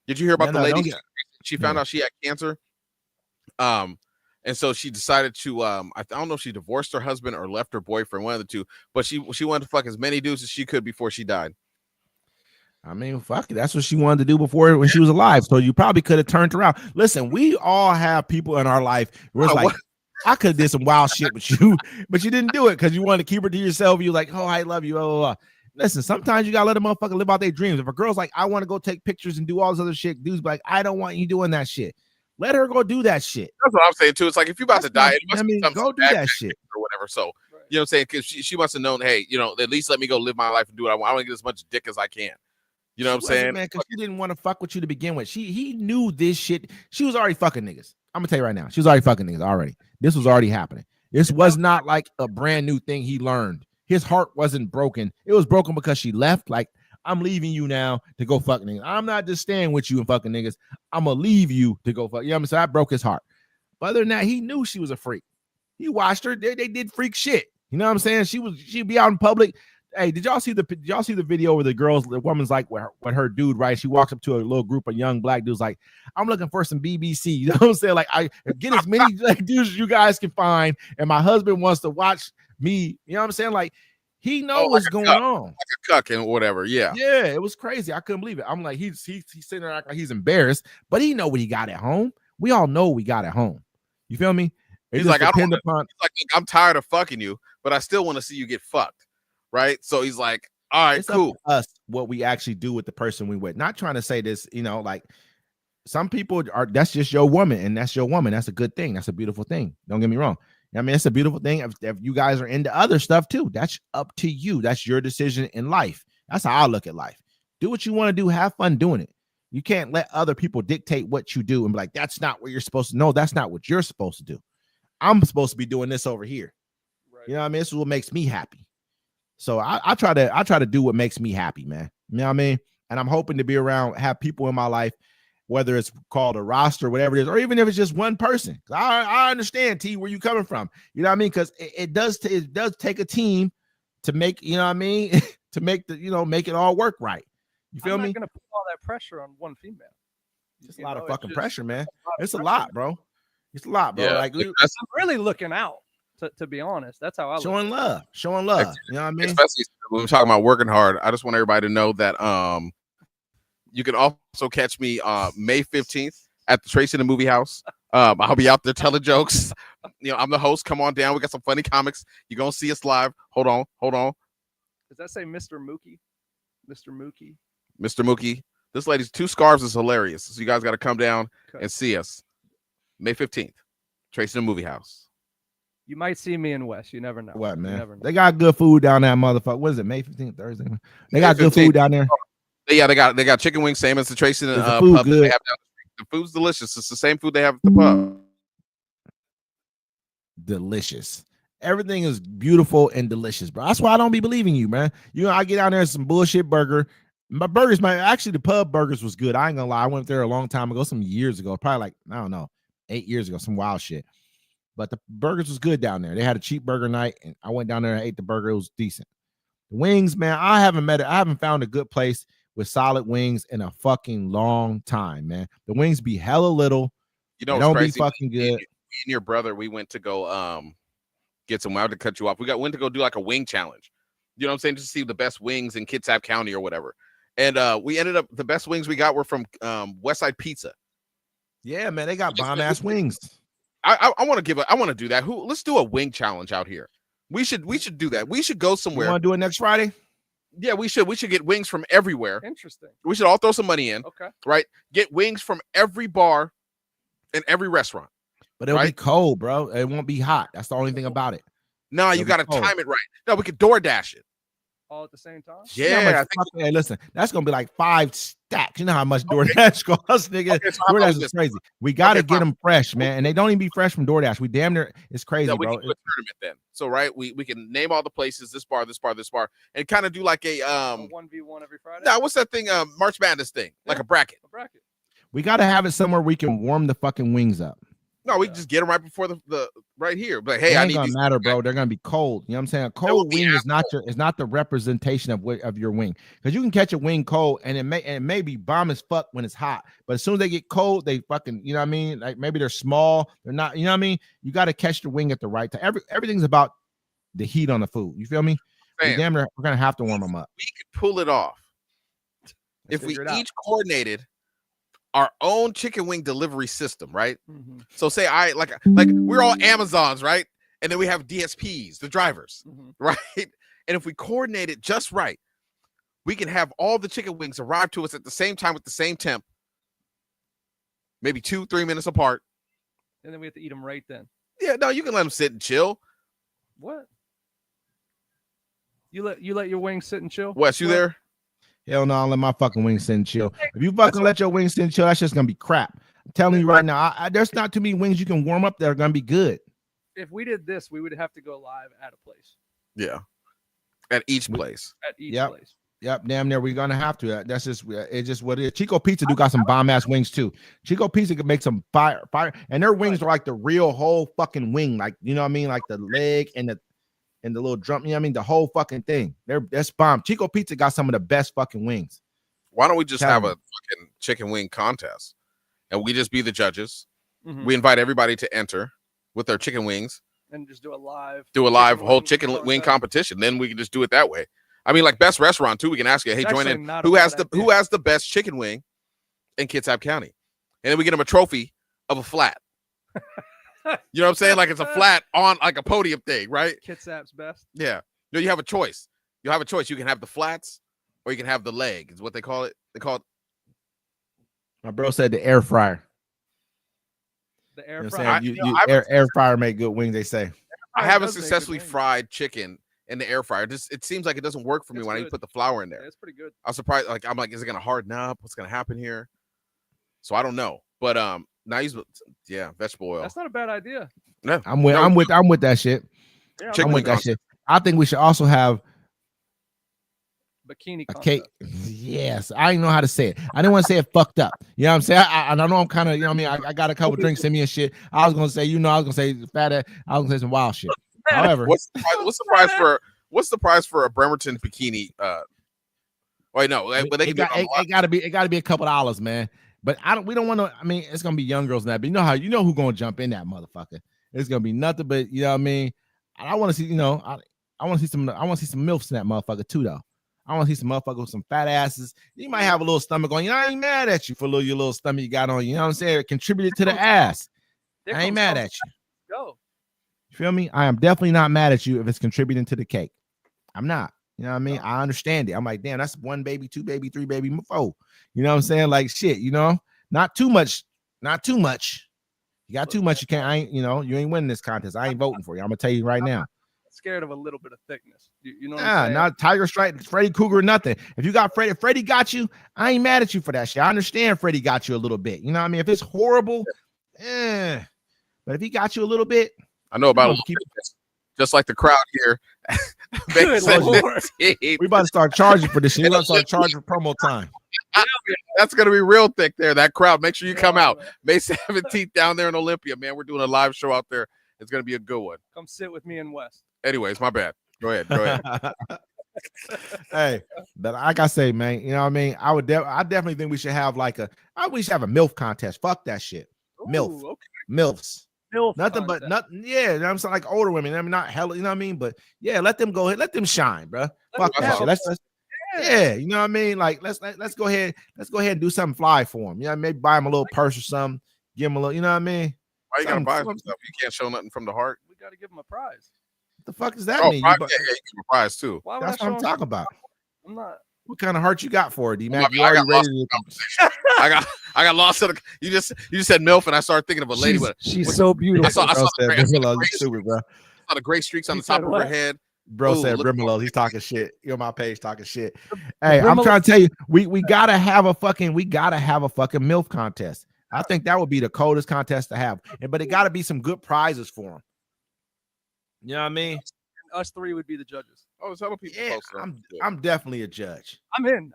Did you hear about the lady? She found out she had cancer. And so she decided to I don't know if she divorced her husband or left her boyfriend, one of the two, but she wanted to fuck as many dudes as she could before she died. I mean, fuck it. That's what she wanted to do before when she was alive. So you probably could have turned around. Listen, we all have people in our life where it's like, I could have did some wild shit with you, but you didn't do it because you wanted to keep her to yourself. You're like, oh, I love you. Blah, blah, blah. Listen, sometimes you gotta let a motherfucker live out their dreams. If a girl's like, I want to go take pictures and do all this other shit, dudes be like, I don't want you doing that shit. Let her go do that shit. That's what I'm saying too. It's like if you're about to die, it must be go do that shit or whatever. So you know what I'm saying? Because she must have known, hey, you know, at least let me go live my life and do what I want. I want to get as much dick as I can. You know what I'm saying? Man, because she didn't want to fuck with you to begin with. He knew this shit. She was already fucking niggas. I'm gonna tell you right now. She was already fucking niggas already. This was already happening. This was not like a brand new thing he learned. His heart wasn't broken. It was broken because she left. Like, I'm leaving you now to go fuck niggas. I'm not just staying with you and fucking niggas. I'm gonna leave you to go fuck. You know what I'm saying? I broke his heart. But other than that, he knew she was a freak. He watched her. They did freak shit. You know what I'm saying? She'd be out in public. Hey, did y'all see the video where the woman's like what her dude, right? She walks up to a little group of young black dudes like, I'm looking for some BBC. You know what I'm saying? Like, I get as many like dudes as you guys can find, and my husband wants to watch me. You know what I'm saying? Like, he knows what's going on. Like a cuck and whatever. Yeah. Yeah, it was crazy. I couldn't believe it. I'm like, he's sitting there acting like he's embarrassed, but he know what he got at home. We all know what we got at home. You feel me? He's like, I'm tired of fucking you, but I still want to see you get fucked. Right. So he's like, all right, it's cool. Up to us what we actually do with the person we with. Not trying to say this, you know, like some people that's just your woman, and that's your woman. That's a good thing. That's a beautiful thing. Don't get me wrong. I mean, it's a beautiful thing. If you guys are into other stuff too, that's up to you. That's your decision in life. That's how I look at life. Do what you want to do. Have fun doing it. You can't let other people dictate what you do and be like, that's not what you're supposed to know. That's not what you're supposed to do. I'm supposed to be doing this over here. Right. You know what I mean? This is what makes me happy. So I try to do what makes me happy, man. You know what I mean? And I'm hoping to be around, have people in my life, whether it's called a roster, whatever it is, or even if it's just one person. I understand, T, where you coming from. You know what I mean? Because it does take a team to make, you know what I mean, to make make it all work right. You feel me? I'm not gonna put all that pressure on one female. It's a lot of fucking pressure, man. It's a lot, bro. It's a lot, bro. Yeah, like I'm really looking out. To be honest, that's how I showing look. love. You know what I mean? Especially when we're talking about working hard. I just want everybody to know that you can also catch me May 15th at the Tracy in the Movie House. I'll be out there telling jokes. You know, I'm the host. Come on down. We got some funny comics. You're gonna see us live. Hold on. Does that say Mr. Mookie? Mr. Mookie? Mr. Mookie. This lady's 2 scarves is hilarious. So you guys got to come down Okay. and see us. May 15th. Tracy in the Movie House. You might see me in West. You never know. What, You man? never know. They got good food down there, motherfucker. What is it? May 15th, Thursday. They got May good 15th. food down there. Yeah, they got chicken wings, same as the Tracy Is the pub food that they good? have down the street. The food's delicious. It's the same food they have at the pub. Delicious. Everything is beautiful and delicious, bro. That's why I don't be believing you, man. You know, I get down there and some bullshit burger. My burgers, man, actually the pub burgers was good. I ain't gonna lie. I went there a long time ago, some years ago, probably like, I don't know, 8 years ago, some wild shit. But the burgers was good down there. They had a cheap burger night, and I went down there and ate the burger. It was decent. The wings, man, I haven't found a good place with solid wings in a fucking long time, man. The wings be hella little. You know, They don't be what's crazy? fucking Me good. and your brother, we went to go get some. I had to cut you off. Went to go do like a wing challenge. You know what I'm saying? Just to see the best wings in Kitsap County or whatever. And we ended up, the best wings we got were from Westside Pizza. Yeah, man, they got Just- bomb ass wings. I want to do that. Let's do a wing challenge out here. We should do that. We should go You somewhere. want to do it next Friday? Yeah, we should get wings from everywhere. Interesting. We should all throw some money in, Okay. right? Get wings from every bar and every restaurant. But it'll be Right? cold, bro. It won't be hot. That's the only thing about it. No, you It'll be got to cold. time it right. No, we could DoorDash it. All at the same time. You know how Yeah, much I think fucking- hey, listen, that's gonna be like 5 stacks. You know how much DoorDash costs, nigga. Okay, so how about DoorDash is this? crazy. We gotta Okay, get fine. them fresh, man, and they don't even be fresh from DoorDash. We damn near, it's crazy, Yeah, we bro. can do a tournament then. So right, we can name all the places, this bar, and kind of do like a 1v1 every Friday. nah, what's that thing? March Madness thing, like Yeah. a bracket. A bracket. We gotta have it somewhere we can warm the fucking wings up. No, we Yeah. just get them right before the right here. But It hey, I ain't need gonna these. matter, bro. They're gonna be cold. You know what I'm saying? A will cold be wing is not the representation of your wing, because you can catch a wing cold and it may be bomb as fuck when it's hot, but as soon as they get cold, they fucking, you know what I mean? Like maybe they're small, they're not, you know what I mean? You got to catch the wing at the right time. Everything's about the heat on the food. You feel me? Man, Damn near, we're gonna have to warm them up. we could pull it off if we figure it out. each coordinated our own chicken wing delivery system, right? Mhm, So say I like we're all Amazons, right? And then we have DSPs, the drivers, mhm. right? And if we coordinate it just right, we can have all the chicken wings arrive to us at the same time with the same temp, maybe 2-3 minutes apart. And then we have to eat them right then. Yeah, no, you can let them sit and chill. What? You let your wings sit and chill? Wes, you What? there? Hell no, I'll let my fucking wings sit and chill. If you fucking let your wings sit and chill, that's just gonna be crap. I'm telling you right now, there's not too many wings you can warm up that are gonna be good. If we did this, we would have to go live at a place. Yeah. At each place. At each Yep. place. Yep, damn near we're gonna have to. That's just it's just what it is. Chico Pizza do got some bomb ass wings too. Chico Pizza can make some fire, and their wings are like the real whole fucking wing, like you know what I mean, like the leg and the little drum. You know what I mean, the whole fucking thing. That's bomb. Chico Pizza got some of the best fucking wings. Why don't we just Tell have me. a fucking chicken wing contest and we just be the judges? Mhm. We invite everybody to enter with their chicken wings, And just do a live. do a live whole wing chicken wing contest. competition. Then we can just do it that way. I mean, like best restaurant too. We can ask you, hey, It's join actually in. not a Who bad has idea. who has the best chicken wing in Kitsap County? And then we get them a trophy of a flat. You know what I'm saying? Like it's a flat on like a podium thing, right? Kitsap's best. Yeah. No, you have a choice. You have a choice. You can have the flats or you can have the leg, is what they call it. They call it. My bro said the air fryer. The You air know what fryer. I'm I- saying? you know, I Air fryer make good wings, they say. I Fryer haven't does make good successfully wings. fried chicken in the air fryer. It seems like it doesn't work for me It's when I good. put the flour in Yeah, there. it's pretty good. I'm surprised. Like I'm like, is it gonna harden up? What's gonna happen here? So I don't know. But now he's vegetable oil. That's not a bad idea. No, I'm with no, I'm with that shit. Yeah, Chicken I'm wing with that shit. I think we should also have bikini a concept. cake. Yes, I didn't know how to say it. I didn't want to say it fucked up. You know what I'm saying? I know I'm kind of, you know what I mean? I got a couple drinks in me and shit. I was gonna say, I was gonna say fat ass, I was gonna say some wild shit. However, what's the price for a Bremerton bikini? Wait, no, but they can do it online. it gotta be a couple dollars, man. But we don't want to. I mean, it's gonna be young girls now. But you know who gonna jump in that motherfucker? It's gonna be nothing but you know what I mean. And I want to see, I want to see some milfs in that motherfucker too, though. I want to see some motherfucker with some fat asses. You might have a little stomach on you. I ain't mad at you for your little stomach you got on you. You know what I'm saying? It contributed to the ass. There I ain't comes mad some- at you. Go. You feel me? I am definitely not mad at you if it's contributing to the cake. I'm not. You know what I mean? I understand it. I'm like, damn, that's 1 baby, 2 baby, 3 baby, 4. You know what I'm saying? Like shit, you know, not too much. You got too much, you can't. I ain't, you know, you ain't winning this contest. I ain't voting for you. I'm gonna tell you right now. Scared of a little bit of thickness. You know what I'm saying? Not Tiger Strike, Freddy Cougar, nothing. If you got Freddy, Freddy got you. I ain't mad at you for that shit. I understand Freddy got you a little bit. You know what I mean? If it's horrible, but if he got you a little bit, I know about a little bit. Just like the crowd here. Good Lord. We about to start charging for this shit. We about to start charging for promo time. That's gonna be real thick there. That crowd. Make sure you come out. May 17th down there in Olympia, man. We're doing a live show out there. It's gonna be a good one. Come sit with me in West. Anyways, my bad. Go ahead. Hey, but like I say, man, you know what I mean? I definitely think we should have we should have a MILF contest. Fuck that shit. MILF. Okay. MILFs. MILF Nothing contest. but nothing. Yeah, you know what I'm saying, like older women. I mean, not hella, you know what I mean? But yeah, let them go ahead, let them shine, bro. Fuck them that shit. have Let's yeah, you know what I mean? Like let's go ahead and do something fly for them. You know, maybe buy them a little purse or something, give them a little, you know what I mean? Why you gotta buy some stuff? You can't show nothing from the heart. We gotta give them a prize. What the fuck does that mean? Yeah, you give them a prize too. Why would That's I what show I'm 'em talking something? about. I'm not. What kind of heart you got for it, D-Mac? I You already got lost ready in to the conversation. I got lost in the, you just said MILF and I started thinking of a lady with She's so beautiful. I saw the gray streaks on He the top said of what? her head. Bro Ooh, said look- Brimolo. He's talking shit. You're on my page talking shit. Hey, I'm trying to tell you, we gotta have a fucking MILF contest. I think that would be the coldest contest to have. But it gotta be some good prizes for them. You know what I mean? Us three would be the judges. Oh, there's other people Yeah, closer. I'm definitely a judge. I'm in.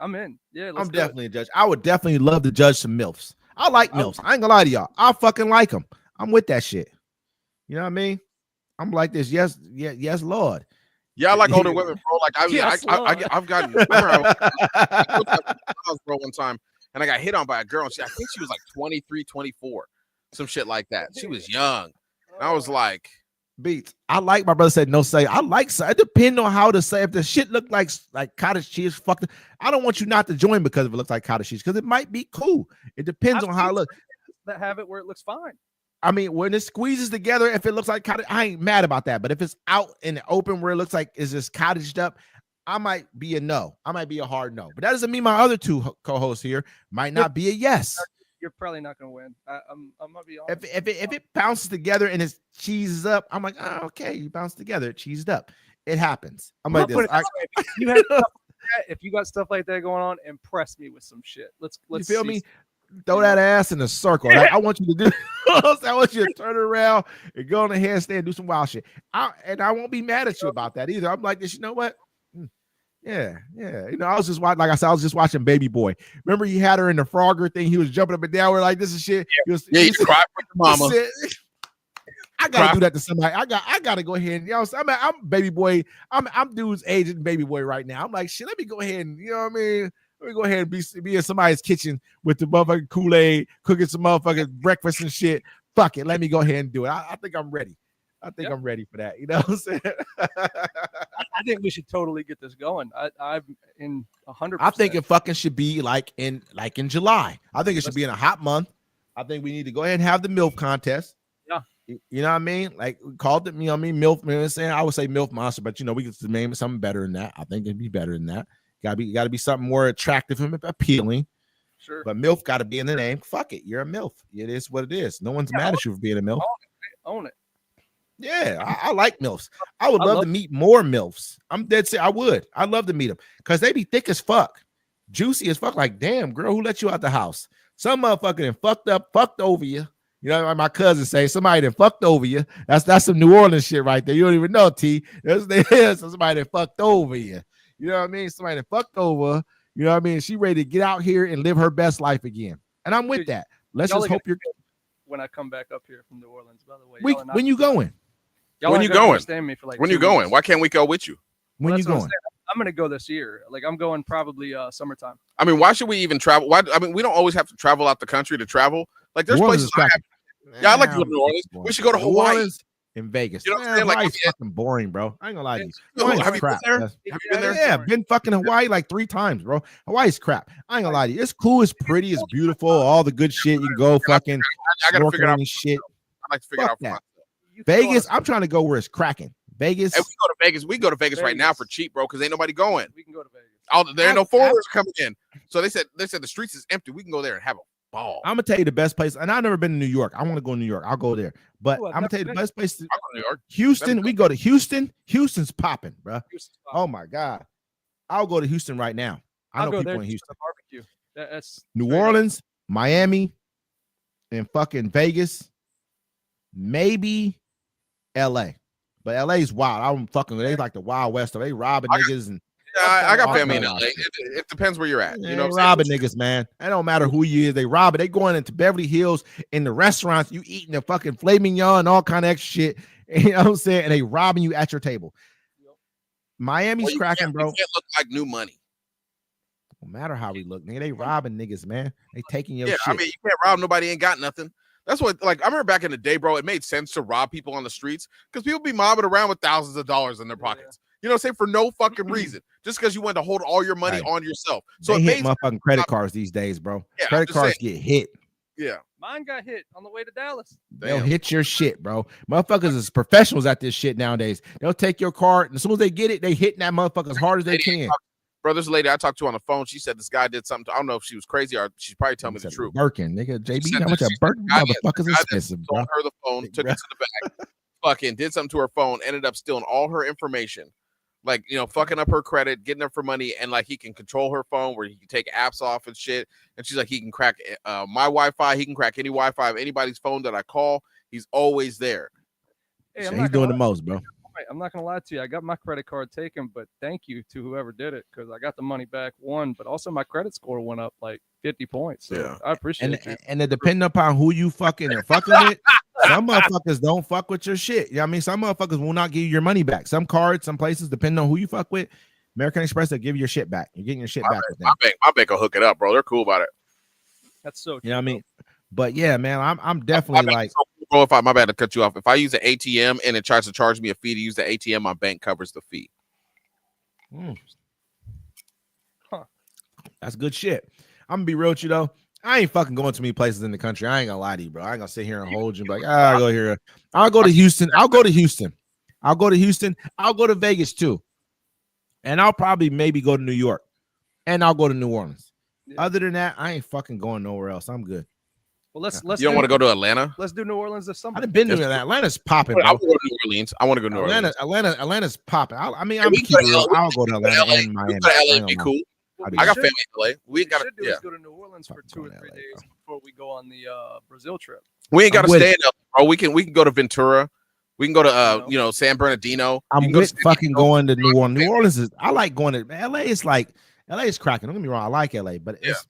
Yeah, let's I'm do definitely a judge. I would definitely love to judge some MILFs. I like MILFs. I ain't gonna lie to y'all. I fucking like them. I'm with that shit. You know what I mean? I'm like this. Yes, Lord. Yeah, I like older women, bro. Like Yes, I've gotten. I remember I was bro one time, and I got hit on by a girl. And I think she was like 23, 24, some shit like that. She was young. And I was like, Beats. I like my brother said no say. I like say. It depends on how to say. If the shit look like cottage cheese, fuck. I don't want you not to join because if it looks like cottage cheese, because it might be cool. It depends on how it looks. that have it where it looks fine. I mean, when it squeezes together, if it looks like cottage, I ain't mad about that. But if it's out in the open where it looks like it's just cottaged up, I might be a no. I might be a hard no. But that doesn't mean my other two co-hosts here might not be a yes. You're probably not gonna win. I'm gonna be honest. If it bounces together and it cheeses up, I'm like, oh, okay, you bounce together, it cheesed up. It happens. I'm like this. If you have stuff like that, if you got stuff like that going on, impress me with some shit. Let's You feel see me? Throw that ass in a circle. I want you to do. I want you to turn around and go on the handstand and do some wild shit. I won't be mad at you about that either. I'm like this. You know what? Yeah. You know, I was just watching. Like I said, I was just watching Baby Boy. Remember, he had her in the Frogger thing. He was jumping up and down. We're like, this is shit. you cry for your mama. I gotta do that to somebody. I gotta go ahead and I'm Baby Boy. I'm dude's age and Baby Boy right now. I'm like, shit. Let me go ahead and Let me go ahead and be in somebody's kitchen with the motherfucking Kool-Aid, cooking some motherfucking breakfast and shit. Fuck it. Let me go ahead and do it. I think I'm ready. I'm ready for that. You know what I'm saying? I think we should totally get this going. I'm in 100%. I think it fucking should be like in July. I think it should be in a hot month. I think we need to go ahead and have the MILF contest. Yeah. You know what I mean? Like we called it, MILF. You know what I'm saying? I would say MILF Monster, but we could name it something better than that. I think it'd be better than that. Gotta be something more attractive and appealing. Sure. But MILF got to be in the name. Fuck it. You're a MILF. It is what it is. No one's mad at you for being a MILF. Own it. Yeah, I like MILFs. I would love to meet more MILFs. I'm dead serious. I would. I'd love to meet them because they be thick as fuck, juicy as fuck. Like, damn, girl, who let you out the house? Some motherfucker done fucked over you. You know, like my cousin say, somebody that fucked over you. That's some New Orleans shit right there. You don't even know, T. There's somebody that fucked over you. You know what I mean? Somebody that fucked over. You know what I mean? She ready to get out here and live her best life again. And I'm with that. Let's just hope you're. When I come back up here from New Orleans, by the way. When you going? When you going? Understand me for like when you 2 going? weeks. Why can't we go with you? When you going? I'm gonna go this year. Like I'm going probably summertime. I mean, why should we even travel? We don't always have to travel out the country to travel. Like there's places. I like to go to New Orleans. We should go to Hawaii. In Vegas. You know what I'm saying? Like, Hawaii's fucking boring, bro. I ain't gonna lie to you. Have you been there? Have you been there? Yeah, been fucking Hawaii like 3 times, bro. Hawaii's crap. I ain't gonna lie to you. It's cool, it's pretty, it's beautiful, all the good shit. You can go fucking I gotta figure it out. shit. I like to figure it out for that. myself. Vegas, I'm trying to go where it's cracking. Vegas. Hey, we go to Vegas. We go to Vegas right now Vegas. for cheap, bro, because ain't nobody going. We can go to Vegas. There ain't no foreigners coming in. So they said the streets is empty. We can go there and have a ball. I'm gonna tell you the best place, and I've never been to New York. I want to go to New York. I'll go there. But Ooh, I've I'm gonna tell you never the best place. I'll go to New York. Houston. Never We go to Houston. Houston's popping, bro. Houston's Oh my god. I'll go to Houston right now. I I'll know go people there in just for Houston. the barbecue. That's New straight up. Orleans, Miami, and fucking Vegas, maybe LA. But LA's wild. I'm fucking. They like the Wild West. They robbing niggas and Yeah, I got All family in that LA. shit. It depends where you're at. You know, they what I'm robbing saying? niggas, man. It don't matter who you is. They robbing. They going into Beverly Hills in the restaurants. You eating the fucking filet mignon and all kind of extra shit. You know what I'm saying? And they robbing you at your table. Miami's Well, you cracking, can't- bro. You can't look like new money. No matter how we look, nigga, they robbing niggas, man. They taking your Yeah, shit. I mean, you can't rob nobody ain't got nothing. That's what, like, I remember back in the day, bro. It made sense to rob people on the streets because people be mobbing around with thousands of dollars in their pockets. You know what I'm saying? For no fucking reason, just because you want to hold all your money Right. on yourself. So they it hit made motherfucking credit cards these days, bro. Yeah, I'm Credit just cards get hit. yeah. Mine got hit on the way to Dallas. They'll Damn. hit your shit, bro. Motherfuckers is professionals at this shit nowadays. They'll take your card, and as soon as they get it, they hitting that motherfucker as hard as they can. Bro, there's a lady I talked to on the phone. She said this guy did something. I don't know if she was crazy or she's probably telling me the truth. Birkin, nigga. JB, said how much that a she- Birkin guy- motherfuckers guy that expensive, bro. Sold her the phone, took it to the back, fucking did something to her phone, ended up stealing all her information. Like, you know, fucking up her credit, getting her for money, and like he can control her phone where he can take apps off and shit. And she's like, he can crack my Wi-Fi, he can crack any Wi-Fi of anybody's phone that I call. He's always there. Hey, Shit, I'm he's not doing gonna the most, bro. lie. I'm not gonna lie to you. I got my credit card taken, but thank you to whoever did it because I got the money back. One, but also my credit score went up like 50 points. So Yeah. I appreciate And it. and it depending upon who you fucking are fucking with, some motherfuckers don't fuck with your shit. You know what I mean? Some motherfuckers will not give you your money back. Some cards, some places, depending on who you fuck with, American Express will give you your shit back. You're getting your shit back with them. My bank will hook it up, bro. They're cool about it. That's so. You know what I true, mean? But yeah, man, I'm My definitely bank like, is so cool, bro, if I, my bad to cut you off. If I use an ATM and it tries to charge me a fee to use the ATM, my bank covers the fee. that's good shit. I'm gonna be real with you though. I ain't fucking going to many places in the country. I ain't gonna lie to you, bro. I ain't gonna sit here and hold you and be like, I'll go here. I'll go to Houston. I'll go to Houston. I'll go to Houston. I'll go to Vegas too. And I'll probably maybe go to New York. And I'll go to New Orleans. Yeah. Other than that, I ain't fucking going nowhere else. I'm good. Well, let's You don't want to go to Atlanta? Let's do New Orleans this summer. I've been to That's Atlanta. Atlanta's popping, I bro. want to go to New Orleans. I want to go to New Orleans. Atlanta's popping. I mean, Yeah, I'm we can keeping go to real. LA. I'll go to Atlanta LA. and We Miami. go to I LA, ain't be gonna cool. What I we I got should- family in LA. We what ain't got to, should do yeah. is go to New Orleans for 2 or Fucking 3 LA, days bro. before we go on the Brazil trip. We ain't got to I'm with stay it. in LA, bro. We can go to Ventura. We can go to You know. San Bernardino. You I'm can go to with San fucking Diego. going to New Orleans. New Orleans is, I like going to LA. It's like LA is cracking. Don't get me wrong. I like LA, but it's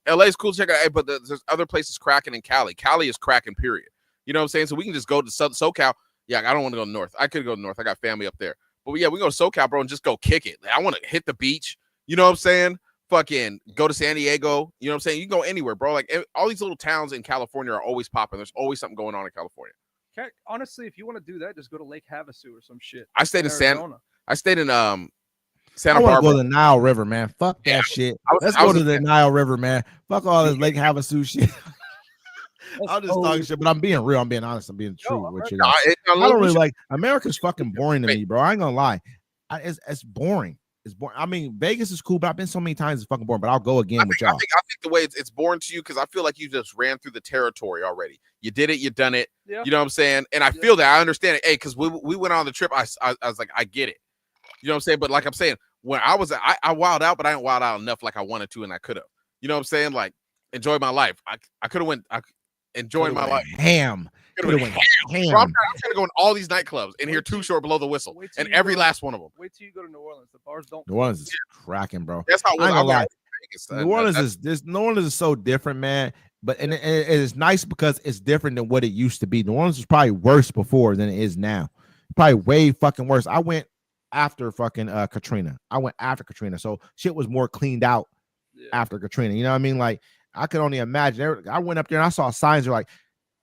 LA is cool to check out, hey, but there's other places cracking in Cali. Cali is cracking, period. You know what I'm saying? So we can just go to SoCal. Yeah, I don't want to go north. I could go north. I got family up there. But yeah, we go to SoCal, bro, and just go kick it. Like, I want to hit the beach. You know what I'm saying? Fucking go to San Diego. You know what I'm saying? You can go anywhere, bro. Like all these little towns in California are always popping. There's always something going on in California. Honestly, if you want to do that, just go to Lake Havasu or some shit. I stayed in Arizona. I Santa want to go Barbara. to the Nile River, man. Fuck that Yeah, shit. was- Let's I go was to a the fan. Nile River, man. Fuck all this Lake Havasu shit. Let's I'm just go. talking shit, but I'm being real. I'm being honest. I'm being true I'm with right. you. Nah, guys. I don't really should- like America's fucking boring to me, bro. I ain't gonna lie. It's boring. It's boring. I mean, Vegas is cool, but I've been so many times it's fucking boring. But I'll go again with I y'all. think the way it's boring to you because I feel like you just ran through the territory already. You did it, you done it. Yeah. You know what I'm saying? And I feel that I understand it. Hey, because we went on the trip. I was like, I get it. You know what I'm saying? But like I'm saying, when I was I wild out, but I didn't wild out enough like I wanted to, and I could have. You know what I'm saying? Like enjoy my life. I could have went. I enjoyed my life. Ham. Coulda Coulda went went Bro, I'm ham. trying to go in all these nightclubs and hear Wait till- Too Short, Below the Whistle, wait till and you every go- last one of them. Wait till you go to New Orleans. The bars don't. New Orleans is cracking, bro. That's how it was. I ain't gonna lie. Vegas, New Orleans is so different, man. But and it is nice because it's different than what it used to be. New Orleans was probably worse before than it is now. Probably way fucking worse. I went after fucking Katrina. I went after Katrina, so shit was more cleaned out Yeah. after Katrina. You know what I mean? Like I could only imagine. I went up there and I saw signs that were like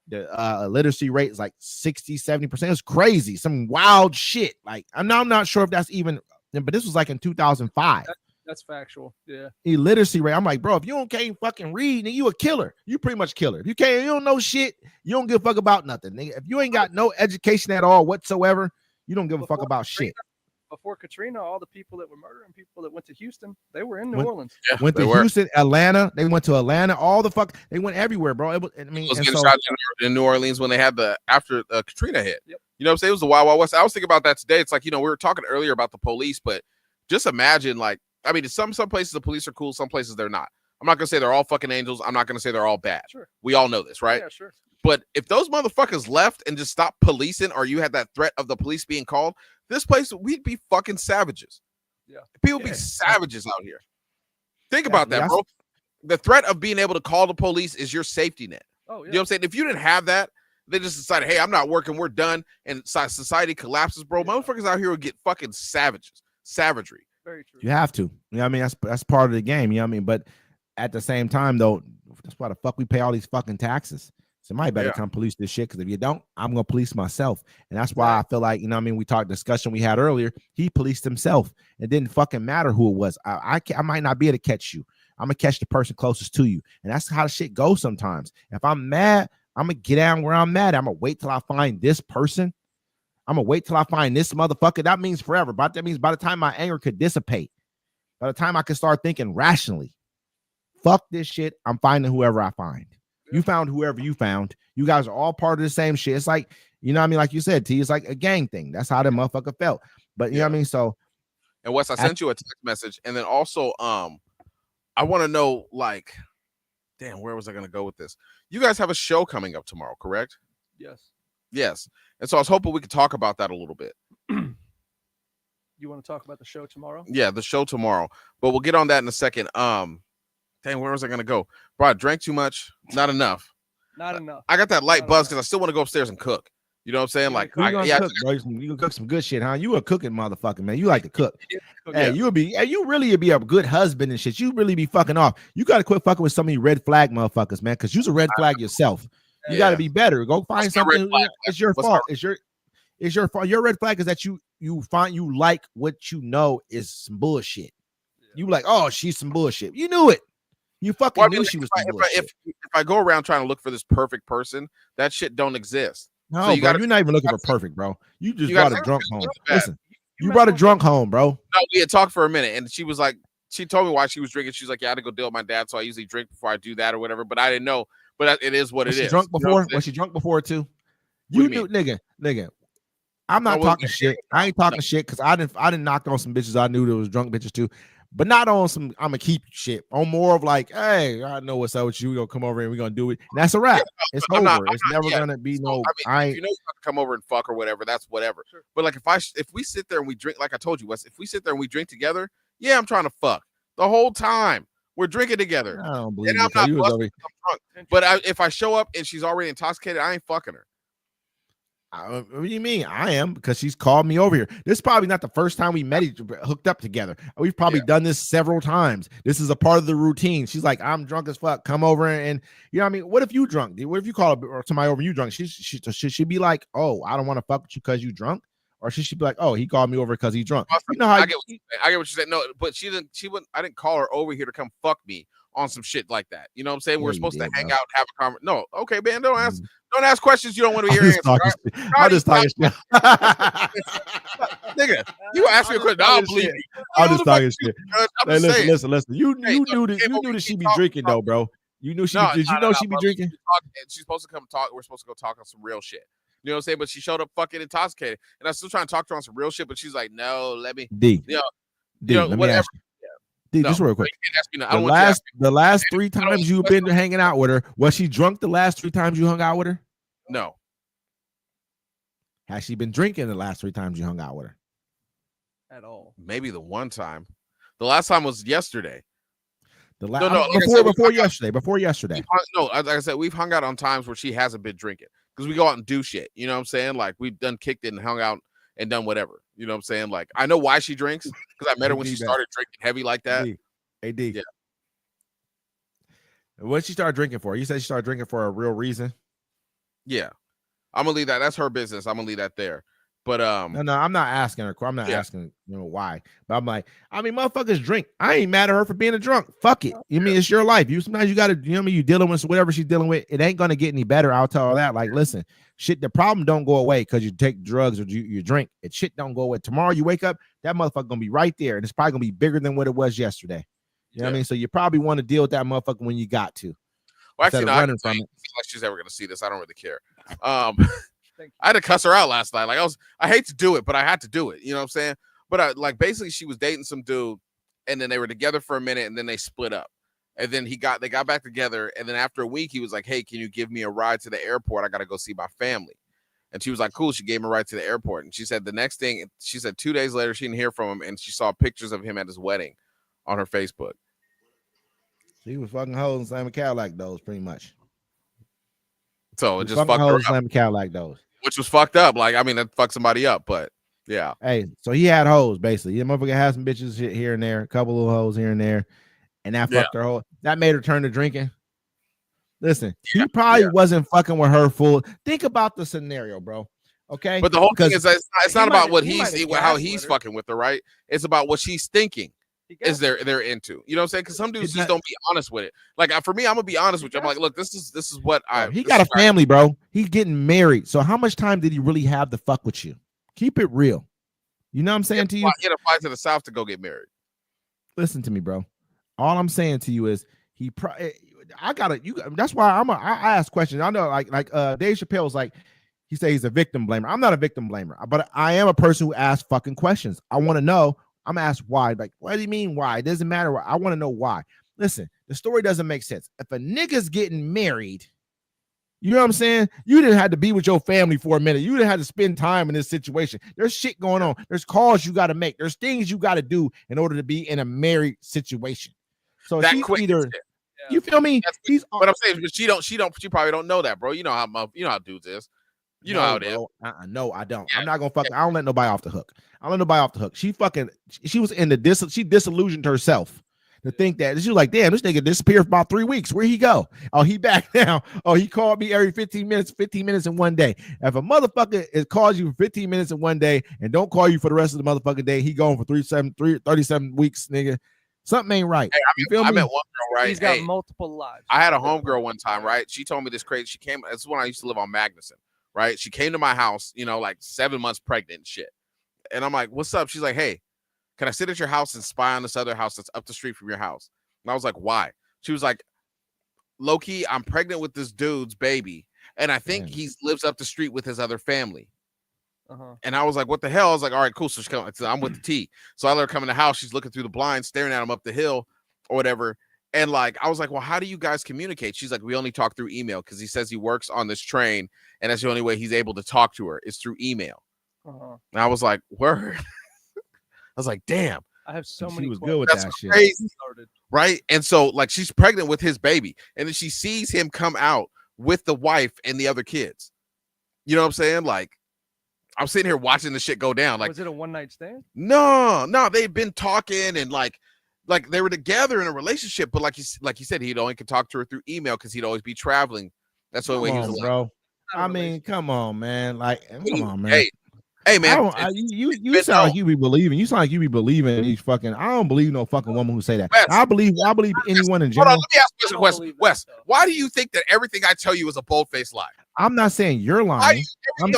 the literacy rate is like 60-70%. It's crazy. Some wild shit. Like I'm not sure if that's even. But this was like in 2005. That's factual. Yeah. Illiteracy rate. I'm like, bro, if you can't fucking read, then you a killer. You pretty much killer. If you can't, you don't know shit. You don't give a fuck about nothing. Nigga. If you ain't got no education at all whatsoever, You don't give a fuck Before about Katrina- shit. Before Katrina, all the people that were murdering people that went to Houston, they were in New When- Orleans. Yeah, Went they to were. Houston, Atlanta. They went to Atlanta. All the fuck. They went everywhere, bro. It was, I mean, Was and getting so shot in New Orleans when they had the after Katrina hit. Yep. You know what I'm saying? It was the Wild Wild West. I was thinking about that today. It's like, you know, we were talking earlier about the police, but just imagine, like, I mean, some places the police are cool, some places they're not. I'm not gonna say they're all fucking angels. I'm not gonna say they're all bad. Sure. We all know this, right? Yeah, sure. But if those motherfuckers left and just stopped policing, or you had that threat of the police being called, this place, we'd be fucking savages. Yeah. People be Yeah. savages out here. Think Yeah, about that, that's- bro. The threat of being able to call the police is your safety net. Oh, You know yeah. what I'm saying? If you didn't have that, they just decided, hey, I'm not working, we're done, and society collapses, bro. Motherfuckers out here would get fucking savagery. Very true. you have to. You know what I mean? That's part of the game. You know what I mean? But at the same time, though, that's why the fuck we pay all these fucking taxes. Somebody better Yeah. come police this shit, because if you don't, I'm gonna police myself. And that's why I feel like, you know what I mean, we talked discussion we had earlier. He policed himself. It didn't fucking matter who it was. I might not be able to catch you. I'm gonna catch the person closest to you. And that's how the shit goes sometimes. If I'm mad, I'm gonna get down where I'm mad. I'm gonna wait till I find this person. I'm gonna wait till I find this motherfucker. That means forever. But that means by the time my anger could dissipate, by the time I can start thinking rationally, fuck this shit, I'm finding whoever I find. You found whoever you found. You guys are all part of the same shit. It's like, you know what I mean? Like you said, T, it's like a gang thing. That's how the motherfucker felt. But you know what I mean? So And Wes, I sent you a text message, and then also, I want to know, like, damn, where was I gonna go with this? You guys have a show coming up tomorrow, correct? Yes. Yes. And so I was hoping we could talk about that a little bit. You want to talk about the show tomorrow? Yeah, the show tomorrow. But we'll get on that in a second. Dang, where was I gonna go? Bro, I drank too much, not enough. Not enough. I got that light Not buzz enough. because I still want to go upstairs and cook. You know what I'm saying? Like, you gonna yeah, cook, bro? You gonna cook some good shit, huh? You a cooking motherfucker, man. You like to cook. Yeah. Hey, you really be a good husband and shit. You really be fucking off. You gotta quit fucking with some of these red flag motherfuckers, man, because you's a red flag yourself. You gotta be better. Go find What's my red something. flag? It's your What's fault. It's your fault. Your red flag is that you find you like what you know is some bullshit. You like, oh, she's some bullshit. You knew it. You fucking Well, I mean, knew she was some if bullshit. I go around trying to look for this perfect person, that shit don't exist. No, so you bro, gotta- you're not even looking for gotta- perfect, bro. You just you brought gotta- a drunk home. bad. Listen, you messed brought a with drunk home, bro. No, we had talked for a minute, and she was like, she told me why she was drinking. She's like, yeah, I had to go deal with my dad, so I usually drink before I do that or whatever. But I didn't know. But it is what Was it she is. drunk You know before? what I'm Was she drunk before too? do You you knew, nigga. I'm not I wasn't talking shit. I ain't talking shit because I didn't knock on some bitches I knew that was drunk bitches too, but not on some I'm gonna keep shit. On more of like, hey, I know what's up with you. We gonna come over and we gonna do it. And that's a wrap. It's I'm over. not- It's I'm not- never yeah. gonna be So, no. I mean, if you know you have to come over and fuck or whatever, that's whatever. Sure. But like if we sit there and we drink, like I told you, Wes, if we sit there and we drink together, yeah, I'm trying to fuck the whole time. We're drinking together. I don't believe And you. I'm not You was busting already, 'cause I'm drunk. But if I show up and she's already intoxicated, I ain't fucking her. what do you mean? I am, because she's called me over here. This is probably not the first time we met hooked up together. We've probably done this several times. This is a part of the routine. She's like, I'm drunk as fuck. Come over and you know what I mean? What if you drunk? Dude? What if you call somebody over and you drunk? Should she be like, oh, I don't want to fuck with you because you drunk? Or should she be like, oh, he called me over because he's drunk? You know how I get what you're saying. I get what you're saying. No, but she wouldn't. I didn't call her over here to come fuck me on some shit like that. You know what I'm saying? Yeah, We're you supposed did, to hang bro. out, have a conversation. No, okay, man. Don't ask questions you don't want to hear. I'm just Answers, talking right? shit. I'm just talking shit. Nigga, you ask me a question, I'll believe you. I'm just talking shit. I'm Hey, just saying. listen. You Hey, look, knew that came over, she keep be talking, drinking though, bro. You knew she No, did you no, know no, she be bro. drinking? She's supposed to come talk. We're supposed to go talk on some real shit. You know what I'm saying? But she showed up fucking intoxicated, and I'm still trying to talk to her on some real shit. But she's like, "No, let me." D. Yeah, D, you know, let me whatever. ask you. D, No, just real quick. you can't ask me now. I The don't want you to ask the last 3 I don't times you've been hanging out with her, was she drunk the last 3 times you hung out with her? me. No, Has she been drinking the last 3 times you hung out with her? At all. maybe the one time. The last time was yesterday. The No, last like I said, before yesterday. Like I said, we've hung out on times where she hasn't been drinking because we go out and do shit. You know what I'm saying? Like we've done kicked it and hung out and done whatever. You know what I'm saying? Like I know why she drinks because I met her when she started drinking heavy like that. Hey D. Yeah. What did she start drinking for? You said she started drinking for a real reason. Yeah, I'm gonna leave that. That's her business. I'm gonna leave that there. But No, I'm not asking her. I'm not Yeah. asking, why. But I'm like, I mean, motherfuckers drink. I ain't mad at her for being a drunk. Fuck it. You mean it's your life. Sometimes you gotta, you dealing with whatever she's dealing with. It ain't gonna get any better. I'll tell her that. Like, listen, shit, the problem don't go away because you take drugs or you drink. It shit don't go away. Tomorrow you wake up, that motherfucker gonna be right there, and it's probably gonna be bigger than what it was yesterday. You know what I mean? So you probably want to deal with that motherfucker when you got to. Well, actually, no, running from it. like she's ever gonna see this. I don't really care. I had to cuss her out last night. Like I hate to do it, but I had to do it. You know what I'm saying? But like basically, she was dating some dude, and then they were together for a minute, and then they split up. And then they got back together, and then after a week, he was like, "Hey, can you give me a ride to the airport? I gotta go see my family." And she was like, "Cool." She gave him a ride to the airport, and she said the next thing, she said 2 days later, she didn't hear from him, and she saw pictures of him at his wedding on her Facebook. She was fucking hoes and slamming Cadillac doors, pretty much. So it just fucked her up. Slamming Cadillac doors. Which was fucked up. Like, I mean, that fucked somebody up, but yeah. Hey, so he had hoes basically. The motherfucker had some bitches here and there, a couple of hoes here and there, and that fucked her whole. That made her turn to drinking. Listen, he probably wasn't fucking with her full. Think about the scenario, bro. Okay, but the whole thing is that it's not about what how he's her. fucking with her, right? It's about what she's thinking. Is they're into, you know what I'm saying? Because some dudes just don't be honest with it. Like for me, I'm gonna be honest with you. I'm like, look, this is what he got a family, bro. He's getting married. So how much time did he really have to fuck with you? Keep it real. You know what I'm saying to you? He had to fly to the south to go get married. Listen to me, bro. All I'm saying to you is that's why I ask questions. I know like Dave Chappelle's like, he says he's a victim blamer. I'm not a victim blamer, but I am a person who asks fucking questions. I want to know. I'm gonna ask why. Like, what do you mean why? It doesn't matter. I want to know why. Listen, the story doesn't make sense. If a nigga's getting married, you know what I'm saying? You didn't have to be with your family for a minute. You didn't have to spend time in this situation. There's shit going on. There's calls you got to make. There's things you got to do in order to be in a married situation. So she's either, you feel me? He's. But I'm saying, but she probably don't know that, bro. You know how dudes is. You know how it is. No, I don't. Yeah. I'm not gonna fuck. I don't let nobody off the hook. I don't let nobody off the hook. She was in the she disillusioned herself to think that she was like, damn, this nigga disappeared for about 3 weeks. Where'd he go? Oh, he back now. Oh, he called me every 15 minutes in one day. If a motherfucker calls you for 15 minutes in one day and don't call you for the rest of the motherfucking day, he going for 37 weeks, nigga. Something ain't right. Hey, I met one girl, right? He's got multiple lives. I had a homegirl one time, right? She told me this crazy. She came. This is when I used to live on Magnuson. Right, she came to my house, like 7 months pregnant and shit. And I'm like, "What's up?" She's like, "Hey, can I sit at your house and spy on this other house that's up the street from your house?" And I was like, "Why?" She was like, "Low-key, I'm pregnant with this dude's baby, and I think he lives up the street with his other family." And I was like, "What the hell?" I was like, "All right, cool." So I'm with the T. So I let her come in the house. She's looking through the blinds, staring at him up the hill or whatever. And like, I was like, "Well, how do you guys communicate?" She's like, "We only talk through email because he says he works on this train, and that's the only way he's able to talk to her is through email." And I was like, "Word." I was like, "Damn." I have so many. She was good with that shit, crazy, right? And so, like, she's pregnant with his baby, and then she sees him come out with the wife and the other kids. You know what I'm saying? Like, I'm sitting here watching the shit go down. Like, was it a one-night stand? No, they've been talking and like they were together in a relationship, but like he said, he'd only could talk to her through email because he'd always be traveling. That's the way he was, bro. I mean, come on, man. Like, come on, man. Hey, man. You sound like you be believing. You sound like you be believing in these fucking. I don't believe no fucking woman who say that. Wes, I believe anyone in general. Hold on, let me ask you a question. Wes, why do you think that everything I tell you is a bold-faced lie? I'm not saying you're lying. I'm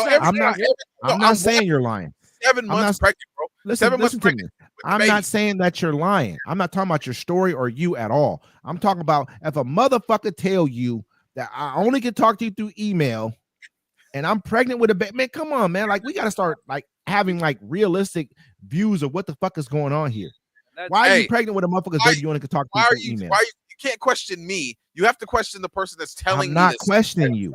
not saying you're lying. 7 months pregnant, bro. Listen to me. I'm not saying that you're lying. I'm not talking about your story or you at all. I'm talking about if a motherfucker tell you that I only can talk to you through email and I'm pregnant with a baby. Man, come on, man. Like, we got to start like having like realistic views of what the fuck is going on here. Why are you pregnant with a motherfucker's baby you only can talk to through email? You can't question me. You have to question the person that's telling I'm not me this. questioning you.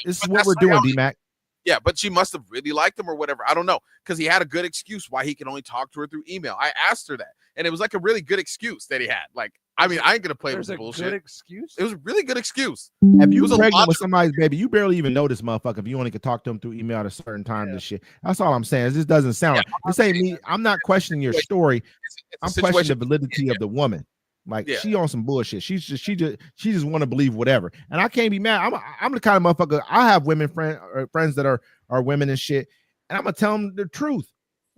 This is what we're doing, D-Mac. Yeah, but she must have really liked him or whatever. I don't know, because he had a good excuse why he can only talk to her through email. I asked her that, and it was like a really good excuse that he had. Like, I mean, I ain't gonna play with the bullshit. Good excuse? It was a really good excuse. If you was pregnant with somebody's baby, you barely even know this motherfucker if you only could talk to him through email at a certain time. This shit. That's all I'm saying. This doesn't sound like this ain't me. I'm not questioning your story. I'm questioning the validity of the woman. Like Yeah. she on some bullshit. She just want to believe whatever. And I can't be mad. I'm the kind of motherfucker. I have women friends that are women and shit, and I'm gonna tell them the truth.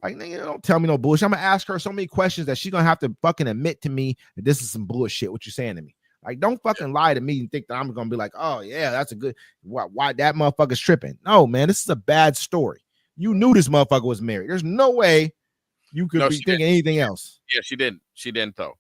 Like, nigga, don't tell me no bullshit. I'm gonna ask her so many questions that she's gonna have to fucking admit to me that this is some bullshit. What you saying to me? Like, don't fucking lie to me and think that I'm gonna be like, oh yeah, that's a good. Why that motherfucker's tripping? No, man, this is a bad story. You knew this motherfucker was married. There's no way you could be thinking anything else. Yeah, she didn't. She didn't though.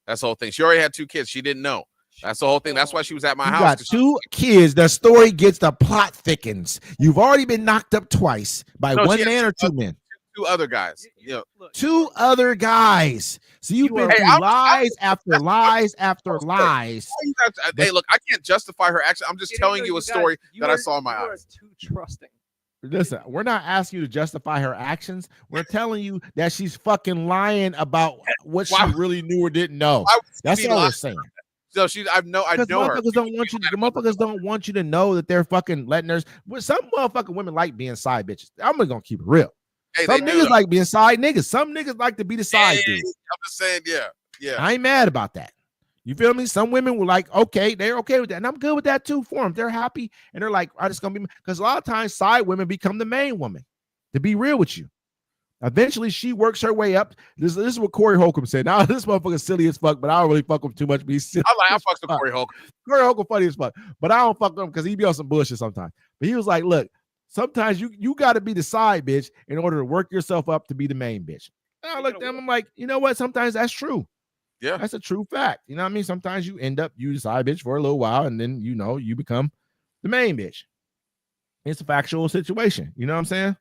That's the whole thing. She already had 2 kids. She didn't know. That's the whole thing. That's why she was at my You house. got 2 kids. The story gets the plot thickens. You've already been knocked up twice by No, one she had man or 2 2 men. 2 other guys. Yeah. Look, 2 other guys. So you've been Hey, through lies after lies after lies. Hey, look, I can't justify her action. I'm just it telling is, you a guys- story you that I are- saw in my you are eyes. too trusting. Listen, we're not asking you to justify her actions. We're telling you that she's fucking lying about what she Why- really knew or didn't know. Why would she That's be all we're lying? saying. So I know Because her. motherfuckers don't want you. The motherfuckers don't want you to know that they're fucking letting her. Some motherfucking women like being side bitches. I'm gonna keep it real. Hey, Some they do, niggas though. like being side niggas. Some niggas like to be the side Yeah, dude. I'm just saying, yeah. I ain't mad about that. You feel me? Some women were like, okay, they're okay with that. And I'm good with that too for them. They're happy and they're like, I'm just gonna be, because a lot of times side women become the main woman. To be real with you. Eventually she works her way up. This is what Corey Holcomb said. Now this motherfucker's silly as fuck, but I don't really fuck him too much. But he's silly. I fucks with Corey Holcomb. Corey Holcomb funny as fuck, but I don't fuck with him because he be on some bullshit sometimes. But he was like, look, sometimes you got to be the side bitch in order to work yourself up to be the main bitch. And I looked at him, I'm like, you know what? Sometimes that's true. Yeah. That's a true fact. You know what I mean? Sometimes you end up you the side bitch for a little while, and then you become the main bitch. It's a factual situation. You know what I'm saying?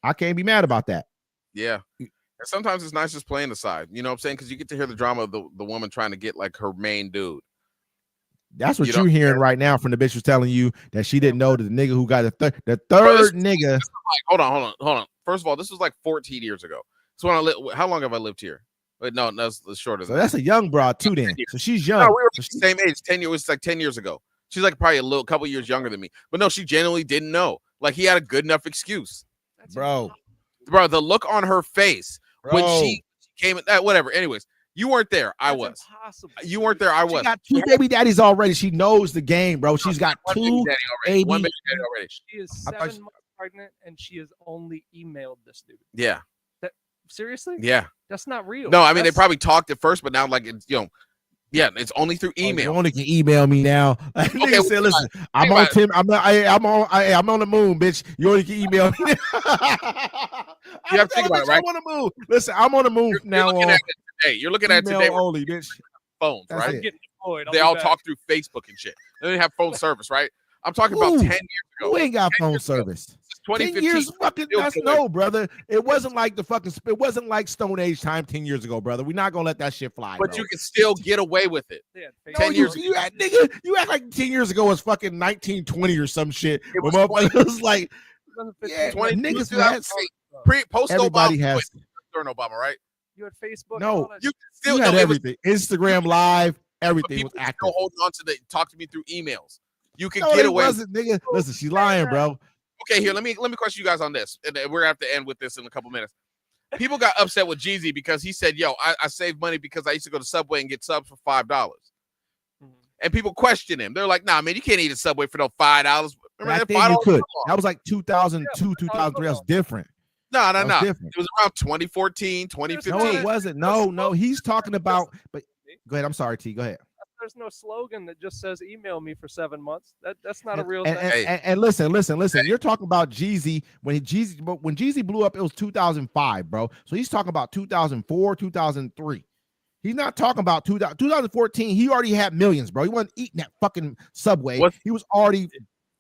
I can't be mad about that. Yeah. And sometimes it's nice just playing the side. You know what I'm saying? Because you get to hear the drama of the woman trying to get like her main dude. That's what You you're don't hearing care. right now from the bitch who's telling you that she didn't know that the nigga who got the third Bro, this- nigga. Like, hold on. First of all, this was like 14 years ago. So when I lived, how long have I lived here? Wait, no, that's shorter So than that's a young broad too. Then, so she's young. No, we were So the she- same age. 10 years. It was like 10 years ago. She's like probably couple years younger than me. But no, she genuinely didn't know. Like he had a good enough excuse. That's bro, Bro, the look on her face when bro. she came in, whatever. Anyways, you weren't there. I That's was. impossible. You weren't there. I She was. got 2 baby daddies already. She knows the game, bro. She's got One 2 baby daddy already. One baby- baby daddy already. She is I thought 7 she- months pregnant, and she has only emailed this dude. Yeah. Seriously? Yeah. That's not real. No, I mean they That's- probably talked at first, but now like it's yeah, it's only through Oh, you email. only can email me now. Nigga well, said, listen, I'm think on about it. Tim. I'm on the moon, bitch. You only can email me. You have to think about it, right? I'm on the moon. Listen, I'm on the moon You're from now looking on. at it today. You're looking at it Email today with only, bitch. phones, That's right? it. I'm getting deployed. I'll They be all back. talk through Facebook and shit. They don't have phone service, right? I'm talking about Ooh, 10 years ago. Who ain't got 10 phone years ago. service? It's 10 2015. years, fucking. Still That's good. no, brother. It wasn't like it wasn't like Stone Age time 10 years ago, brother. We're not gonna let that shit fly. But bro. you can still get away with it. They had No, 10 Facebook. years you act, nigga, you act like 10 years ago was fucking 1920 or some shit. It When was motherfuckers was like, 2015, yeah, 20 niggas 2008. has, Post everybody Obama, has, wait, during Obama, right? You had Facebook. No, and all that You shit. can still you had no, it was- everything. Instagram Live, but everything people was can active. still holding on to talk to me through emails. You can No, get it away. wasn't, nigga. Listen, she's lying, bro. Okay, here, let me question you guys on this, and then we're gonna have to end with this in a couple minutes. People got upset with Jeezy because he said, "Yo, I saved money because I used to go to Subway and get subs for $5." Mhm. And people question him. They're like, "Nah, man, you can't eat at Subway for no $5." Remember Back that then you $5? could. That was like 2002, Yeah, 2003. That was different. No, That was different. It was around 2014, 2015. No, it wasn't. No. He's talking about. But go ahead. I'm sorry, T. Go ahead. There's no slogan that just says "email me for 7 months." That's not a real And, thing. and listen. You're talking about Jeezy when Jeezy blew up. It was 2005, bro. So he's talking about 2004, 2003. He's not talking about 2014. He already had millions, bro. He wasn't eating that fucking Subway. What? He was already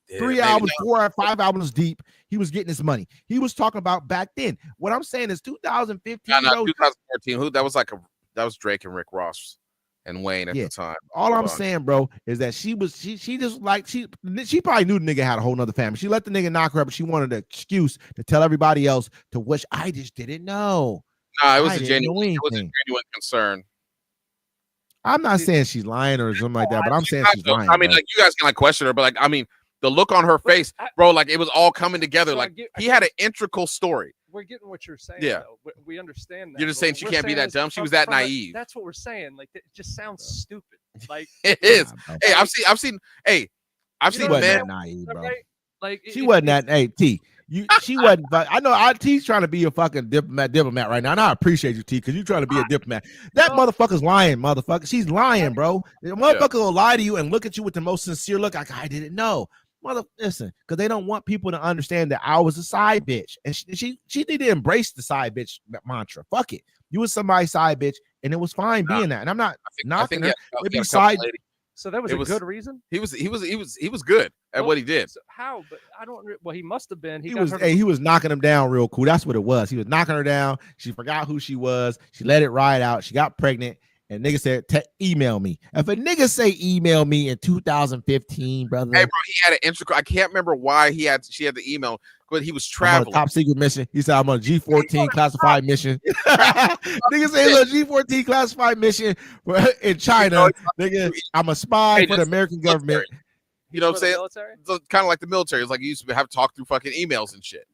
Yeah, 3 maybe albums, not. 4 or 5 albums deep. He was getting his money. He was talking about back then. What I'm saying is 2015. No, bro, 2014. That was Drake and Rick Ross and Wayne at Yeah. the time. all Hold I'm on. saying, bro, is that she just like she probably knew the nigga had a whole nother family. She let the nigga knock her up, but she wanted an excuse to tell everybody else to wish I just didn't know. Nah, it was I a didn't know genuine anything. concern. I'm not saying she's lying or something like that, but I'm saying she's lying. I mean, bro. like you guys can like question her, but like I mean, the look on her face, bro, like it was all coming together. So I Like get- he had an integral story. we're getting what you're saying. Yeah. Though. We understand that. You're just but saying what she we're can't be that is dumb? She was that from a- naive. That's what we're saying. Like it just sounds stupid. Like It is. Nah, bro. Hey, I've seen. Hey, I've You She seen know wasn't men. that naive, bro. right? Like She wasn't that. Hey, T. She wasn't. I know. T's trying to be a fucking diplomat right now, and I appreciate you, T, because you trying to be a diplomat. That No. motherfucker's lying, motherfucker. She's lying, bro. The motherfucker will lie to you and look at you with the most sincere look, like I didn't know. Listen, because they don't want people to understand that I was a side bitch, and she need to embrace the side bitch mantra. Fuck it, you was somebody's side bitch, and it was fine being that. And I'm not knocking her. It'd be side. So that was It a was- good reason. He was good at Well, what he did. So how? But I don't. Well, he must have been. He got was her- hey, he was knocking him down real cool. That's what it was. He was knocking her down. She forgot who she was. She let it ride out. She got pregnant. And nigga said, email me. If a nigga say email me in 2015, brother, Hey, bro, he had an intro. I can't remember why she had the email, but he was I'm on a traveling. top secret mission. He said, I'm on a G14 classified mission. Nigga say, look, G14 classified mission in China. Nigga, I'm a spy Hey, for the this- American government. You know what I'm for the saying? military? Kind of like the military. It's like you used to have to talk through fucking emails and shit.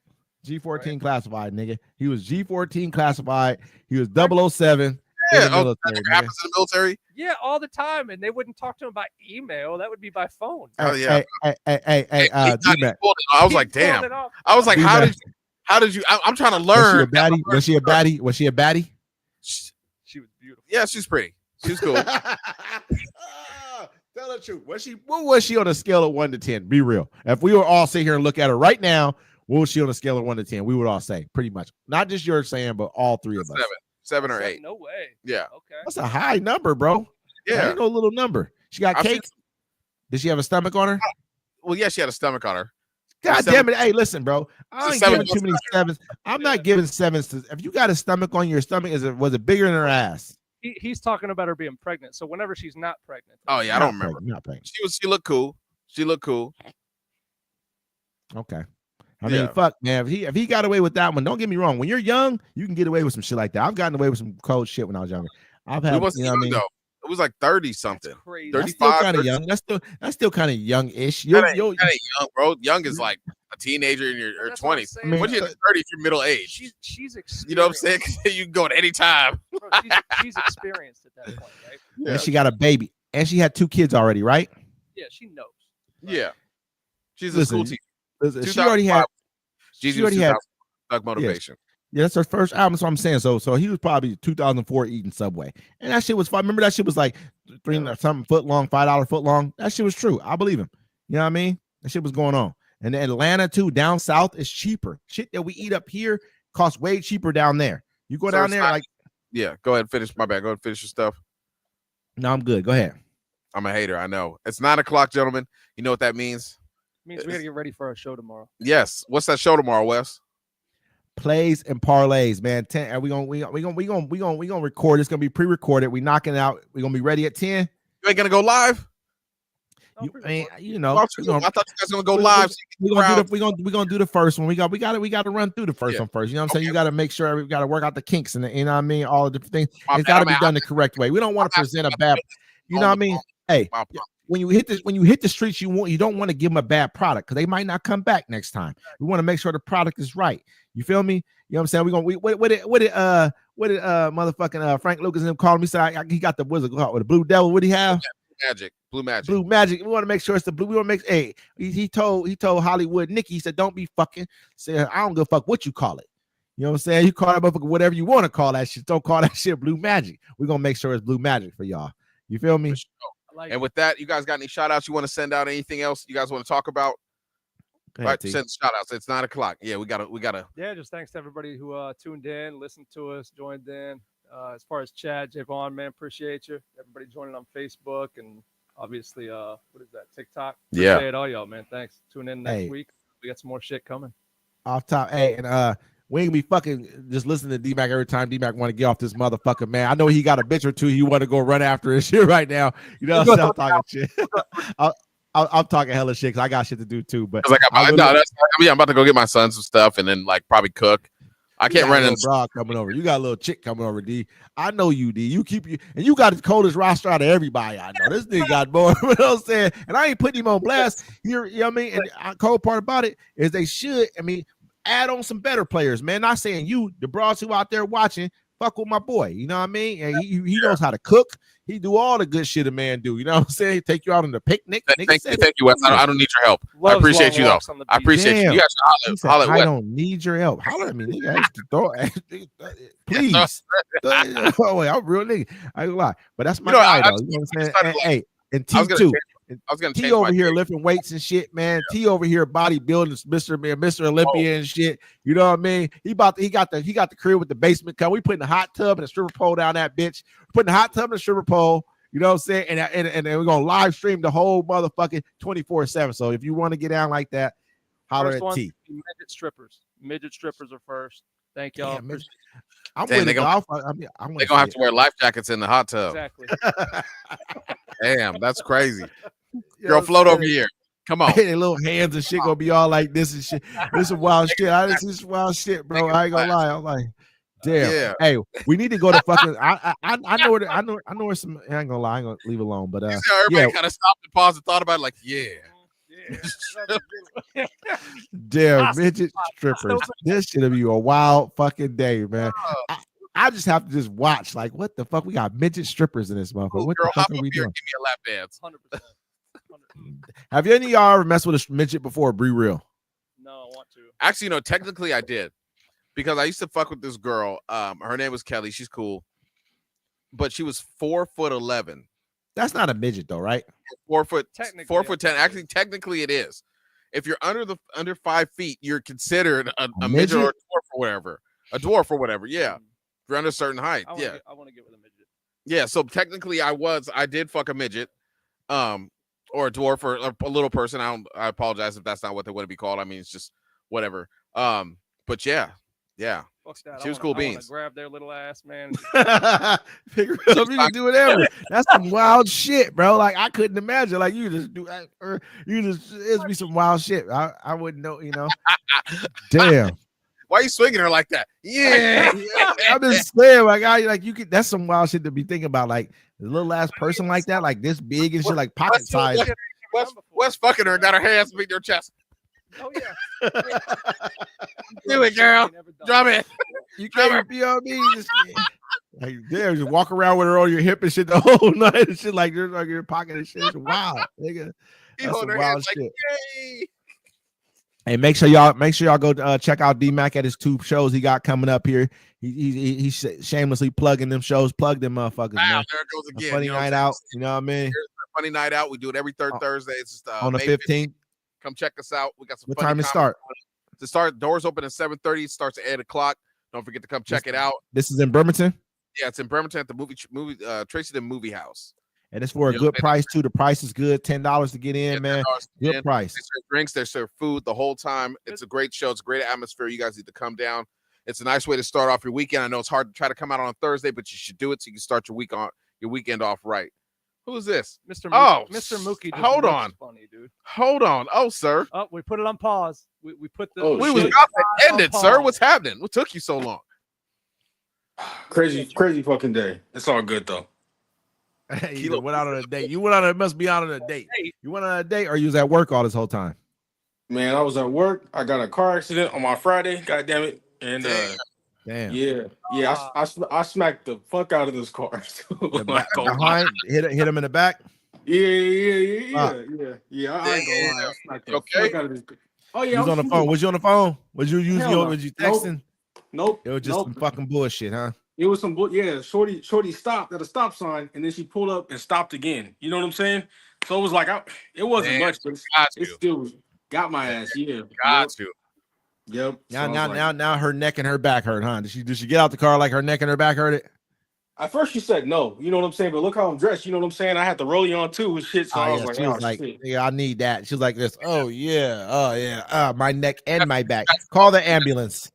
G14 classified, nigga. He was G14 classified. He was 007. Yeah, in the military, that nigga. happens in the military. Yeah, all the time, and they wouldn't talk to him by email. That would be by phone. Oh, yeah. Hey, He D-Mac. pulled it. I was He like, pulled damn. it off. I was like, D-Mac. how did you? I'm trying to Was she a learn. baddie? Was she a baddie? Was she a baddie? She was beautiful. Yeah, she's pretty. She's cool. Tell the truth. What was she on a scale of 1 to 10? Be real. If we were all sit here and look at her right now, what was she on a scale of 1 to 10? We would all say pretty much. Not just yours saying, but all three of us. 7 or 8. No way. Yeah, Okay. That's a high number, bro. That yeah. ain't no little number. She got I've seen- cake. Did she have a stomach on her? Well, yeah, she had a stomach on her. God Seven- damn it. Hey, listen, bro. I ain't seven- giving too many sevens. I'm not giving sevens to if you got a stomach on your stomach, was it bigger than her ass? He's talking about her being pregnant. So whenever she's not pregnant. Oh yeah, I Not don't remember. pregnant, not pregnant. She looked cool. She looked cool. Okay. I mean, Yeah. fuck, man. If he got away with that one, don't get me wrong. When you're young, you can get away with some shit like that. I've gotten away with some cold shit when I was younger. I've It had, wasn't you know what I young mean? though. It was like 30 something. That's crazy. 30. That's still 35, kind of 30. young. That's still kind of young-ish. That ain't young, bro. Young is like a teenager in your That's what I'm 20s. saying. I mean, Once you hit 30, if you're middle age. She's experienced. You know what I'm saying? 'Cause you can go at any time. Bro, she's experienced at that point, right? Yeah. And she got a baby, and she had 2 kids already, right? Yeah, she knows. Yeah. She's a Listen, school teacher. Listen, she already had. 2005. Jeezy She already had. Thug Motivation. Yeah, that's her first album. So I'm saying so he was probably 2004 eating Subway, and that shit was fun. Remember that shit was like $3 foot long, $5 foot long. That shit was true. I believe him. You know what I mean? That shit was going on. And Atlanta too, down south is cheaper. Shit that we eat up here costs way cheaper down there. You go So down it's there not- like, Yeah, go ahead and finish. My bad. Go ahead and finish your stuff. no, I'm good. Go ahead. I'm a hater. I know. It's 9 o'clock, gentlemen. You know what that means? Means we gotta get ready for our show tomorrow. Yes. What's that show tomorrow, Wes? Plays and parlays, man. 10. And we gonna record. It's gonna be pre-recorded. We knocking it out. We gonna be ready at 10. You ain't gonna go live? Oh, I mean, you I know, thought you guys gonna go live. So we gonna do the first one. We got to run through the first Yeah. one first. You know what I'm saying? Okay. You got to make sure we got to work out the kinks and the, you know what I mean, all the different things. My It's bad, got to I'm be out. done the correct way. We don't want to present a bad. You know what I mean? Hey, My- when you hit the streets, you don't want to give them a bad product because they might not come back next time. We want to make sure the product is right. You feel me? You know what I'm saying? What did motherfucking Frank Lucas and him call me? Said he got the what's it called with the Blue Devil. What do he have? Blue Magic. Blue Magic. We want to make sure it's the blue. We want to make. Hey, he told Hollywood Nicky. He said, "Don't be fucking." Said, "I don't give a fuck what you call it." You know what I'm saying? You call it motherfucker whatever you want to call that shit. Don't call that shit Blue Magic. We're gonna make sure it's Blue Magic for y'all. You feel me? I like And with that, you guys got any shout outs you want to send out? Anything else you guys want to talk about? Go All ahead, right, T. send shout outs. It's 9 o'clock. Yeah, we gotta. Yeah, just thanks to everybody who tuned in, listened to us, joined in. As far as Chad, Javon, man, appreciate you. Everybody joining on Facebook and obviously, what is that? TikTok. Yeah. Appreciate all y'all, man. Thanks. Tune in next Hey. week. We got some more shit coming. Off top. Hey, and we ain't gonna be fucking just listening to D-Mac every time D-Mac want to get off this motherfucker, man. I know he got a bitch or two he want to go run after his shit right now. You know what I'm talking shit. I'm talking hella shit because I got shit to do too. But I was like, I I'm about to go get my son some stuff and then like probably cook. I can't run in. Broad coming over. You got a little chick coming over, D. I know you, D. You and you got the coldest roster out of everybody I know. This nigga got more. You know what I'm saying? And I ain't putting him on blast. Here, you know what I mean? And the cold part about it is they should. I mean, add on some better players, man. Not saying you, the bros who out there watching, fuck with my boy. You know what I mean? And he knows how to cook. He do all the good shit a man do. You know what I'm saying? Take you out on the picnic. Thank you, Wes. I don't need your help. I Loves appreciate long you though. walks on the I beach. appreciate you. Damn. You guys should He said, holler at I Wes. don't need your help. Holler at me, nigga. Please. Oh, wait, I'm a real nigga. I ain't gonna lie. But that's my guy, though. You know what I'm saying? started, Hey, and I was T gonna too. change- I was gonna T change over my here take. lifting weights and shit, man. T over here bodybuilding, Mr. Olympia and shit. You know what I mean? He got the crib with the basement cut. We putting the hot tub and a stripper pole down that bitch. Putting the hot tub and a stripper pole. You know what I'm saying? And then we're gonna live stream the whole motherfucking 24/7. So if you want to get down like that, holler First at one, T. midget strippers. Midget strippers are first. Thank y'all. Damn, midget. I'm Dang, with they it, gonna- dog. I'm They're gonna have to wear life jackets in the hot tub. Exactly. Damn, that's crazy. You know Girl, what I'm float over saying? here. Come on. Their little hands and shit gonna be all like this and shit. This is wild shit. I just this wild shit, bro. I ain't gonna lie. I'm like, damn. Yeah. Hey, we need to go to fucking. I know where I know where some. I ain't gonna lie. I ain't gonna leave it alone. But You see how everybody yeah. kind of stopped and paused and thought about it, like, yeah. damn midget strippers. This should be a wild fucking day, man. I just have to just watch. Like, what the fuck? We got midget strippers in this motherfucker. What Girl, the hop fuck are up we here doing? and give me a lap dance. 100%. Have any of y'all ever messed with a midget before? Be real. No, I want to. Actually, no, technically I did. Because I used to fuck with this girl. Her name was Kelly. She's cool. But she was 4'11". That's not a midget though, right? 4 foot, Technically, 4'10". Actually, technically it is. If you're under 5 feet, you're considered a midget or a midget? dwarf or whatever. A dwarf or whatever. Yeah. If you're under a certain height. I want to get with a midget. Yeah. So technically I did fuck a midget. Or a dwarf or a little person. I apologize if that's not what they want to be called. I mean, it's just whatever. But yeah. Fuck that. She was I cool wanna beans. grab their little ass, man. Figure it out, you can do whatever. That's some wild shit, bro. Like I couldn't imagine. Like you just do that, or it'd be some wild shit. I wouldn't know, you know. Damn. Why are you swinging her like that? Yeah. I'm just saying, like you could. That's some wild shit to be thinking about. Like the little ass person like that, like this big and shit, like pocket size. Wes fucking her, got her hands beat her chest. Oh yeah. Do it, girl. Never done. Drop it. You can't be on me. Just, like damn, just walk around with her on your hip and shit the whole night and shit like you're like your pocket and shit. It's wild, nigga. He That's holding some her wild hands like, shit. yay. Hey, make sure y'all go check out D-Mac at his 2 shows he got coming up here. He's shamelessly plugging them shows. Plug them motherfuckers, Wow, man. there it goes A again. funny you know what night I'm saying? out. You know what I mean? Here's a funny night out. We do it every third Oh, Thursday. It's just On the May 15th. Come check us out. We got some What funny time it comedy start? going. To start, doors open at 7:30. It starts at 8 o'clock. Don't forget to come check it out. This is in Bremerton, Yeah, it's in Bremerton at the movie Tracy the Movie House. and it's for a Yeah, good man. price too. The price is good, $10 to get in, Yeah, man. $10 Good in. price. They serve drinks, they serve food the whole time. It's a great show. It's a great atmosphere. You guys need to come down. It's a nice way to start off your weekend. I know it's hard to try to come out on a Thursday, but you should do it so you can start your weekend off right. Who is this? Mr. Oh, Mr. Mookie. just hold looks on. Funny, dude. Hold on. Oh, sir. Oh, we put it on pause. We put the. Oh, We was shit. about to end on it, sir. pause. What's happening? What took you so long? Crazy fucking day. It's all good though. Hey, Kilo- you went out on a date. You went on. It must be out on a date. You went on a date, or you was at work all this whole time. Man, I was at work. I got a car accident on my Friday. God damn it. And Damn. I smacked the fuck out of this car. Behind, hit him in the back. Yeah. I Yeah, ain't gonna lie. I smacked the okay? fuck out of this. Oh yeah, You was on the phone. Was you on the phone? Was you using? Hell no. Was you Nope. texting? Nope. It was just some fucking bullshit, huh? It was some Shorty stopped at a stop sign and then she pulled up and stopped again. You know what I'm saying? So it was like it wasn't Damn, much, but got it you. still got my ass. Yeah. Got you. Yep. So I was like- Now her neck and her back hurt, huh? Did she get out the car like her neck and her back hurt it? At first she said no, you know what I'm saying? But look how I'm dressed, you know what I'm saying? I had the rollie on too with shit. So I was like, she was like, yeah, I need that. She was like this. Oh yeah. My neck and my back. Call the ambulance.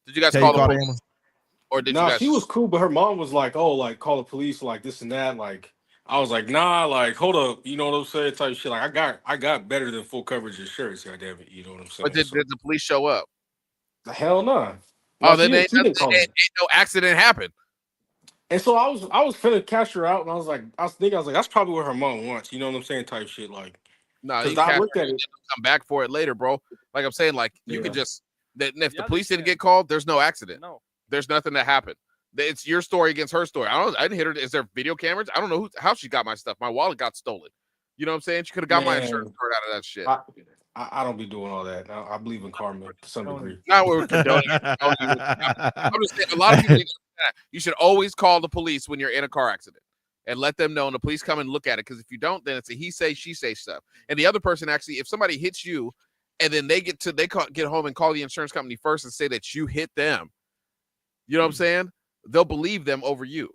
Did you guys Tell call you the call the police? ambulance. Or did you nah, guys? she was cool, but her mom was like, oh, like call the police, like this and that. Like I was like, nah, like hold up, you know what I'm saying? Type shit. Like I got better than full coverage insurance, goddamn it, you know what I'm saying? But did the police show up? The hell no. Oh, then she didn't call me. ain't no accident happened. And so I was finna cash her out, and I was like, that's probably what her mom wants, you know what I'm saying? Type shit, like. No, 'Cause you I can't looked at it. come back for it later, bro. Like I'm saying, like you Yeah. could just That if Yeah, the police didn't understand. get called, there's no accident. No. There's nothing that happened. It's your story against her story. I didn't hit her. Is there video cameras? I don't know how she got my stuff. My wallet got stolen. You know what I'm saying? She could have got my Man. insurance card out of that shit. I don't be doing all that. I believe in karma to some degree. Not we're condoning. I'm just saying, a lot of people need to understand that. You should always call the police when you're in a car accident and let them know, and the police come and look at it. Because if you don't, then it's a he say, she say stuff. And the other person actually, if somebody hits you, and then they get home and call the insurance company first and say that you hit them, you know what I'm saying? They'll believe them over you.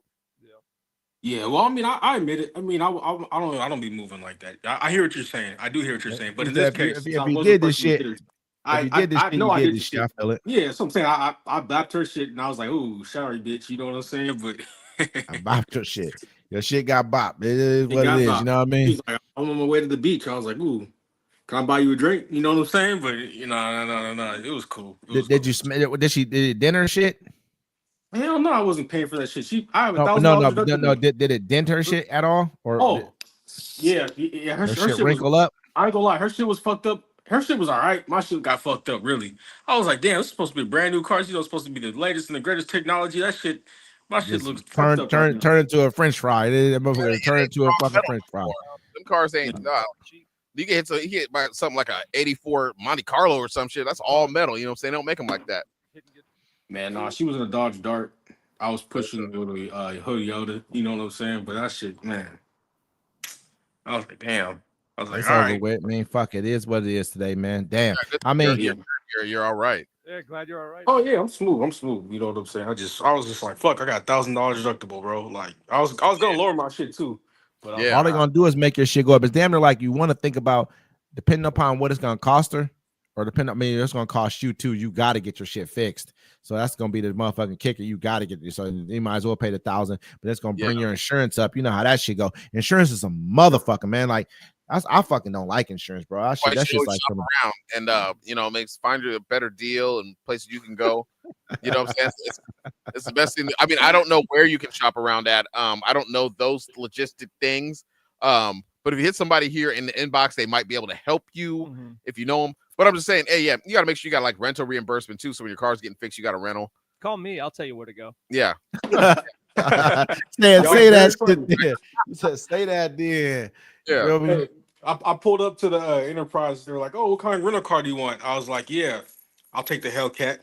Yeah, well, I mean, I admit it. I mean, I don't be moving like that. I hear what you're saying. I do hear what you're saying. But in this case, if you did this shit, I did this shit, know I you did did this this shit. shit. I feel it. Yeah, so I'm saying I bapped her shit, and I was like, "Ooh, sorry, bitch." You know what I'm saying? But I bopped your shit. Your shit got bopped. It is It what got it is. bopped. You know what I mean? She's like, "I'm on my way to the beach." I was like, "Ooh, can I buy you a drink?" You know what I'm saying? But you know, no. It was cool. Did you smell it? Did it dinner shit? Hell no, I wasn't paying for that shit. I have No, $1,000. no. Did it dent her shit at all? Or Oh, yeah. Her shit shit was. wrinkle up? I ain't gonna lie, her shit was fucked up. Her shit was all right. My shit got fucked up, really. I was like, damn, it's supposed to be a brand new car. You know, it's supposed to be the latest and the greatest technology. That shit, my shit Just looks fucked up. right now. turn into a French fry. That motherfucker turn into a fucking French fry. Them cars ain't. You get hit by something like a '84 Monte Carlo or some shit. That's all metal. You know what I'm saying? They don't make them like that. Man, nah, she was in a Dodge Dart. I was pushing the Hood Yoda. You know what I'm saying? But that shit, man. I was like, damn. I was like, It's all over right. with. I mean, fuck it is what it is today, man. Damn. Yeah, I mean, you're all right. Yeah, glad you're all right. Oh yeah, I'm smooth. You know what I'm saying? I was just like, fuck, I got $1,000 deductible, bro. Like I was gonna lower my shit too. But Yeah. all they're gonna do is make your shit go up. It's damn near like you want to think about, depending upon what it's gonna cost her, or depending. I mean, it's gonna cost you too. You got to get your shit fixed. So that's gonna be the motherfucking kicker. You got to get this. So you might as well pay the $1,000, but that's gonna bring your insurance up. You know how that shit go. Insurance is a motherfucker, man. Like I fucking don't like insurance, bro. That shit's like shop around and you know, find you a better deal and places you can go. You know what I'm saying? It's the best thing. I mean, I don't know where you can shop around at. I don't know those logistic things. But if you hit somebody here in the inbox, they might be able to help you if you know them. But I'm just saying, hey, yeah, you got to make sure you got like rental reimbursement too. So when your car's getting fixed, you got a rental. Call me. I'll tell you where to go. Yeah. say that shit. Say that then. Yeah. You know what I mean? Hey, I pulled up to the Enterprise. They're like, "Oh, what kind of rental car do you want?" I was like, "Yeah, I'll take the Hellcat."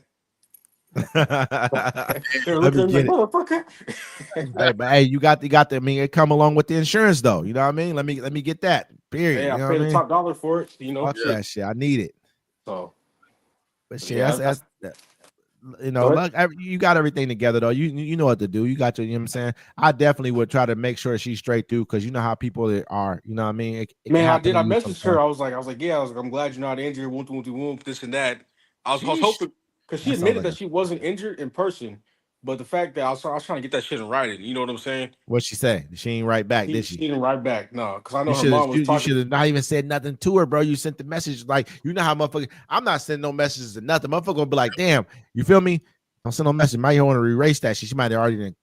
They're looking at me like, "Motherfucker." Hey, but hey, you got the. I mean, it come along with the insurance though. You know what I mean? Let me get that. Period. Hey, you I know paid what the top dollar for it. You know. Fuck that shit. I need it. So, But shit, yeah, that's you know, look, you got everything together though. You know what to do. You got your, you know what I'm saying? I definitely would try to make sure she's straight through, because you know how people are, you know what I mean? It man, I did. I to you messaged her. sometimes. I was like, yeah, I'm glad you're not injured. Whoop, this and that. I was hoping, because she That sounds admitted like that she wasn't injured in person, but the fact that I was trying to get that shit in writing. You know what I'm saying? What'd she say? She ain't right back, did She she? didn't write back. No, because I know You her mom was you talking. should have not even said nothing to her, bro. You sent the message like, you know how motherfucker. I'm not sending no messages or nothing. Motherfucker gonna be like, damn, you feel me? Don't send no message. Might want to erase that shit. She might have already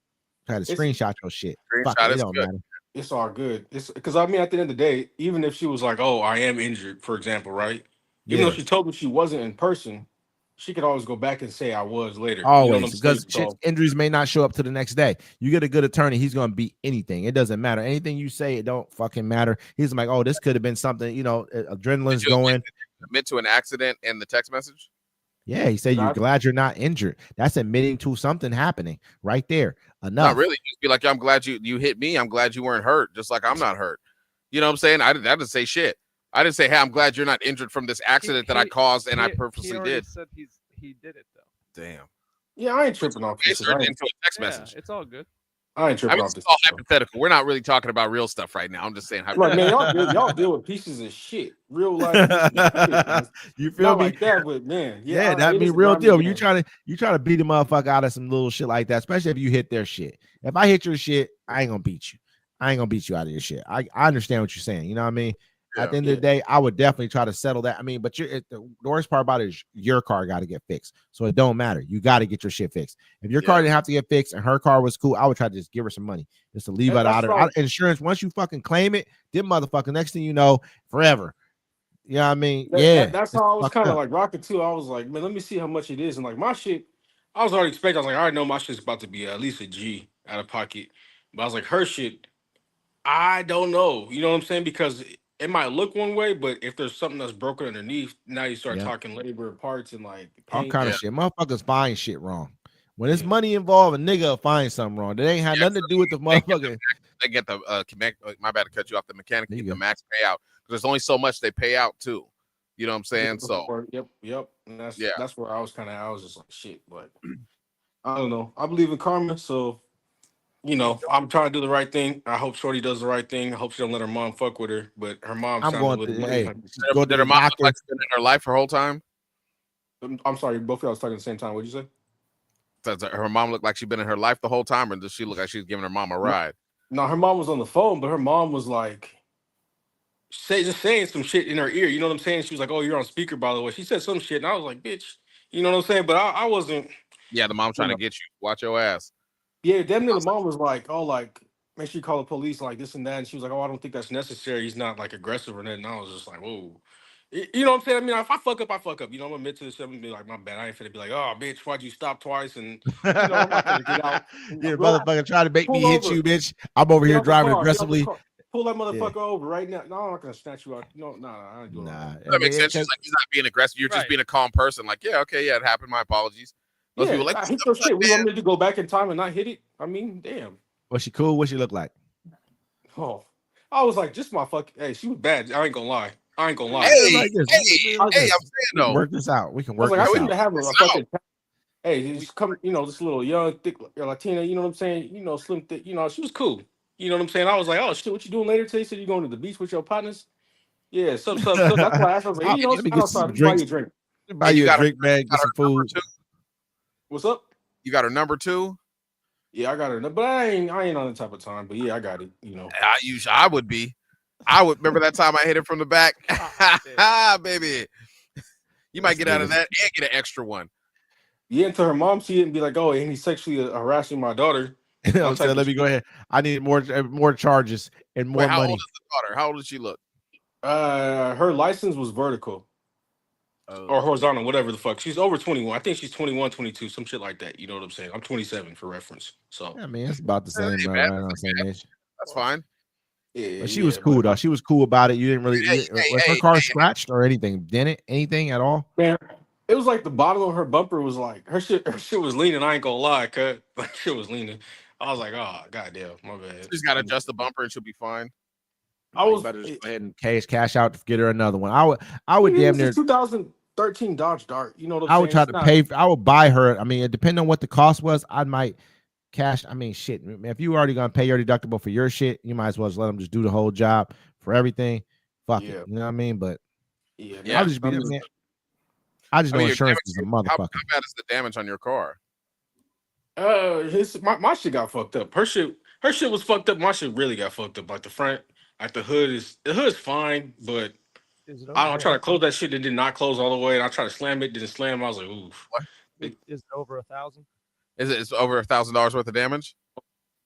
tried to screenshot your shit. Fuck it, it don't matter. It's all good. It's because I mean, at the end of the day, even if she was like, "Oh, I am injured," for example, right? Even though she told me she wasn't in person, she could always go back and say I was later. Always, because so, injuries may not show up to the next day. You get a good attorney, he's gonna beat anything. It doesn't matter. Anything you say, it don't fucking matter. He's like, oh, this could have been something. You know, adrenaline's going. Admit to an accident in the text message. Yeah, he said you're glad you're not injured. That's admitting to something happening right there. Enough. Not really. Just be like, I'm glad you hit me. I'm glad you weren't hurt. Just like I'm not hurt. You know what I'm saying? I didn't say shit. I didn't say, hey, I'm glad you're not injured from this accident that I caused and I purposely did. Said he did it though. Damn. Yeah, I ain't tripping off this. Into a text message. It's all good. I ain't tripping off it's this. all hypothetical. We're not really talking about real stuff right now. I'm just saying. Like, man, y'all deal with pieces of shit, real life. You feel not me? like that, but man, yeah, that be real deal. You try to beat a motherfucker out of some little shit like that, especially if you hit their shit. If I hit your shit, I ain't gonna beat you. I ain't gonna beat you out of your shit. I understand what you're saying. You know what I mean? At the end of the day, I would definitely try to settle that. I mean, but the worst part about it is your car got to get fixed. So it don't matter. You got to get your shit fixed. If your car didn't have to get fixed and her car was cool, I would try to just give her some money just to leave it out of insurance. Once you fucking claim it, then motherfucker, next thing you know, forever. You know what I mean? That, Yeah. that's it's how I was fucked kind of up. like rocking too. I was like, man, let me see how much it is. And like my shit, I was already expecting. I was like, I already know my shit's about to be at least a G out of pocket. But I was like, her shit, I don't know. You know what I'm saying? Because it might look one way, but if there's something that's broken underneath, now you start Yeah. talking labor parts and like All paint. kind Yeah. of shit. Motherfuckers find shit wrong. When there's Yeah. money involved, a nigga will find something wrong. That ain't had Yeah, nothing to do with the motherfucker. They get the my bad to cut you off. The mechanic There you get the go. max payout because there's only so much they pay out too. You know what I'm saying? So Yep. And yeah. that's where I was just like shit. But I don't know. I believe in karma, so you know, I'm trying to do the right thing. I hope Shorty does the right thing. I hope she don't let her mom fuck with her. But her mom I'm sounded a going little to money. hey, go to Did the her mom look doctor. like she's been in her life her whole time? I'm sorry, both of y'all was talking at the same time. What'd you say? Does her mom look like she's been in her life the whole time, or does she look like she's giving her mom a ride? No, her mom was on the phone, but her mom was like just saying some shit in her ear. You know what I'm saying? She was like, "Oh, you're on speaker, by the way." She said some shit, and I was like, "Bitch," you know what I'm saying? But I wasn't. Yeah, the mom's trying know. to get you. Watch your ass. Yeah, damn near the mom was like, "Oh, like make sure you call the police, like this and that." And she was like, "Oh, I don't think that's necessary. He's not like aggressive or nothing." And I was just like, "Whoa." You know what I'm saying? I mean, if I fuck up, I fuck up. You know, I'm gonna admit to this. I'm gonna be like, my bad. I ain't finna be like, oh, bitch, why'd you stop twice? And you know, I'm not gonna get out. Yeah, Relax. motherfucker trying to make me Pull hit over. you, bitch. I'm over Get here out the driving car. Get out the aggressively. car. Pull that motherfucker over right now. No, I'm not gonna snatch you out. No, I ain't doing Nah, that. That makes sense. She's like, he's not being aggressive. You're just Right. being a calm person. Like, yeah, okay, yeah, it happened. My apologies. Most people like, I what hit the your fuck, shit. We man? want me to go back in time and not hit it. I mean, damn. Was she cool? What she look like? Oh, I was like, just my fuck. Hey, she was bad. I ain't gonna lie. Hey, Like this. hey, Like I'm this. saying We can though, work this out. We can I was work like, I this need to out. have a It's fucking. Hey, she's coming. You know, this little young, thick Latina. You know what I'm saying? You know, slim, thick. You know, she was cool. You know what I'm saying? I was like, oh shit, what you doing later today? Said you going to the beach with your partners? Yeah, so. That's why I asked. I was like, hey, you know, Let me it's get outside. some Let me buy you drinks. a drink. Buy And you you a got drink bag, get some food. What's up? You got her number 2. Yeah, I got her. But I ain't on the type of time. But yeah, I got it. You know. I would be. I would remember that time I hit it from the back. Baby. You might get out of that and get an extra one. Yeah, and to her mom, she didn't be like, oh, and he's sexually harassing my daughter. You know what I'm saying? Let me go ahead. I need more charges and more Wait, how money. old is the daughter? How old does she look? Her license was vertical or horizontal, whatever the fuck. She's over 21. I think she's 21, 22, some shit like that. You know what I'm saying? I'm 27 for reference. So I mean, it's about the same, Hey, right man, on the same age. That's fine. yeah, But she was cool though. She was cool about it. You didn't really. Was her car scratched or anything? Didn't anything at all? Man, it was like the bottom of her bumper was like her shit was leaning. I ain't gonna lie, cut. Like shit was leaning. I was like, oh goddamn, my bad. She's got to adjust the bumper and she'll be fine. I was better just go ahead and cash out to get her another one. I would damn near 2013 Dodge Dart. You know what I'm I saying? would try It's to not- pay. I would buy her. I mean, depending on what the cost was, I might cash. I mean, shit. If you already gonna pay your deductible for your shit, you might as well just let them just do the whole job for everything. Fuck Yeah. it. You know what I mean? But Yeah, I'll just be. I just know your insurance damage- is a how motherfucker. bad is the damage on your car? My shit got fucked up. Her shit was fucked up. My shit really got fucked up. Like the front, like the hood's fine, but Is it I try to close that shit. It did not close all the way, and I tried to slam it. Didn't slam. I was like, oof. Is it over 1,000? Is it? It's over $1,000 worth of damage?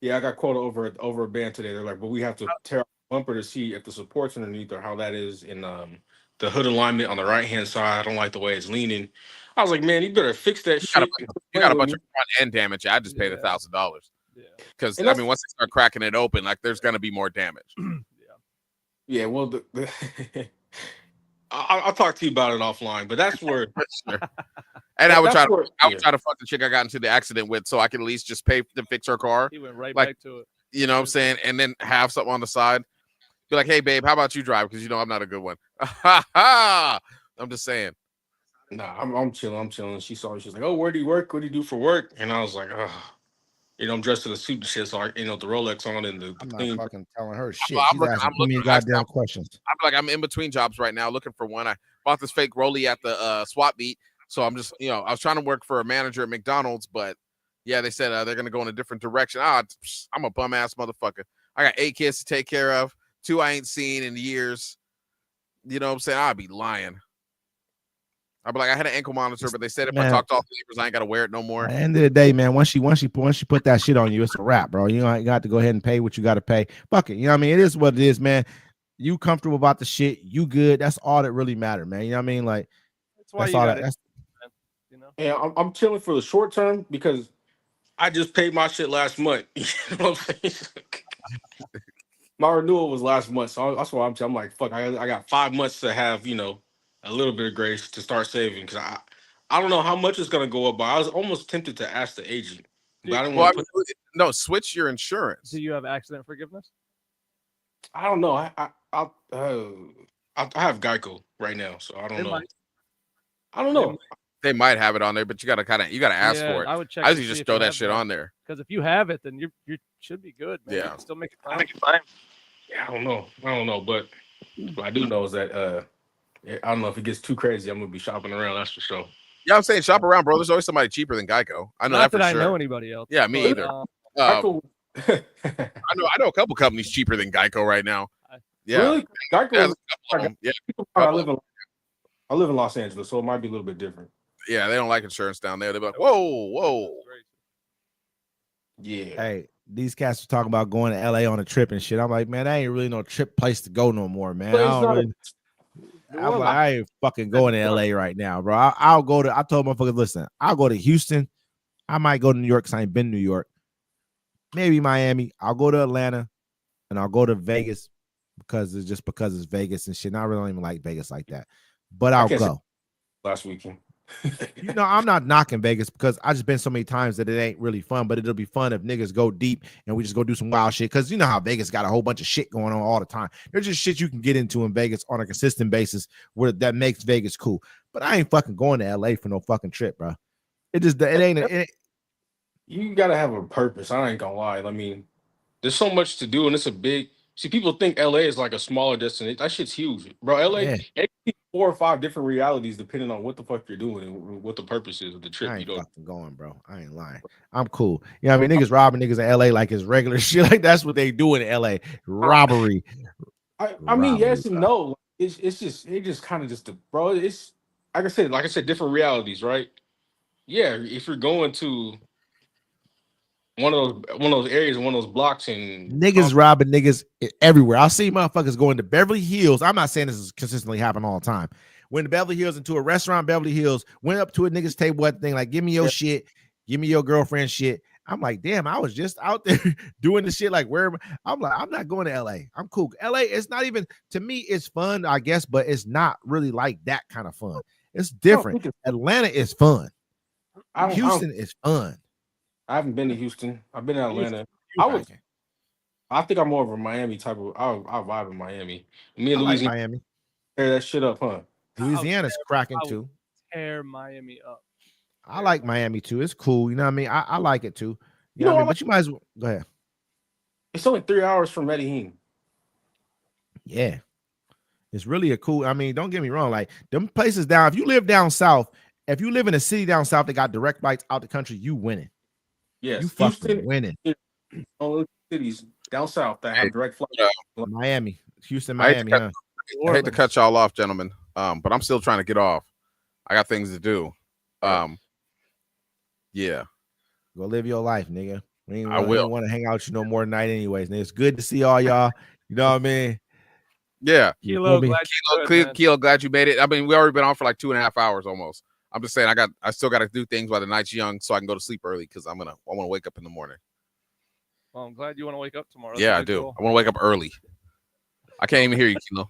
Yeah, I got quoted over a band today. They're like, but we have to tear out the bumper to see if the support's underneath or how that is in the hood alignment on the right hand side. I don't like the way it's leaning. I was like, man, you better fix that shit. You got a bunch of front end damage. I just paid $1,000 Yeah. because And I mean, once they start cracking it open, like there's gonna be more damage. Yeah, well, I'll talk to you about it offline, but that's where. Sure. And I would try that's to, where- I would try to fuck the chick I got into the accident with, so I could at least just pay to fix her car. He went right Like- back to it. You know what I'm saying? And then have something on the side. Be like, hey, babe, how about you drive? Because you know I'm not a good one. I'm just saying. Nah, I'm chilling. She saw me. She's like, "Oh, where do you work? What do you do for work?" And I was like, "Oh, you know, I'm dressed in a suit and shit, so I, you know, the Rolex on and the I'm clean." not fucking telling her shit. I'm She's looking- asking I'm too many looking- I- goddamn questions. I'm like, I'm in between jobs right now, looking for one. I bought this fake rollie at the swap meet, so I'm just, you know, I was trying to work for a manager at McDonald's, but yeah, they said they're gonna go in a different direction. I'm a bum ass motherfucker. I got 8 kids to take care of, 2 I ain't seen in years. You know what I'm saying? I'd be lying. I'd be like, I had an ankle monitor, but they said if I Man. talk to all the neighbors, I ain't gotta wear it no more. At the end of the day, man, once she put that shit on you, it's a wrap, bro. You got to go ahead and pay what you got to pay. Fuck it. You know what I mean? It is what it is, man. You comfortable about the shit. You good. That's all that really matter, man. You know what I mean? Like That's why that's you all got that. it. That's You know. And I'm chilling for the short term because I just paid my shit last month. You know what I'm saying? My renewal was last month, so that's why I'm like, fuck. I got 5 months to have a little bit of grace to start saving because I don't know how much it's gonna go up. But I was almost tempted to ask the agent, but I don't Well, want to put. no, switch your insurance. Do you have accident forgiveness? I don't know. I have Geico right now, so I don't They know. might. I don't They know. might. They might have it on there, but you gotta ask Yeah, for it. I would check. I to usually see just if throw you that have shit on there. Because if you have it, then you should be good, man. You Yeah. can still make it I fine. don't know, but what I do know is that I don't know if it gets too crazy. I'm gonna be shopping around. That's for sure. Yeah, I'm saying shop around, bro. There's always somebody cheaper than Geico. I know Not that for I sure. know anybody else. Yeah, me but, either. Geico. I know a couple companies cheaper than Geico right now. Yeah, Really? Geico. yeah, there's a couple of them. Yeah, I live in Los Angeles, so it might be a little bit different. yeah, they don't like insurance down there. They're like, whoa. Yeah. hey, these cats are talking about going to LA on a trip and shit. I'm like, man, that ain't really no trip place to go no more, man. But it's not I'm like, I ain't fucking going to LA right now, bro. I'll go to. I told motherfuckers, listen, I'll go to Houston. I might go to New York because I ain't been to New York. Maybe Miami. I'll go to Atlanta, and I'll go to Vegas because it's Vegas and shit. And I really don't even like Vegas like that, but I'll go. Last weekend. You know, I'm not knocking Vegas because I just been so many times that it ain't really fun, but it'll be fun if niggas go deep and we just go do some wild shit. Cause you know how Vegas got a whole bunch of shit going on all the time. There's just shit you can get into in Vegas on a consistent basis where that makes Vegas cool. But I ain't fucking going to LA for no fucking trip, bro. It ain't. You gotta have a purpose. I ain't gonna lie. I mean, there's so much to do, and it's a big. See, people think LA is like a smaller destination. That shit's huge, bro. LA, Yeah. it can be 4 or 5 different realities depending on what the fuck you're doing and what the purpose is of the trip. I You ain't know, fucking going, bro. I ain't lying. I'm cool. You know what I mean? Niggas robbing niggas in LA like it's regular shit. Like that's what they do in LA. Robbery. I mean, yes and no. It just kind of just bro. It's like I said, different realities, right? Yeah, if you're going to one of those areas, one of those blocks, and Niggas robbing niggas everywhere. I'll see motherfuckers going to Beverly Hills. I'm not saying this is consistently happening all the time. Went to Beverly Hills into a restaurant, Beverly Hills, went up to a nigga's table, what thing, like, give me your shit, give me your girlfriend shit. I'm like, damn, I was just out there doing the shit. Like, where I'm like, I'm not going to LA. I'm cool. LA, it's not even to me, it's fun, I guess, but it's not really like that kind of fun. It's different. Atlanta is fun. Houston is fun. I haven't been to Houston. I've been to Atlanta. I think I'm more of a Miami type of. I'll vibe in Miami. Me and Louisiana, like Miami. Tear that shit up, huh? Louisiana's cracking too. Tear Miami up. I like Miami too. It's cool. You know what I mean? I like it too. You know what I mean? But you might as well go ahead. It's only 3 hours from Medellin. Yeah. It's really a cool. I mean, don't get me wrong. Like them places down. If you live down south, if you live in a city down south that got direct flights out the country, you winning. Yes, you fucking winning. All cities down south that have direct flights. Miami, Houston, Miami. I hate to cut y'all off, gentlemen. But I'm still trying to get off. I got things to do. Yeah. Go live your life, nigga. I will. Want to hang out with you no more tonight, anyways. Nigga. It's good to see all y'all. You know what I mean? Yeah. Kilo, glad you made it. I mean, we already been on for like 2.5 hours almost. I'm just saying I still got to do things while the night's young so I can go to sleep early because I want to wake up in the morning. Well, I'm glad you want to wake up tomorrow. Yeah, I do. Cool. I want to wake up early. I can't even hear you, Kilo.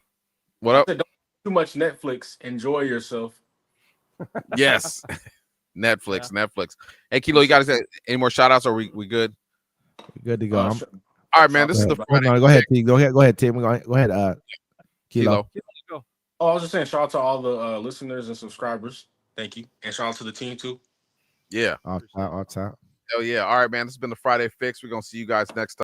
What up? Don't too much Netflix. Enjoy yourself. Yes. Netflix. Hey, Kilo, you got to say any more shout outs or we good? Good to go. All right, man. This is the Friday. Go ahead, T. Go ahead, Tim. Go ahead, Kilo. Oh, I was just saying, shout out to all the listeners and subscribers. Thank you. And shout out to the team, too. Yeah. All top. Hell yeah. All right, man. This has been the Friday Fix. We're going to see you guys next time.